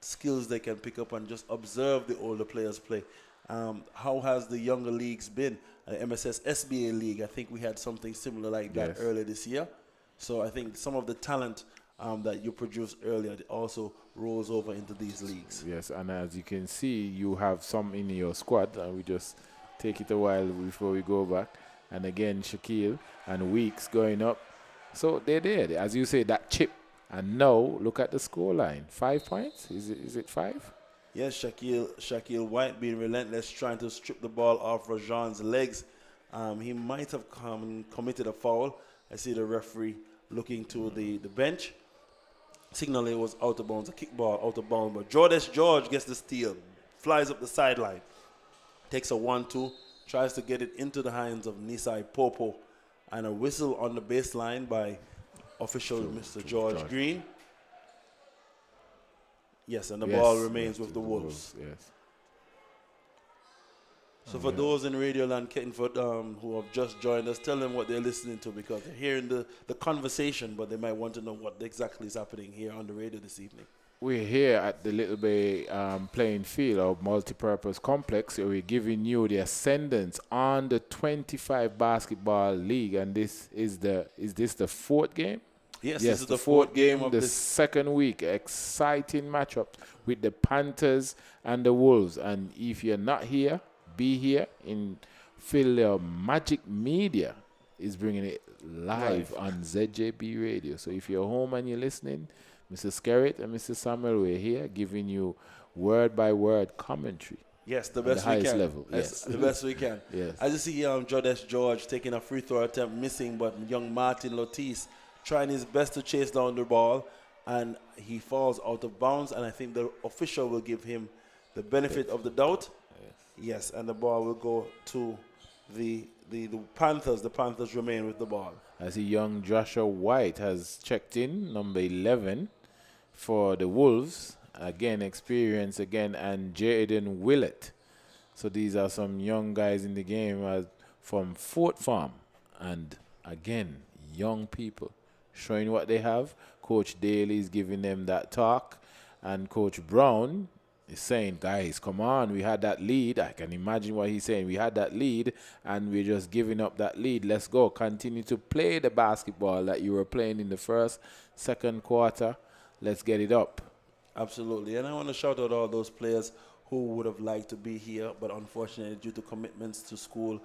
skills they can pick up and just observe the older players play. How has the younger leagues been? MSS SBA League, I think we had something similar like that earlier this year. So I think some of the talent that you produced earlier also rolls over into these leagues. Yes, and as you can see, you have some in your squad, and we just take it a while before we go back. And again, Shaquille and Weeks going up. So they did, as you say, that chip. And now, look at the score line. 5 points? Is it 5? Yes, Shaquille White being relentless, trying to strip the ball off Rajan's legs. He might have committed a foul. I see the referee looking to the bench. Signal it was out of bounds, a kick ball out of bounds. But George gets the steal, flies up the sideline, takes a 1-2, tries to get it into the hands of Nisai Popo, and a whistle on the baseline by official Mr. George Green. Yes, and the ball remains with the Wolves. Yes. So for those in Radio Land, Kettingford, who have just joined us, tell them what they're listening to because they're hearing the conversation, but they might want to know what exactly is happening here on the radio this evening. We're here at the Little Bay playing field or multi-purpose complex. So we're giving you the Ascendant on the 25 basketball league, and is this the fourth game? Yes, this is the fourth game of the this second week. Exciting matchup with the Panthers and the Wolves. And if you're not here, be here in Phil Magic Media is bringing it live on ZJB Radio. So if you're home and you're listening, Mr. Skerritt and Mr. Samuel, we're here giving you word by word commentary. Yes, the best we can. Level. Yes, the best we can. Yes. I just see George taking a free throw attempt, missing, but young Martin Lotis trying his best to chase down the ball, and he falls out of bounds, and I think the official will give him the benefit of the doubt. Yes, and the ball will go to the Panthers. The Panthers remain with the ball. I see young Joshua White has checked in, number 11, for the Wolves. Again, experience again, and Jaden Willett. So these are some young guys in the game from Fort Farm. And again, young people showing what they have. Coach Daly is giving them that talk. And Coach Brown is saying, guys, come on, we had that lead. I can imagine what he's saying. We had that lead, and we're just giving up that lead. Let's go. Continue to play the basketball that you were playing in the first, second quarter. Let's get it up. Absolutely. And I want to shout out all those players who would have liked to be here, but unfortunately, due to commitments to school,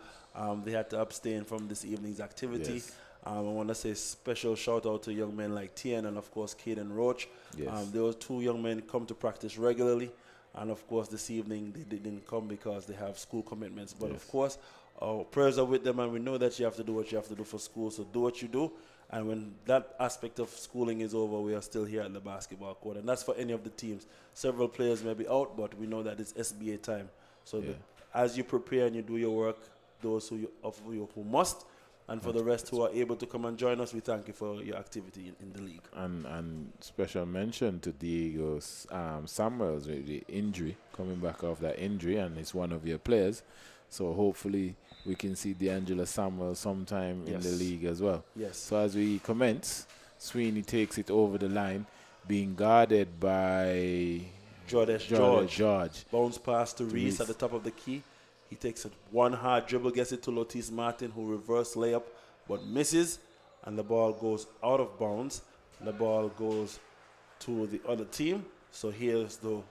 they had to abstain from this evening's activity. Yes. I want to say special shout out to young men like Tien and, of course, Caden Roach. Yes. Those two young men come to practice regularly. And, of course, this evening they didn't come because they have school commitments. But, of course, our prayers are with them, and we know that you have to do what you have to do for school. So do what you do. And when that aspect of schooling is over, we are still here at the basketball court. And that's for any of the teams. Several players may be out, but we know that it's SBA time. So as you prepare and you do your work, those of you who must, and for the rest who are able to come and join us, we thank you for your activity in the league. And special mention to Diego Samuels with the injury, coming back off that injury, and he's one of your players. So hopefully we can see D'Angelo Samuel sometime in the league as well. Yes. So as we commence, Sweeney takes it over the line, being guarded by George. Bounce pass to Reese at the top of the key. He takes one hard dribble, gets it to Lotis Martin, who reverse layup, but misses, and the ball goes out of bounds. The ball goes to the other team. So here's the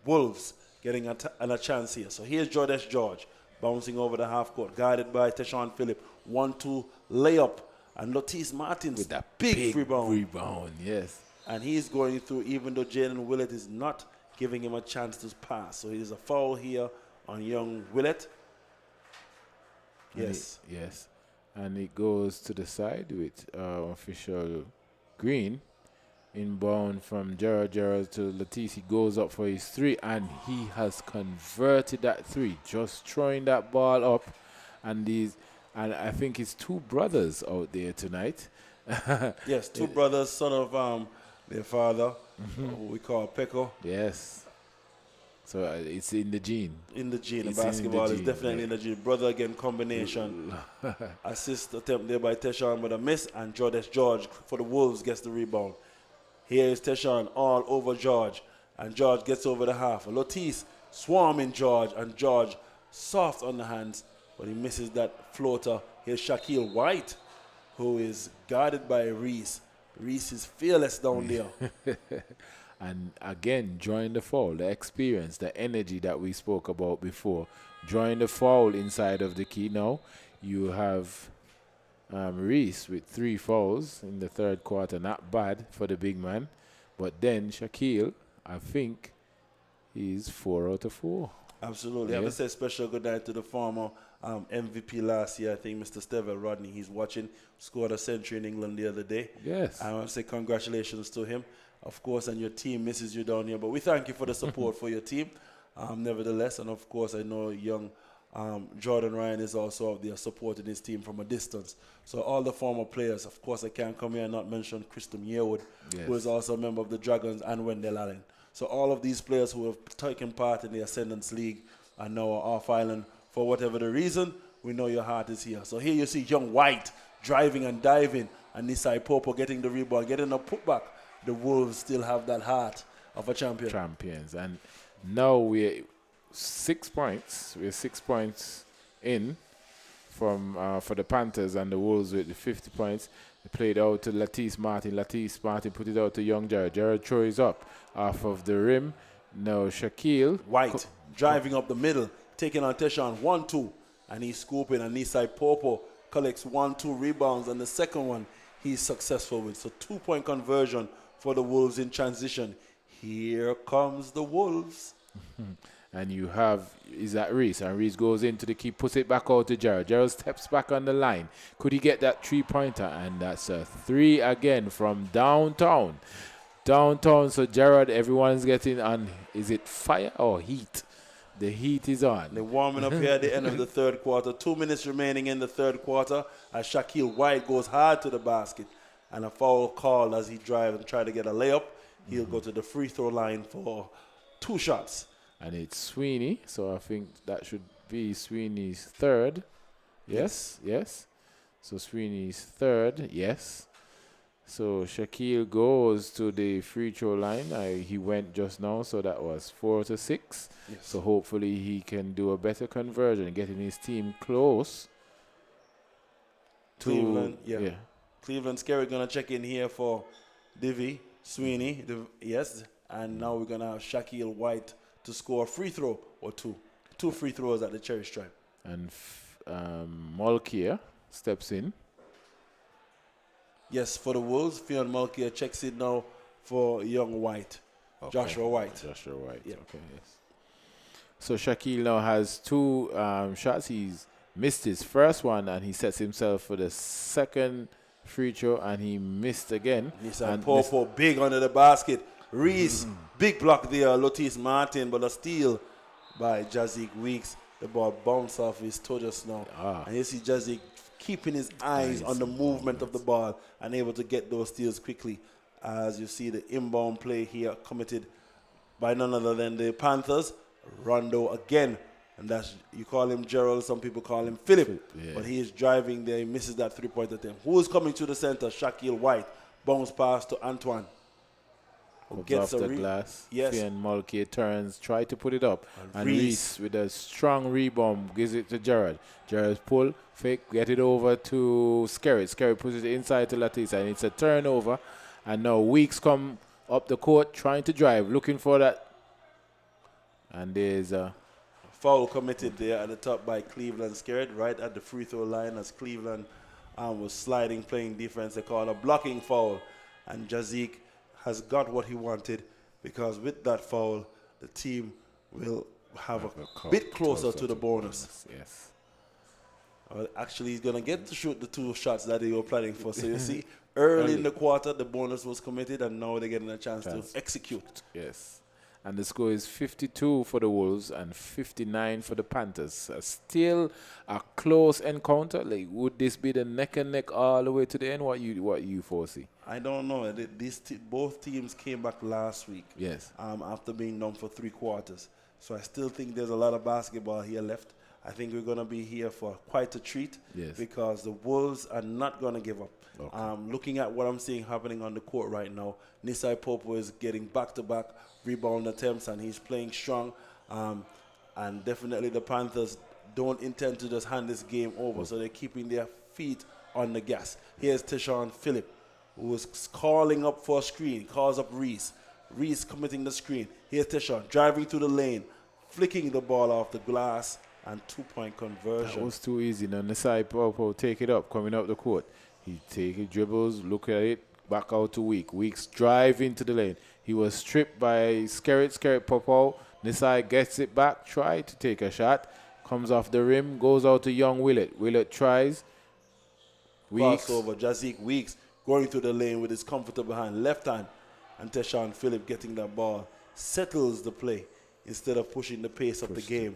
Wolves getting a chance here. So here's George bouncing over the half court, guarded by Teshawn Phillip. 1-2 layup, and Lotis Martin with that big rebound. Yes. And he's going through, even though Jalen Willett is not giving him a chance to pass. So it is a foul here on young Willett. Yes. Yes. And it goes to the side with official Green. Inbound from Gerald to Latisse. He goes up for his three, and he has converted that three. Just throwing that ball up. And And I think it's two brothers out there tonight. Yes, two brothers, son of their father, who we call Peko. Yes. So it's in the gene. In the gene. The It's in the basketball is gene, definitely yeah. in the gene. Brother again combination. Assist attempt there by Teshawn, but a miss. And George for the Wolves gets the rebound. Here is Teshawn all over George. And George gets over the half. Lotis swarming George. And George soft on the hands. But he misses that floater. Here's Shaquille White, who is guarded by Reese. Reese is fearless down there. And again, drawing the foul, the experience, the energy that we spoke about before. Drawing the foul inside of the key now. You have Reese with 3 fouls in the third quarter. Not bad for the big man. But then Shaquille, I think, he's 4 out of 4. Absolutely. Yeah. I have to say special good night to the former MVP last year. I think Mr. Stevel Rodney, he's watching, scored a century in England the other day. Yes. I want to say congratulations to him. Of course, and your team misses you down here. But we thank you for the support for your team, nevertheless. And, of course, I know young Jordan Ryan is also out there supporting his team from a distance. So all the former players, of course, I can't come here and not mention Christum Yearwood, who is also a member of the Dragons, and Wendell Allen. So all of these players who have taken part in the Ascendant League are now off island for whatever the reason. We know your heart is here. So here you see young White driving and diving, and Nisai Popo getting the rebound, getting a putback. The Wolves still have that heart of a champion. Champions. And now we're 6 points. We're 6 points in from for the Panthers, and the Wolves with the 50 points. They played out to Latisse Martin. Latisse Martin put it out to young Jared. Jared throws up off of the rim. Now Shaquille White driving up the middle, taking on Teshawn 1-2, and he's scooping. And Nisai Popo collects 1-2 rebounds, and the second one he's successful with. So 2-point conversion for the Wolves in transition. Here comes the Wolves. And you have, is that Reese? And Reese goes into the key, puts it back out to Jared. Jared steps back on the line. Could he get that 3-pointer? And that's a 3 again from downtown. Downtown, so Jared, everyone's getting on, is it fire or heat? The heat is on. They're warming up here at the end of the third quarter. 2 minutes remaining in the third quarter as Shaquille White goes hard to the basket. And a foul called as he drives and try to get a layup. He'll go to the free throw line for 2 shots. And it's Sweeney, so I think that should be Sweeney's third. Yes, yes. So Sweeney's third, yes. So Shaquille goes to the free throw line. He went just now, so that was 4 to 6. Yes. So hopefully he can do a better conversion, getting his team close to Cleveland, yeah. Cleveland Scary going to check in here for Divi, Sweeney, yes. And now we're going to have Shaquille White to score a free throw or 2. 2 free throws at the cherry stripe. And Mulcair steps in. Yes, for the Wolves, Fionn Mulcair checks in now for young White. Okay. Joshua White. Joshua White, yeah. Okay, yes. So Shaquille now has 2 shots. He's missed his first one, and he sets himself for the second free throw, and he missed again. And Popo big under the basket. Reese, big block there. Lotis Martin, but a steal by Jazik Weeks. The ball bounced off his toe just now. And you see Jazik keeping his eyes on the movement of the ball and able to get those steals quickly. As you see the inbound play here committed by none other than the Panthers. Rondo again. And that's, you call him Gerald, some people call him Philip. Yeah. But he is driving there. He misses that 3-point attempt. Who is coming to the center? Shaquille White. Bounce pass to Antoine. Gets off the glass. Yes. Fionn Mulcair turns, try to put it up. And Reese with a strong rebound gives it to Jared. Jared pull, fake, get it over to Skerritt. Skerritt puts it inside to Latisse, and it's a turnover. And now Weeks come up the court trying to drive, looking for that. And there's a foul committed there at the top by Cleveland Skerritt, right at the free throw line as Cleveland was sliding, playing defense. They call a blocking foul. And Jazik has got what he wanted, because with that foul, the team will have a bit closer to the bonus. Yes. Well, actually, he's going to get to shoot the 2 shots that they were planning for. So you see, early in the quarter, the bonus was committed, and now they're getting a chance to execute. Yes. And the score is 52 for the Wolves and 59 for the Panthers. Still a close encounter. Like, would this be the neck and neck all the way to the end? What you foresee? I don't know. Both teams came back last week. Yes. After being down for 3 quarters. So I still think there's a lot of basketball here left. I think we're going to be here for quite a treat. Yes. Because the Wolves are not going to give up. Okay. Looking at what I'm seeing happening on the court right now, Nisai Popo is getting back-to-back rebound attempts, and he's playing strong. And definitely the Panthers don't intend to just hand this game over, so they're keeping their feet on the gas. Here's Tishon Phillip, who is calling up for a screen, calls up Reese. Reese committing the screen. Here's Tishon driving through the lane, flicking the ball off the glass, and 2-point conversion. That was too easy. Now, Nisai Popo take it up, coming up the court. He take it, dribbles, look at it, back out to Weeks. Weeks drive into the lane. He was stripped by Skerrit Popo. Nisai gets it back, try to take a shot. Comes off the rim, goes out to young Willett. Willett tries. Weeks. Crossover, Jazik Weeks going through the lane with his comfortable hand, left hand. And Teshon Phillip getting that ball, settles the play instead of pushing the pace of the game.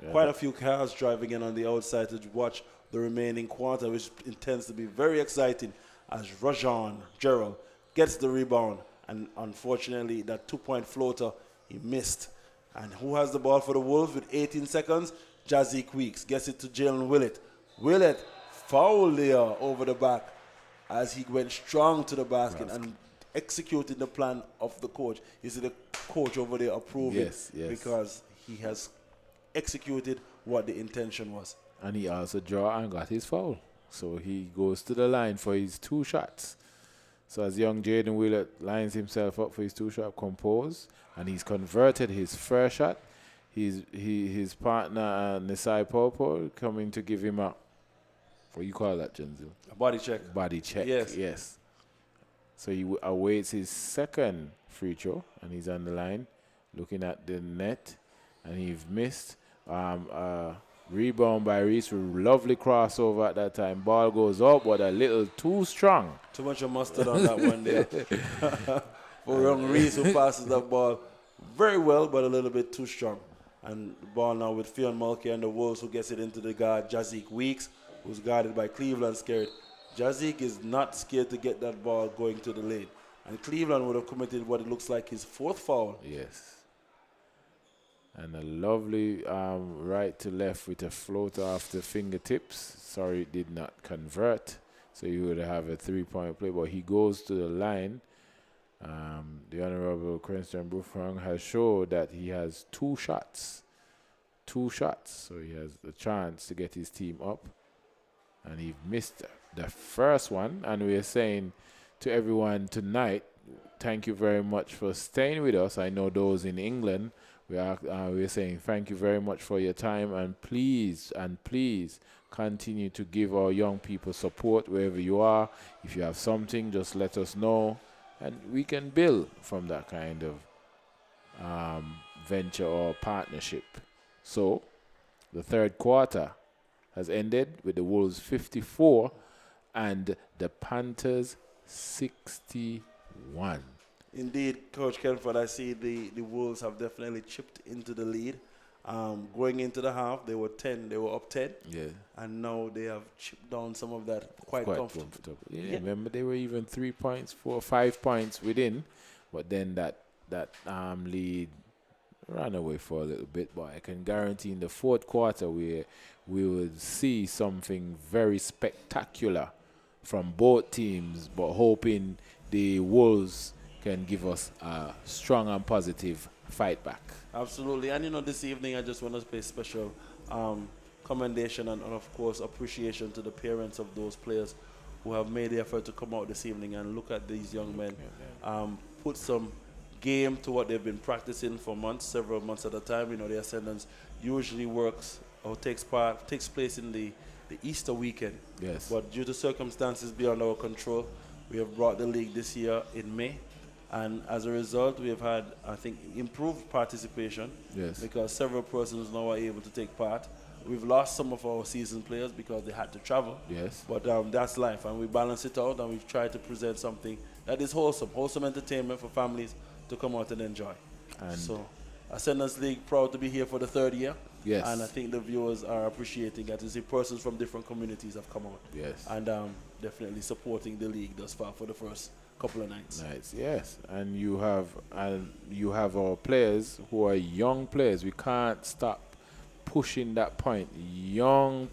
Yeah. Quite a few cars driving in on the outside to watch the remaining quarter, which intends to be very exciting as Rajon Gerald gets the rebound. And unfortunately, that 2-point floater, he missed. And who has the ball for the Wolves with 18 seconds? Jazik Weeks gets it to Jalen Willett. Willett fouled there over the back as he went strong to the basket and executed the plan of the coach. You see the coach over there approving because he has executed what the intention was. And he also drew and got his foul. So he goes to the line for his 2 shots. So as young Jaden Willett lines himself up for his 2-shot compose, and he's converted his first shot. His partner, Nisai Popo, coming to give him a, what you call that, Genzel? A body check. Body check, yes. So he awaits his second free throw, and he's on the line looking at the net, and he's missed. Rebound by Reese, lovely crossover at that time. Ball goes up, but a little too strong. Too much of mustard on that one there. For young Reese, who passes that ball very well, but a little bit too strong. And the ball now with Fionn Mulkey and the Wolves, who gets it into the guard, Jazik Weeks, who's guarded by Cleveland Skerrit. Jazik is not scared to get that ball going to the lane. And Cleveland would have committed what it looks like his 4th foul. Yes. And a lovely right to left with a floater off the fingertips. Sorry, it did not convert. So you would have a 3-point play. But he goes to the line. The Honorable Cranston Brufang has showed that he has 2 shots. 2 shots. So he has the chance to get his team up. And he missed the first one. And we are saying to everyone tonight, thank you very much for staying with us. I know those in England, we're saying thank you very much for your time, and please continue to give our young people support wherever you are. If you have something, just let us know, and we can build from that kind of venture or partnership. So the 3rd quarter has ended with the Wolves 54 and the Panthers 61. Indeed, Coach Kenford, I see the Wolves have definitely chipped into the lead. Going into the half, they were up 10. Yeah. And now they have chipped down some of that quite comfortable. Yeah, remember they were even 3 points, 4 or 5 points within, but then that lead ran away for a little bit. But I can guarantee in the 4th quarter we will see something very spectacular from both teams, but hoping the Wolves can give us a strong and positive fight back. Absolutely. And this evening I just want to pay special commendation and of course appreciation to the parents of those players who have made the effort to come out this evening and look at these young men, put some game to what they've been practicing for months, several months at a time. The Ascendant usually works or takes place in the Easter weekend. Yes. But due to circumstances beyond our control, we have brought the league this year in May. And as a result, we have had, I think, improved participation. Yes. Because several persons now are able to take part. We've lost some of our seasoned players because they had to travel. Yes. But that's life, and we balance it out, and we've tried to present something that is wholesome entertainment for families to come out and enjoy. And so, Ascendant League proud to be here for the 3rd year. Yes. And I think the viewers are appreciating that. You see persons from different communities have come out. Yes. And definitely supporting the league thus far for the first couple of nights. Nice, yes. And you have our players who are young players. We can't stop pushing that point. Young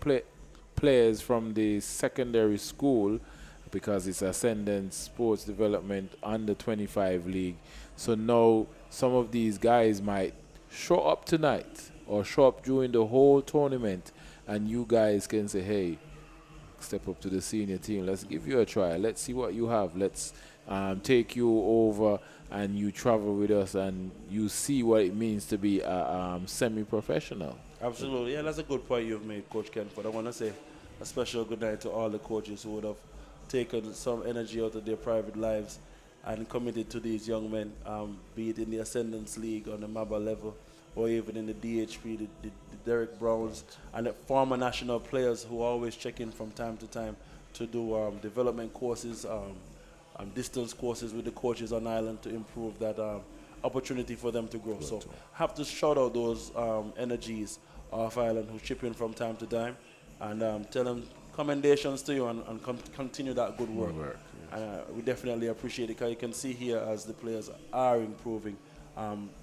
players from the secondary school, because it's Ascendant Sports Development under 25 league. So now some of these guys might show up tonight or show up during the whole tournament, and you guys can say, hey, step up to the senior team. Let's give you a try. Let's see what you have. Let's take you over and you travel with us and you see what it means to be a semi-professional. Absolutely. Yeah, that's a good point you've made, Coach Kenford. I want to say a special good night to all the coaches who would have taken some energy out of their private lives and committed to these young men, be it in the Ascendance League on the MABA level or even in the DHP, the Derek Browns, and the former national players who always check in from time to time to do development courses, distance courses with the coaches on island to improve that opportunity for them to grow. So have to shout out those energies off island who chip in from time to time and tell them commendations to you and continue that good work. We definitely appreciate it, because you can see here as the players are improving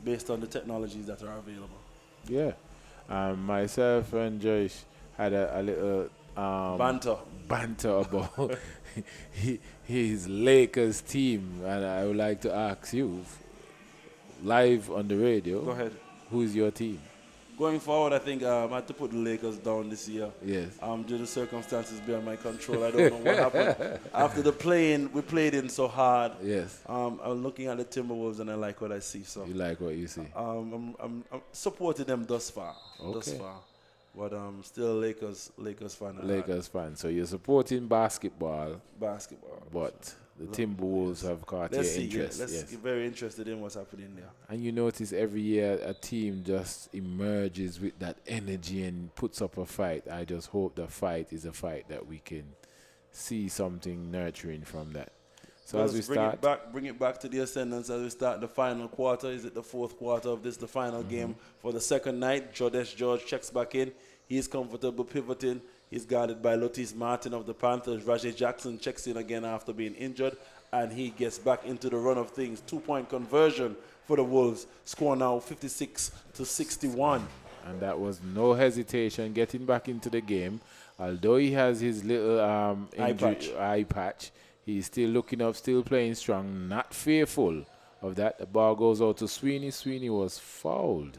based on the technologies that are available. Yeah. Myself and Joyce had a little banter about his Lakers team, and I would like to ask you, live on the radio, go ahead. Who's your team? Going forward, I think I had to put the Lakers down this year. Yes. Due to circumstances beyond my control, I don't know what happened. After the playing, we played in so hard. Yes. I'm looking at the Timberwolves and I like what I see. So you like what you see? I'm supporting them thus far. Okay. Thus far. But still Lakers fan. Lakers fan. So you're supporting basketball. Basketball. But the Timberwolves have caught your interest. Let's get very interested in what's happening there. And you notice every year a team just emerges with that energy and puts up a fight. I just hope the fight is a fight that we can see something nurturing from that. So as we start, bring it back to the Ascendants as we start the final quarter. Is it the 4th quarter of this, the final game for the second night? Jodesh George checks back in. He's comfortable pivoting. He's guarded by Lotis Martin of the Panthers. Rajay Jackson checks in again after being injured, and he gets back into the run of things. 2-point conversion for the Wolves. Score now 56-61. And that was no hesitation getting back into the game. Although he has his little eye patch, he's still looking up, still playing strong, not fearful of that. The ball goes out to Sweeney. Sweeney was fouled.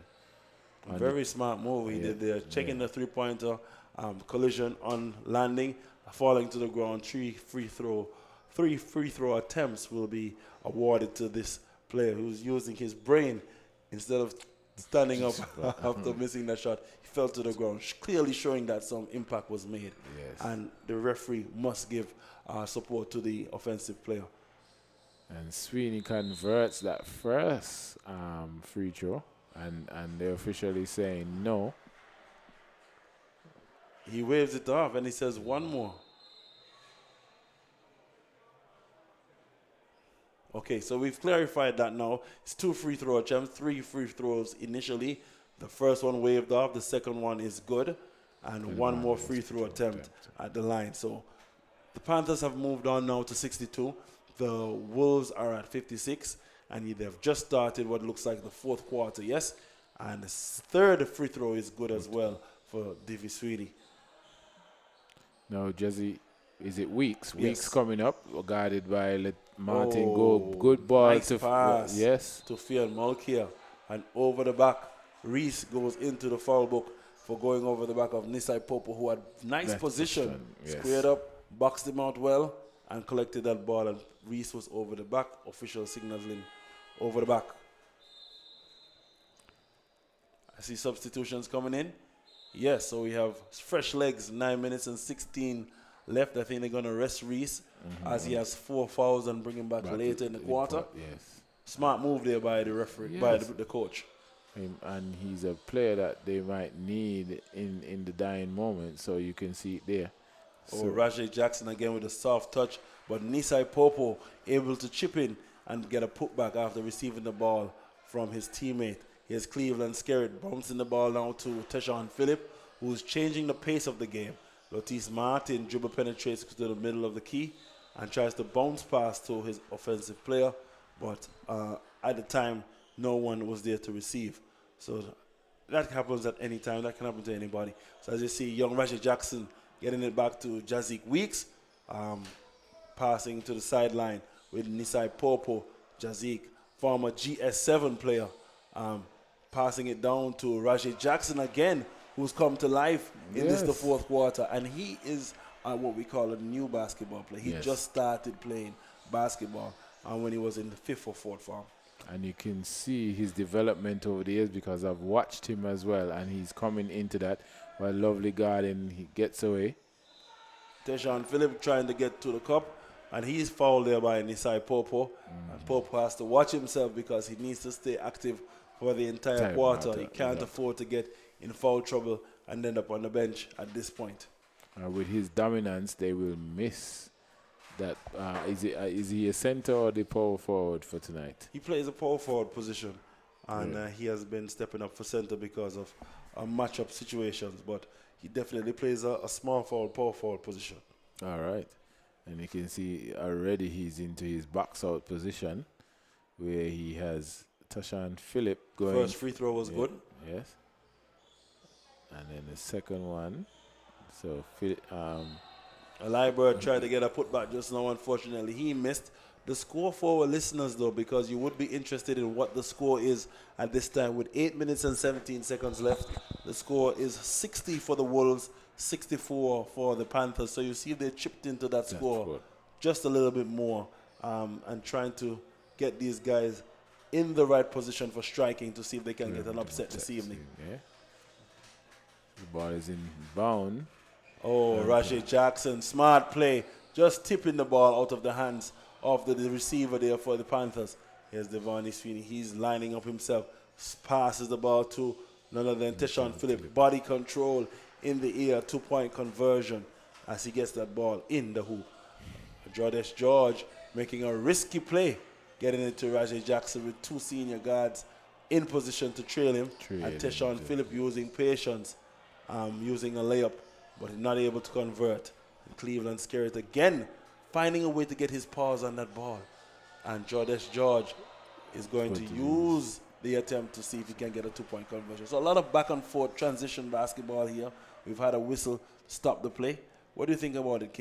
A very smart move he did there. Checking the three-pointer, collision on landing, falling to the ground. Three free throw attempts will be awarded to this player who's using his brain instead of standing up after missing that shot. He fell to the ground, clearly showing that some impact was made. Yes. And the referee must give support to the offensive player. And Sweeney converts that first free throw, and they're officially saying no. He waves it off and he says one more. Okay, so we've clarified that now. It's 2 free throw attempts, 3 free throws initially. The first one waved off, the second one is good, and one more free throw attempt at the line. So the Panthers have moved on now to 62. The Wolves are at 56, and they've just started what looks like the 4th quarter, yes? And the 3rd free throw is good as well for Davy Sweeney. No, Jesse, is it Weeks? Yes. Weeks coming up, guarded by Martin. Good ball nice to pass yes. to Fian Malkia. And over the back, Reese goes into the foul book for going over the back of Nisai Popo, who had nice position. Yes. Squared up, boxed him out well, and collected that ball. And Reese was over the back. Official signaling over the back. I see substitutions coming in. Yes, so we have fresh legs, 9 minutes and 16 left. I think they're going to rest Reese as he has 4 fouls and bring him back later in the quarter. Yes. Smart move there by the referee, by the coach. And he's a player that they might need in the dying moment, so you can see it there. Rajay Jackson again with a soft touch, but Nisai Popo able to chip in and get a putback after receiving the ball from his teammate. Here's Cleveland Skerritt bouncing the ball now to Teshawn Phillip, who's changing the pace of the game. Lotis Martin dribble penetrates to the middle of the key and tries to bounce pass to his offensive player, but at the time, no one was there to receive. So that happens at any time. That can happen to anybody. So as you see, young Raji Jackson getting it back to Jazik Weeks, passing to the sideline with Nisai Popo. Jazik, former GS7 player, passing it down to Raji Jackson again, who's come to life in the fourth quarter. And he is what we call a new basketball player. He just started playing basketball when he was in the 5th or 4th form. And you can see his development over the years because I've watched him as well, and he's coming into that while lovely guarding, he gets away. Teshawn Phillip trying to get to the cup, and he's fouled there by Nisai Popo. And Popo has to watch himself because he needs to stay active for the entire quarter. He can't afford to get in foul trouble and end up on the bench at this point. With his dominance, they will miss that. Is he a center or the power forward for tonight? He plays a power forward position, and he has been stepping up for center because of matchup situations, but he definitely plays a small forward, power forward position. All right. And you can see already he's into his box out position where he has Tashan Phillip going. First free throw was good. Yes. And then the second one. So Alibert tried to get a putback just now. Unfortunately, he missed. The score for our listeners, though, because you would be interested in what the score is at this time. With 8 minutes and 17 seconds left, the score is 60 for the Wolves, 64 for the Panthers. So you see they chipped into that score just a little bit more, and trying to get these guys in the right position for striking to see if they can get an upset this evening. The ball is in bound. Oh, Raji Jackson, smart play, just tipping the ball out of the hands of the receiver there for the Panthers. Here's Devani Sweeney. He's lining up himself, passes the ball to none other than Teshawn Phillip. Body control in the air, 2-point conversion as he gets that ball in the hoop. Jordesh George making a risky play, getting it to Raji Jackson with 2 senior guards in position to trail him. And Teshawn Phillip using patience, using a layup, but not able to convert. And Cleveland Skerritt again finding a way to get his paws on that ball. And Jordesh George is going to use the attempt to see if he can get a 2-point conversion. So a lot of back and forth transition basketball here. We've had a whistle stop the play. What do you think about it,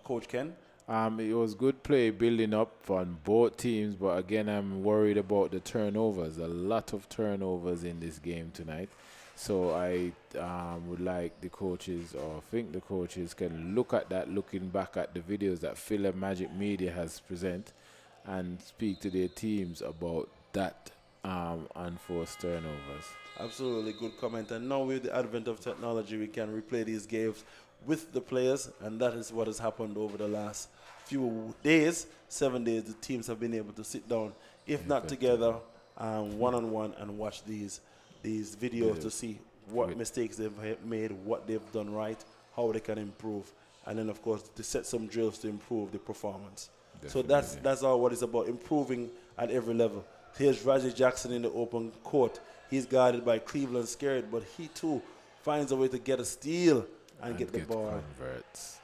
Coach Ken? It was good play building up on both teams, but again, I'm worried about the turnovers. A lot of turnovers in this game tonight. So I would like the coaches, or think the coaches, can look at that, looking back at the videos that Philip Magic Media has present, and speak to their teams about that unforced turnovers. Absolutely good comment. And now with the advent of technology, we can replay these games with the players, and that is what has happened over the last few days, 7 days. The teams have been able to sit down, if not together, one-on-one, and watch these videos to see what mistakes they've made, what they've done right, how they can improve, and then of course to set some drills to improve the performance. So that's all what it's about, improving at every level. Here's Raji Jackson in the open court. He's guarded by Cleveland Skerritt, but he too finds a way to get a steal and get the ball. Converts.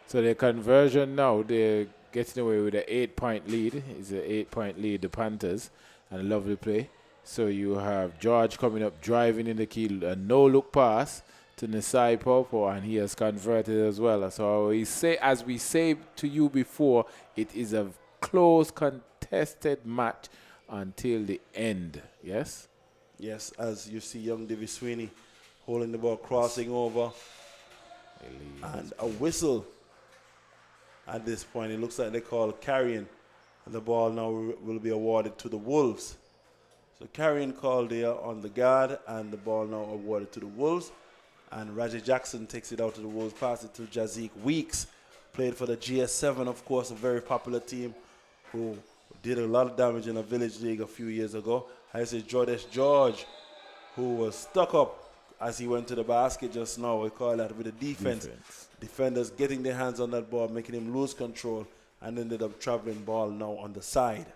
So the conversion now, they're getting away with an 8-point lead. It's an 8-point lead, the Panthers, and a lovely play. So you have George coming up, driving in the key, a no-look pass to Nisai Popo, and he has converted as well. So as we say to you before, it is a close, contested match until the end. Yes? Yes, as you see young Davy Sweeney holding the ball, crossing over, and a whistle at this point. It looks like they call carrying, and the ball now will be awarded to the Wolves. So carrying called there on the guard, and the ball now awarded to the Wolves. And Raji Jackson takes it out to the Wolves, passes it to Jazik Weeks, played for the GS7, of course, a very popular team who did a lot of damage in a village league a few years ago. I say Jordesh George, who was stuck up as he went to the basket just now. We call that with the defense. Defenders getting their hands on that ball, making him lose control, and ended up traveling ball now on the side.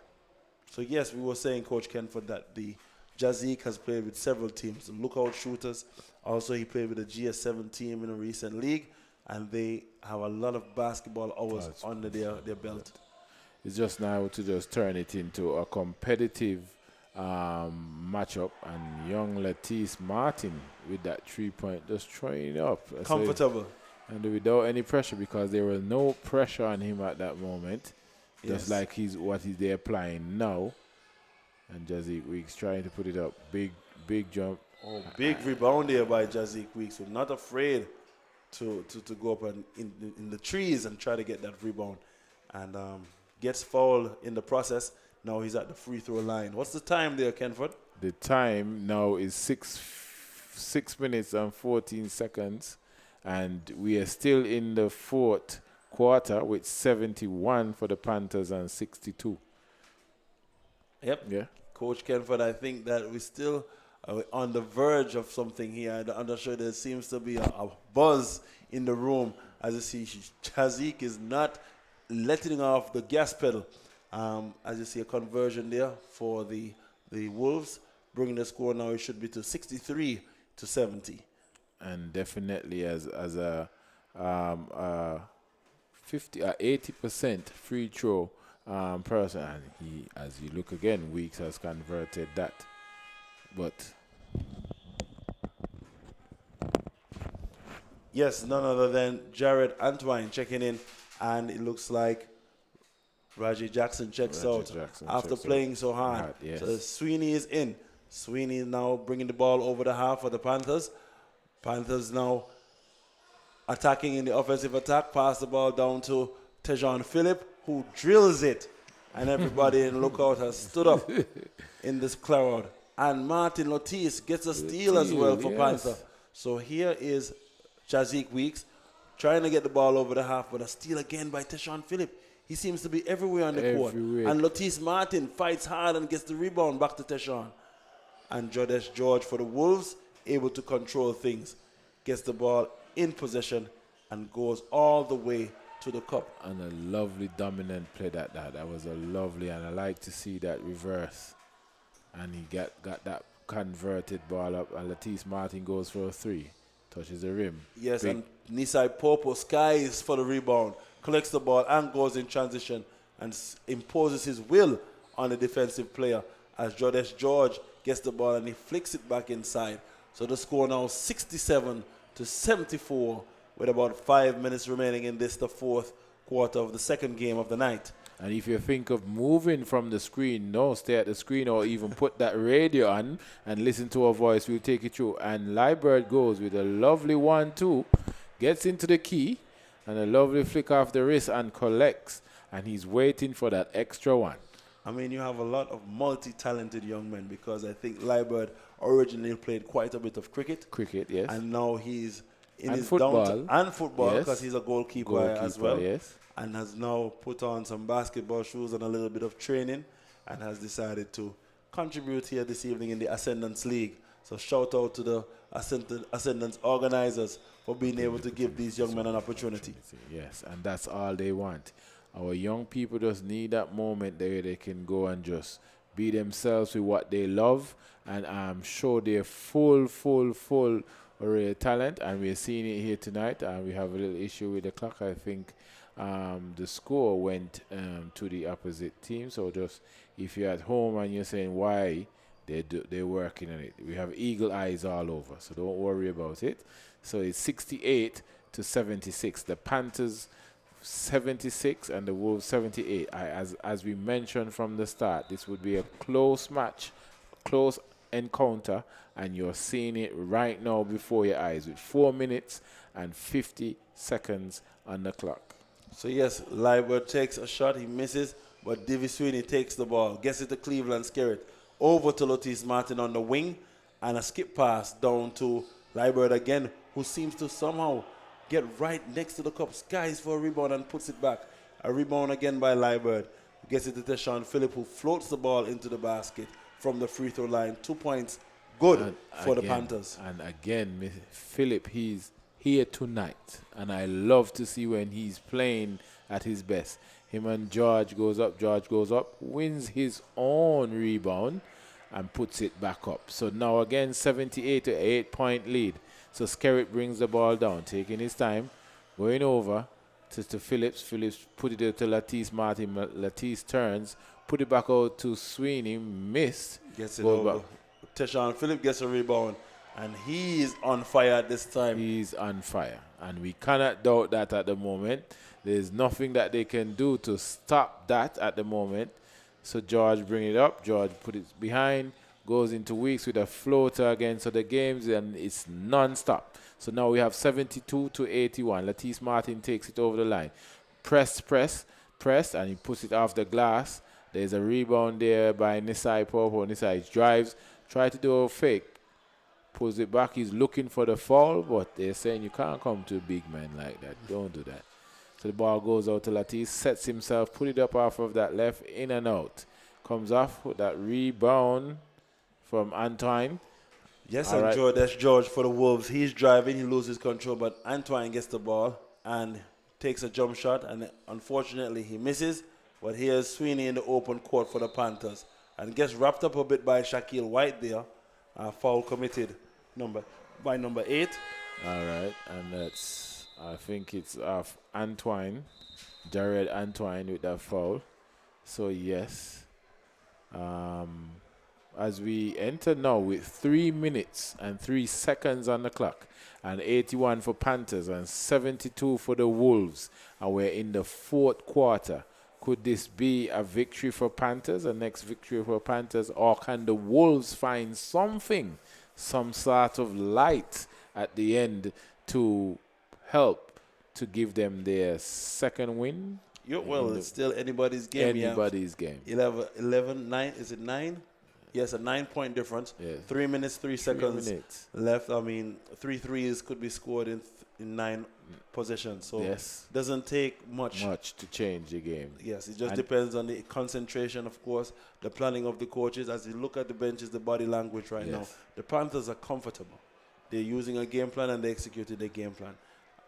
So yes, we were saying, Coach Kenford, that the Jazik has played with several teams, the Lookout Shooters. Also, he played with the GS7 team in a recent league, and they have a lot of basketball hours under their belt. It's just now to just turn it into a competitive matchup, and young Latisse Martin with that 3-point just throwing up. Comfortable. And without any pressure, because there was no pressure on him at that moment. Just like what they're applying now. And Jazik Weeks trying to put it up. Big jump. Oh, big rebound there by Jazik Weeks. We're not afraid to go up and in the trees and try to get that rebound. And gets fouled in the process. Now he's at the free throw line. What's the time there, Kenford? The time now is 6 minutes and 14 seconds. And we are still in the fourth quarter with 71 for the Panthers and 62. Yep. Yeah. Coach Kenford, I think that we still are on the verge of something here. I'm not sure there seems to be a buzz in the room. As you see, Jazik is not letting off the gas pedal. As you see, a conversion there for the Wolves, bringing the score now, it should be to 63 to 70. And definitely as a 80% free throw person, and he, as you look again, Weeks has converted that. But yes, none other than Jared Antwine checking in, and it looks like Raji Jackson checks out after playing so hard. Yes. So Sweeney is in. Sweeney now bringing the ball over the half for the Panthers. Panthers now attacking in the offensive attack. Pass the ball down to Tejon Phillip, who drills it. And everybody in Lookout has stood up in this crowd. And Martin Lotis gets a steal as well for Panther. So here is Jazik Weeks trying to get the ball over the half, but a steal again by Tejon Phillip. He seems to be everywhere on the court. And Lotis Martin fights hard and gets the rebound back to Tejon. And Jodesh George for the Wolves, able to control things, gets the ball in possession and goes all the way to the cup. And a lovely dominant play that was a lovely, and I like to see that reverse. And he got that converted ball up, and Latisse Martin goes for a 3, touches the rim. Yes, and Nisai Popo skies for the rebound, collects the ball and goes in transition and imposes his will on the defensive player as Jodesh George gets the ball and he flicks it back inside. So the score now 67 to 74 with about 5 minutes remaining in this, the fourth quarter of the second game of the night. And if you think of moving from the screen, no, stay at the screen or even put that radio on and listen to our voice. We'll take it through. And Liebert goes with a lovely 1-2, gets into the key, and a lovely flick off the wrist and collects. And he's waiting for that extra one. I mean, you have a lot of multi-talented young men, because I think Liebert originally played quite a bit of cricket. Cricket, yes. And now he's in his football. And football, because he's a goalkeeper as well. Yes. And has now put on some basketball shoes and a little bit of training and has decided to contribute here this evening in the Ascendants League. So shout out to the Ascendants organizers for being able to give these young men an opportunity. Yes, and that's all they want. Our young people just need that moment where they can go and just be themselves with what they love and show their full array of talent. And we're seeing it here tonight. And we have a little issue with the clock. I think the score went to the opposite team. So just if you're at home and you're saying why, they're working on it. We have eagle eyes all over, so don't worry about it. So it's 68 to 76. The Panthers 76 and the Wolves 78. As we mentioned from the start, this would be a close match, close encounter, and you're seeing it right now before your eyes with 4 minutes and 50 seconds on the clock. So yes, Liebert takes a shot, he misses, but Davy Sweeney takes the ball, gets it to Cleveland Skerritt, over to Lotis Martin on the wing, and a skip pass down to Liebert again, who seems to somehow get right next to the cup, skies for a rebound and puts it back. A rebound again by Liebert, gets it to Tejon Phillip, who floats the ball into the basket from the free throw line. 2 points, good for the Panthers. And again, Phillip, he's here tonight, and I love to see when he's playing at his best. Him and George goes up, wins his own rebound and puts it back up. So now again 78 to 8-point lead. So Skerritt brings the ball down, taking his time, going over to Phillips. Phillips put it out to Latisse Martin. Latisse turns, put it back out to Sweeney, missed. Gets it over. Back. Teshawn Phillips gets a rebound, and he is on fire at this time. He's on fire, and we cannot doubt that at the moment. There's nothing that they can do to stop that at the moment. So George bring it up. George put it behind, goes into Weeks with a floater again. So the game's and it's non-stop. So now we have 72 to 81. Latisse Martin takes it over the line. Press, and he puts it off the glass. There's a rebound there by Nisai Popo. Nisai drives, try to do a fake. Pulls it back. He's looking for the foul, but they're saying you can't come to a big man like that. Don't do that. So the ball goes out to Latisse, sets himself, put it up off of that left, in and out. Comes off with that rebound from Antoine. Yes, All and right. George, that's George for the Wolves. He's driving, he loses control, but Antoine gets the ball and takes a jump shot, and unfortunately he misses. But here's Sweeney in the open court for the Panthers, and gets wrapped up a bit by Shaquille White there. Foul committed by number 8. All right, and that's, I think it's off Antoine, Jared Antoine with that foul. So yes, as we enter now with 3 minutes and 3 seconds on the clock, and 81 for Panthers and 72 for the Wolves, and we're in the 4th quarter. Could this be a victory for Panthers, a next victory for Panthers, or can the Wolves find something, some sort of light at the end to help to give them their second win? Well, it's still anybody's game. Anybody's game. 11, 9, is it 9? Yes, a 9-point difference. Yeah. 3 minutes, 3 seconds minutes. left. I mean, 3 threes could be scored in 9 possessions. So Yes. doesn't take much to change the game. Yes, it just And depends on the concentration, of course, the planning of the coaches. As you look at the benches, the body language right now, Yes. the Panthers are comfortable. They're using a game plan and they executed the game plan.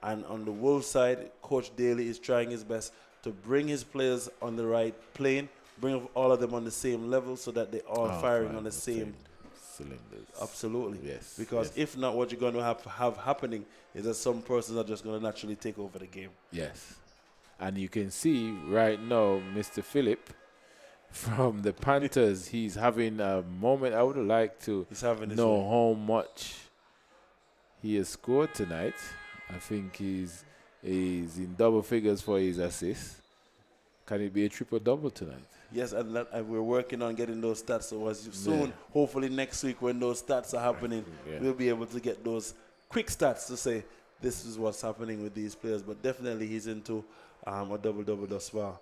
And on the Wolves side, Coach Daly is trying his best to bring his players on the right plane, bring all of them on the same level so that they're all firing on the same cylinders. Absolutely. Yes. Because yes. if not, what you're going to have happening is that some persons are just going to naturally take over the game. Yes. And you can see right now, Mr. Phillip, from the Panthers, he's having a moment. I would like to know how much he has scored tonight. I think he's in double figures for his assists. Can it be a triple-double tonight? Yes, and we're working on getting those stats. So soon, hopefully next week when those stats are happening, we'll be able to get those quick stats to say this is what's happening with these players. But definitely he's into a double-double thus far.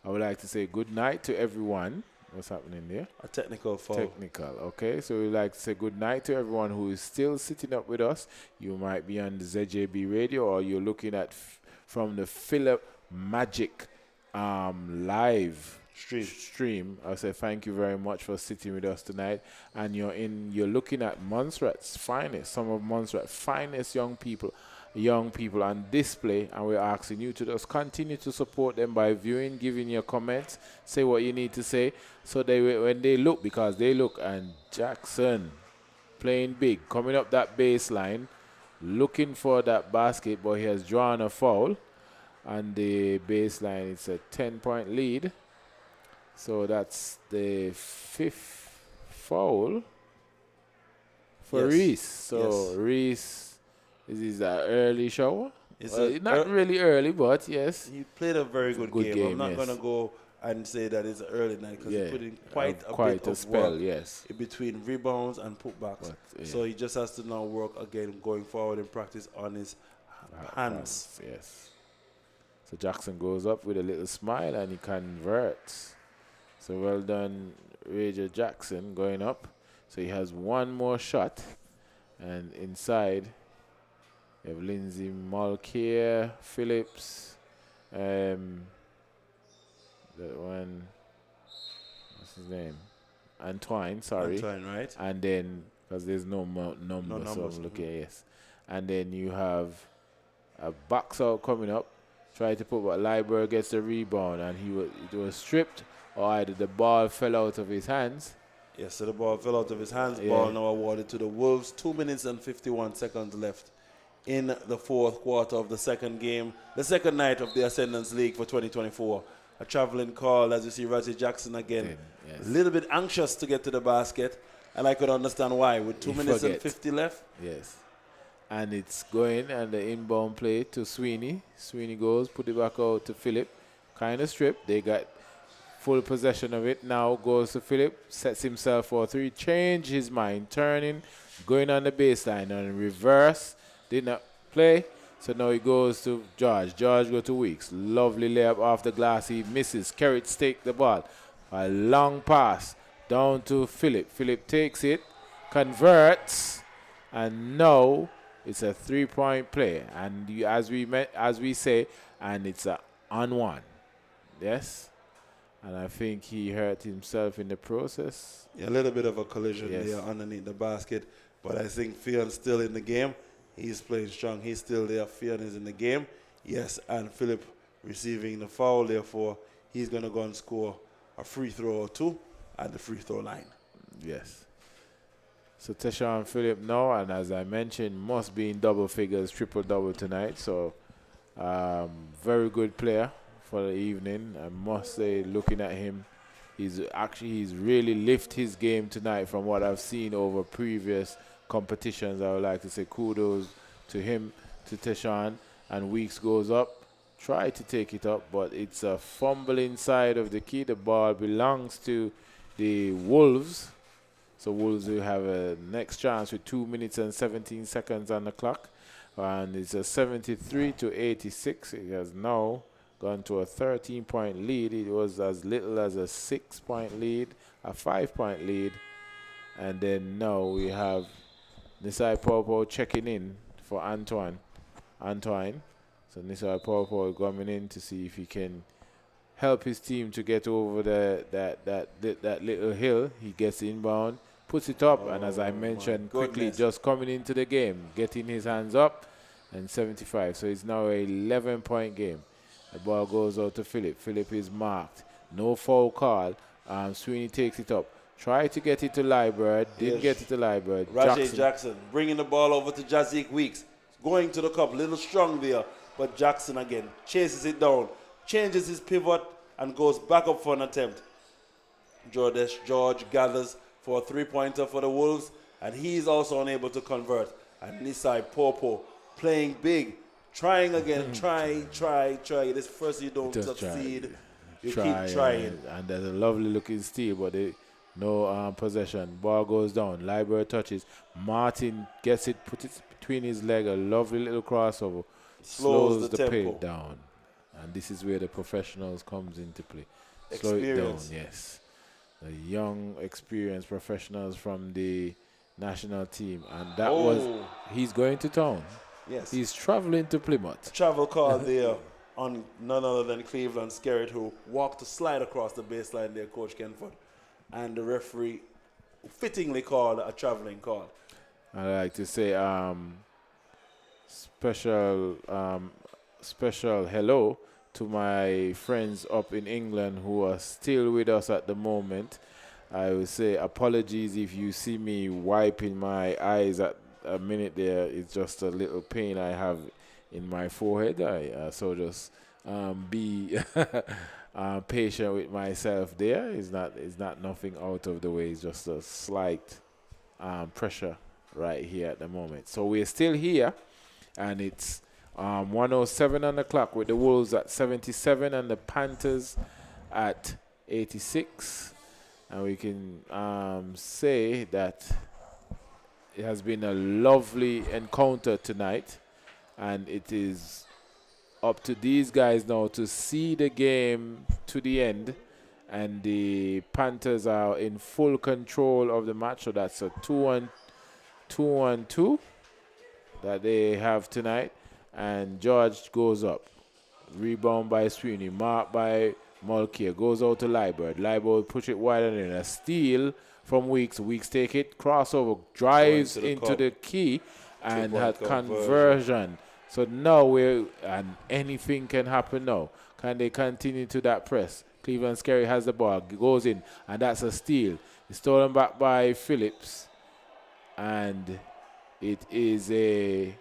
I would like to say good night to everyone. What's happening there? A technical foul. Technical, okay. So we'd like to say good night to everyone who is still sitting up with us. You might be on the ZJB radio or you're looking at from the Philip Magic live stream. I say thank you very much for sitting with us tonight. And you're looking at Montserrat's finest, some of Montserrat's finest young people on display, and we're asking you to just continue to support them by viewing, giving your comments, say what you need to say, so when they look, because they look, and Jackson playing big, coming up that baseline, looking for that basket, but he has drawn a foul. On the baseline, it's a 10-point lead. So that's the 5th foul for Reese. So Reese, is that early shower? Not really early, but yes. He played a very good game. I'm not going to go and say that it's an early night because he put in quite a bit of spell, work yes. between rebounds and putbacks. So he just has to now work again going forward in practice on his hands. Yes. So Jackson goes up with a little smile and he converts. So well done, Ranger Jackson going up. So he has one more shot. And inside, you have Lindsay Mulcair, Phillips, that one, what's his name? Antoine, sorry. Antoine, right? And then, because there's no number, so I'm looking, yes. And then you have a box out coming up. Tried to put, but Liber gets the rebound, and it was stripped, or either the ball fell out of his hands. Yes, so the ball fell out of his hands. Yeah. Ball now awarded to the Wolves. 2 minutes and 51 seconds left in the fourth quarter of the second game. The second night of the Ascendance League for 2024. A traveling call, as you see Raji Jackson again. Yes. A little bit anxious to get to the basket, and I could understand why. With 2 minutes and 50 left. Yes. And it's going, and the inbound play to Sweeney. Sweeney goes, put it back out to Phillip. Kind of stripped. They got full possession of it. Now goes to Phillip, sets himself for 3, change his mind, turning, going on the baseline, and reverse. Did not play. So now he goes to George. George go to Weeks. Lovely layup off the glass. He misses. Kerrits take the ball. A long pass down to Phillip. Phillip takes it, converts, and now it's a 3-point play. And as we say, and it's a on one. Yes. And I think he hurt himself in the process. Yeah, a little bit of a collision Yes. there underneath the basket. But I think Fion's still in the game. He's playing strong. He's still there. Fion is in the game. Yes, and Phillip receiving the foul. Therefore, he's going to go and score a free throw or 2 at the free throw line. Yes. So Teshawn Phillip now, and as I mentioned, must be in double figures, triple-double tonight. So very good player for the evening. I must say, looking at him, he's really lifted his game tonight from what I've seen over previous competitions. I would like to say kudos to him, to Teshawn. And Weeks goes up, try to take it up, but it's a fumble inside of the key. The ball belongs to the Wolves. So Wolves will have a next chance with 2 minutes and 17 seconds on the clock. And it's a 73-86. It has now gone to a 13-point lead. It was as little as a 6-point lead, a 5-point lead. And then now we have Nisai Popo checking in for Antoine. So Nisai Popo coming in to see if he can help his team to get over that little hill. He gets inbound, puts it up, and as I mentioned quickly, just coming into the game, getting his hands up, and 75. So it's now a 11-point game. The ball goes out to Phillip. Phillip is marked. No foul call. Sweeney takes it up. Try to get it to Liber. Didn't get it to Liber. Rajay Jackson bringing the ball over to Jazik Weeks. Going to the cup. Little strong there. But Jackson again chases it down. Changes his pivot and goes back up for an attempt. George gathers for a 3-pointer for the Wolves. And he's also unable to convert. And Nisai Popo playing big. Trying again. Try. This first you don't succeed. You keep trying. And there's a lovely looking steal, but no possession. Ball goes down. Liber touches. Martin gets it, puts it between his leg. A lovely little crossover. Slows the pace down. And this is where the professionals comes into play. Slow it down, yes. The young, experienced professionals from the national team. And that was, he's going to town. Yes. He's traveling to Plymouth. Travel call there on none other than Cleveland Skerritt, who walked to slide across the baseline there, Coach Kenford. And the referee fittingly called a traveling call. I like to say special hello to my friends up in England who are still with us at the moment. I will say apologies if you see me wiping my eyes at a minute there. It's just a little pain I have in my forehead. So just be patient with myself there. It's not nothing out of the way. It's just a slight pressure right here at the moment. So we're still here, and it's 107 on the clock with the Wolves at 77 and the Panthers at 86. And we can say that it has been a lovely encounter tonight, and it is up to these guys now to see the game to the end. And the Panthers are in full control of the match, so that's a 2-1-2 that they have tonight. And George goes up. Rebound by Sweeney. Marked by Mulcair. Goes out to Liber. Liber push it wide and in. A steal from Weeks. Weeks take it. Crossover. Drives into the key. And had conversion. So now and anything can happen now. Can they continue to that press? Cleveland Skerry has the ball, goes in, and that's a steal. It's stolen back by Phillips, and it is a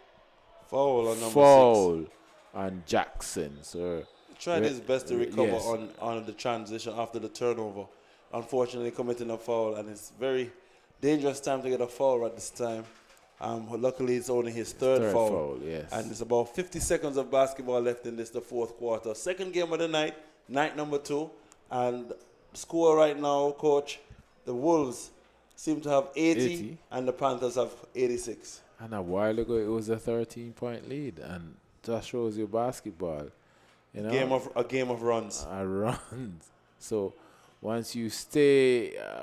foul on number 6 on Jackson. So tried his best to recover yes. on the transition after the turnover. Unfortunately, committing a foul, and it's very dangerous time to get a foul at this time. Luckily, it's only his third foul. Yes. And it's about 50 seconds of basketball left in this, the fourth quarter. Second game of the night number 2. And score right now, Coach, the Wolves seem to have 80. And the Panthers have 86. And a while ago, it was a 13-point lead. And that shows you basketball. You know? A game of runs. Runs. So once you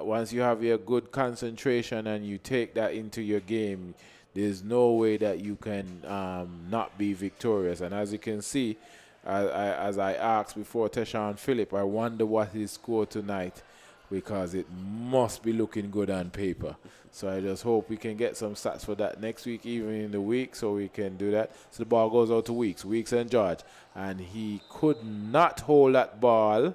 once you have your good concentration and you take that into your game, there's no way that you can not be victorious. And as you can see, as I asked before Teshawn Phillip, I wonder what his score tonight, because it must be looking good on paper. So I just hope we can get some stats for that next week, even in the week, so we can do that. So the ball goes out to Weeks and George. And he could not hold that ball.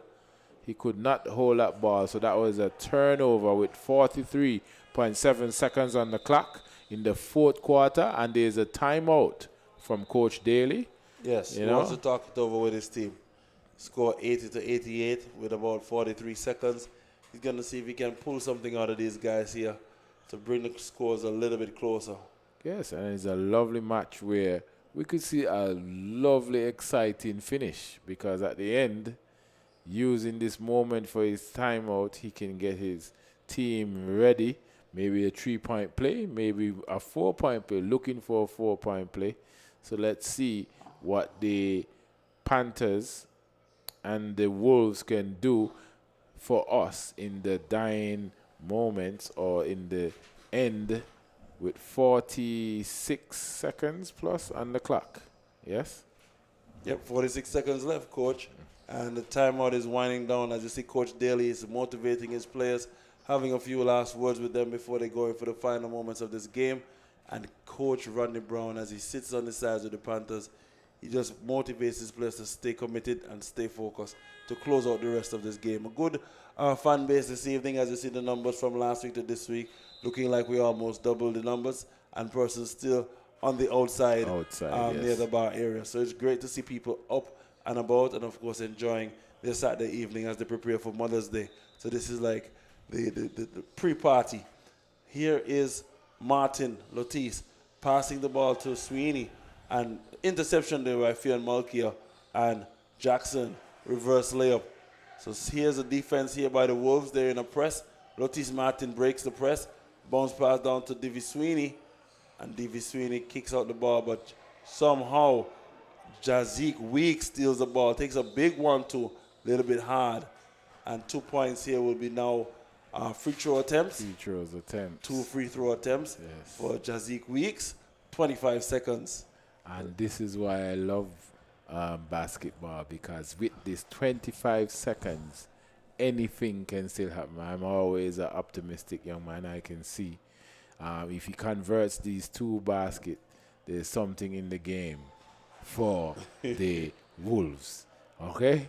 So that was a turnover with 43.7 seconds on the clock in the fourth quarter. And there's a timeout from Coach Daly. Yes, he wants to talk it over with his team. Score 80-88 with about 43 seconds. He's going to see if he can pull something out of these guys here to bring the scores a little bit closer. Yes, and it's a lovely match where we could see a lovely, exciting finish, because at the end, using this moment for his timeout, he can get his team ready. Maybe a 3-point play, maybe a 4-point play, looking for a 4-point play. So let's see what the Panthers and the Wolves can do for us in the dying moments, or in the end, with 46 seconds plus on the clock. Yes? Yep, 46 seconds left, Coach. And the timeout is winding down. As you see, Coach Daly is motivating his players, having a few last words with them before they go in for the final moments of this game. And Coach Rodney Brown, as he sits on the sides of the Panthers, he just motivates his players to stay committed and stay focused to close out the rest of this game. A good fan base this evening, as you see the numbers from last week to this week, looking like we almost doubled the numbers, and persons still on the outside near the bar area. So it's great to see people up and about, and of course enjoying their Saturday evening as they prepare for Mother's Day. So this is like the pre-party. Here is Martin Lotis passing the ball to Sweeney, and interception there by Fionn Malkia, and Jackson reverse layup. So here's a defense here by the Wolves. They're in a press. Lotis Martin breaks the press, bounce pass down to Davy Sweeney, and Davy Sweeney kicks out the ball, but somehow Jazik Weeks steals the ball, takes a big 1-2, a little bit hard, and 2 points here will be now free throw attempts. 2 free throw attempts for Jazik Weeks, 25 seconds. And this is why I love basketball, because with this 25 seconds, anything can still happen. I'm always an optimistic young man. I can see if he converts these 2 baskets, there's something in the game for the Wolves. Okay?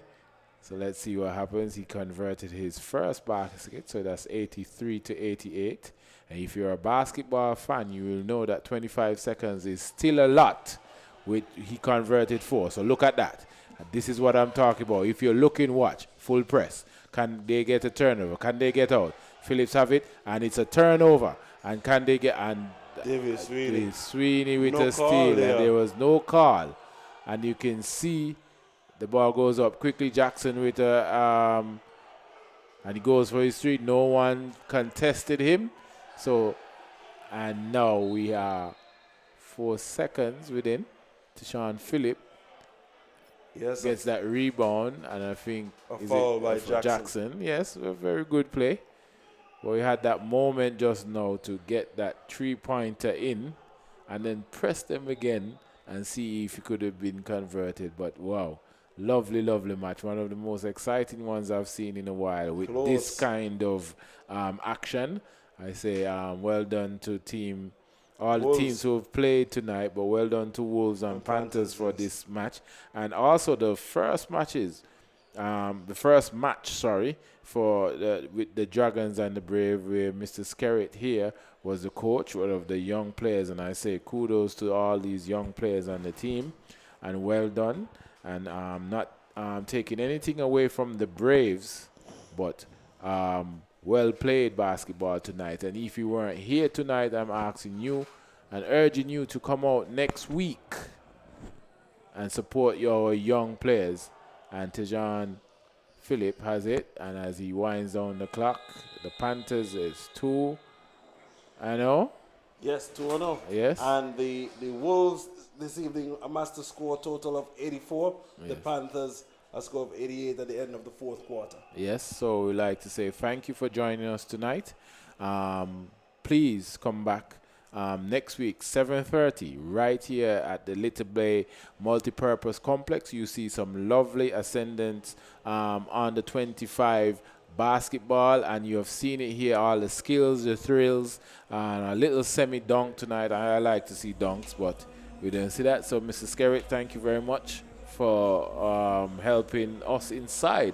So let's see what happens. He converted his first basket, so that's 83-88. And if you're a basketball fan, you will know that 25 seconds is still a lot. He converted 4. So look at that. And this is what I'm talking about. If you're looking, watch. Full press. Can they get a turnover? Can they get out? Phillips have it, and it's a turnover. And can they get... And David Sweeney with a steal, and there was no call. And you can see the ball goes up quickly. Jackson with a... and he goes for his 3. No one contested him. So, and now we are 4 seconds within. Teshawn Phillip gets that rebound, and I think a foul by Jackson. Yes, a very good play. But we had that moment just now to get that 3-pointer in, and then press them again and see if it could have been converted. But wow, lovely, lovely match. One of the most exciting ones I've seen in a while with this kind of action. I say well done to team all the Wolves. teams who have played tonight, but well done to Wolves and Panthers for this match. And also the first match, for with the Dragons and the Brave, where Mr. Skerritt here was the coach, one of the young players, and I say kudos to all these young players on the team, and well done. And not taking anything away from the Braves, but well played basketball tonight. And if you weren't here tonight, I'm asking you and urging you to come out next week and support your young players. And Tejan Phillip has it, and as he winds down the clock, the Panthers is 2-0. Yes, 2-0. Yes. And the Wolves this evening amassed a score total of 84. Yes. The Panthers a score of 88 at the end of the fourth quarter. Yes, so we'd like to say thank you for joining us tonight. Please come back next week, 7:30, right here at the Little Bay Multipurpose Complex. You see some lovely Ascendants on the 25 basketball, and you have seen it here, all the skills, the thrills, and a little semi-dunk tonight. I like to see dunks, but we didn't see that. So, Mr. Skerritt, thank you very much for helping us inside.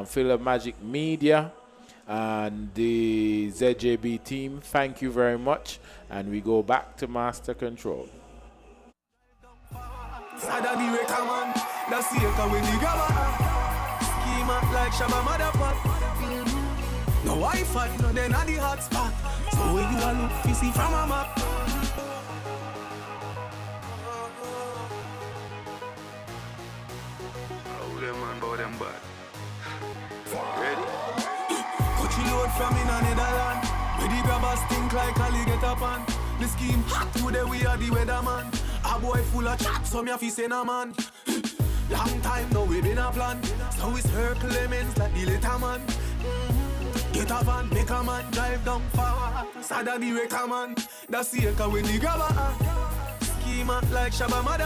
Philip Magic Media and the ZJB team, thank you very much. And we go back to Master Control. No Wi-Fi, no then at the hotspot. So when you look, you see from a map. Oh, them man, bow them bad. Ready? Coachy load from in a Netherland. Where the grabbers think like Ali get up on. The scheme hot today, we are the weatherman. A boy full of chat, so me a fi say no man. Long time now we been a plan. So it's her Clemens like the later man. Get a van, make a man drive down far. Sada the wrecker man. That's the echo when the grabber. Schema like Shabba Mother.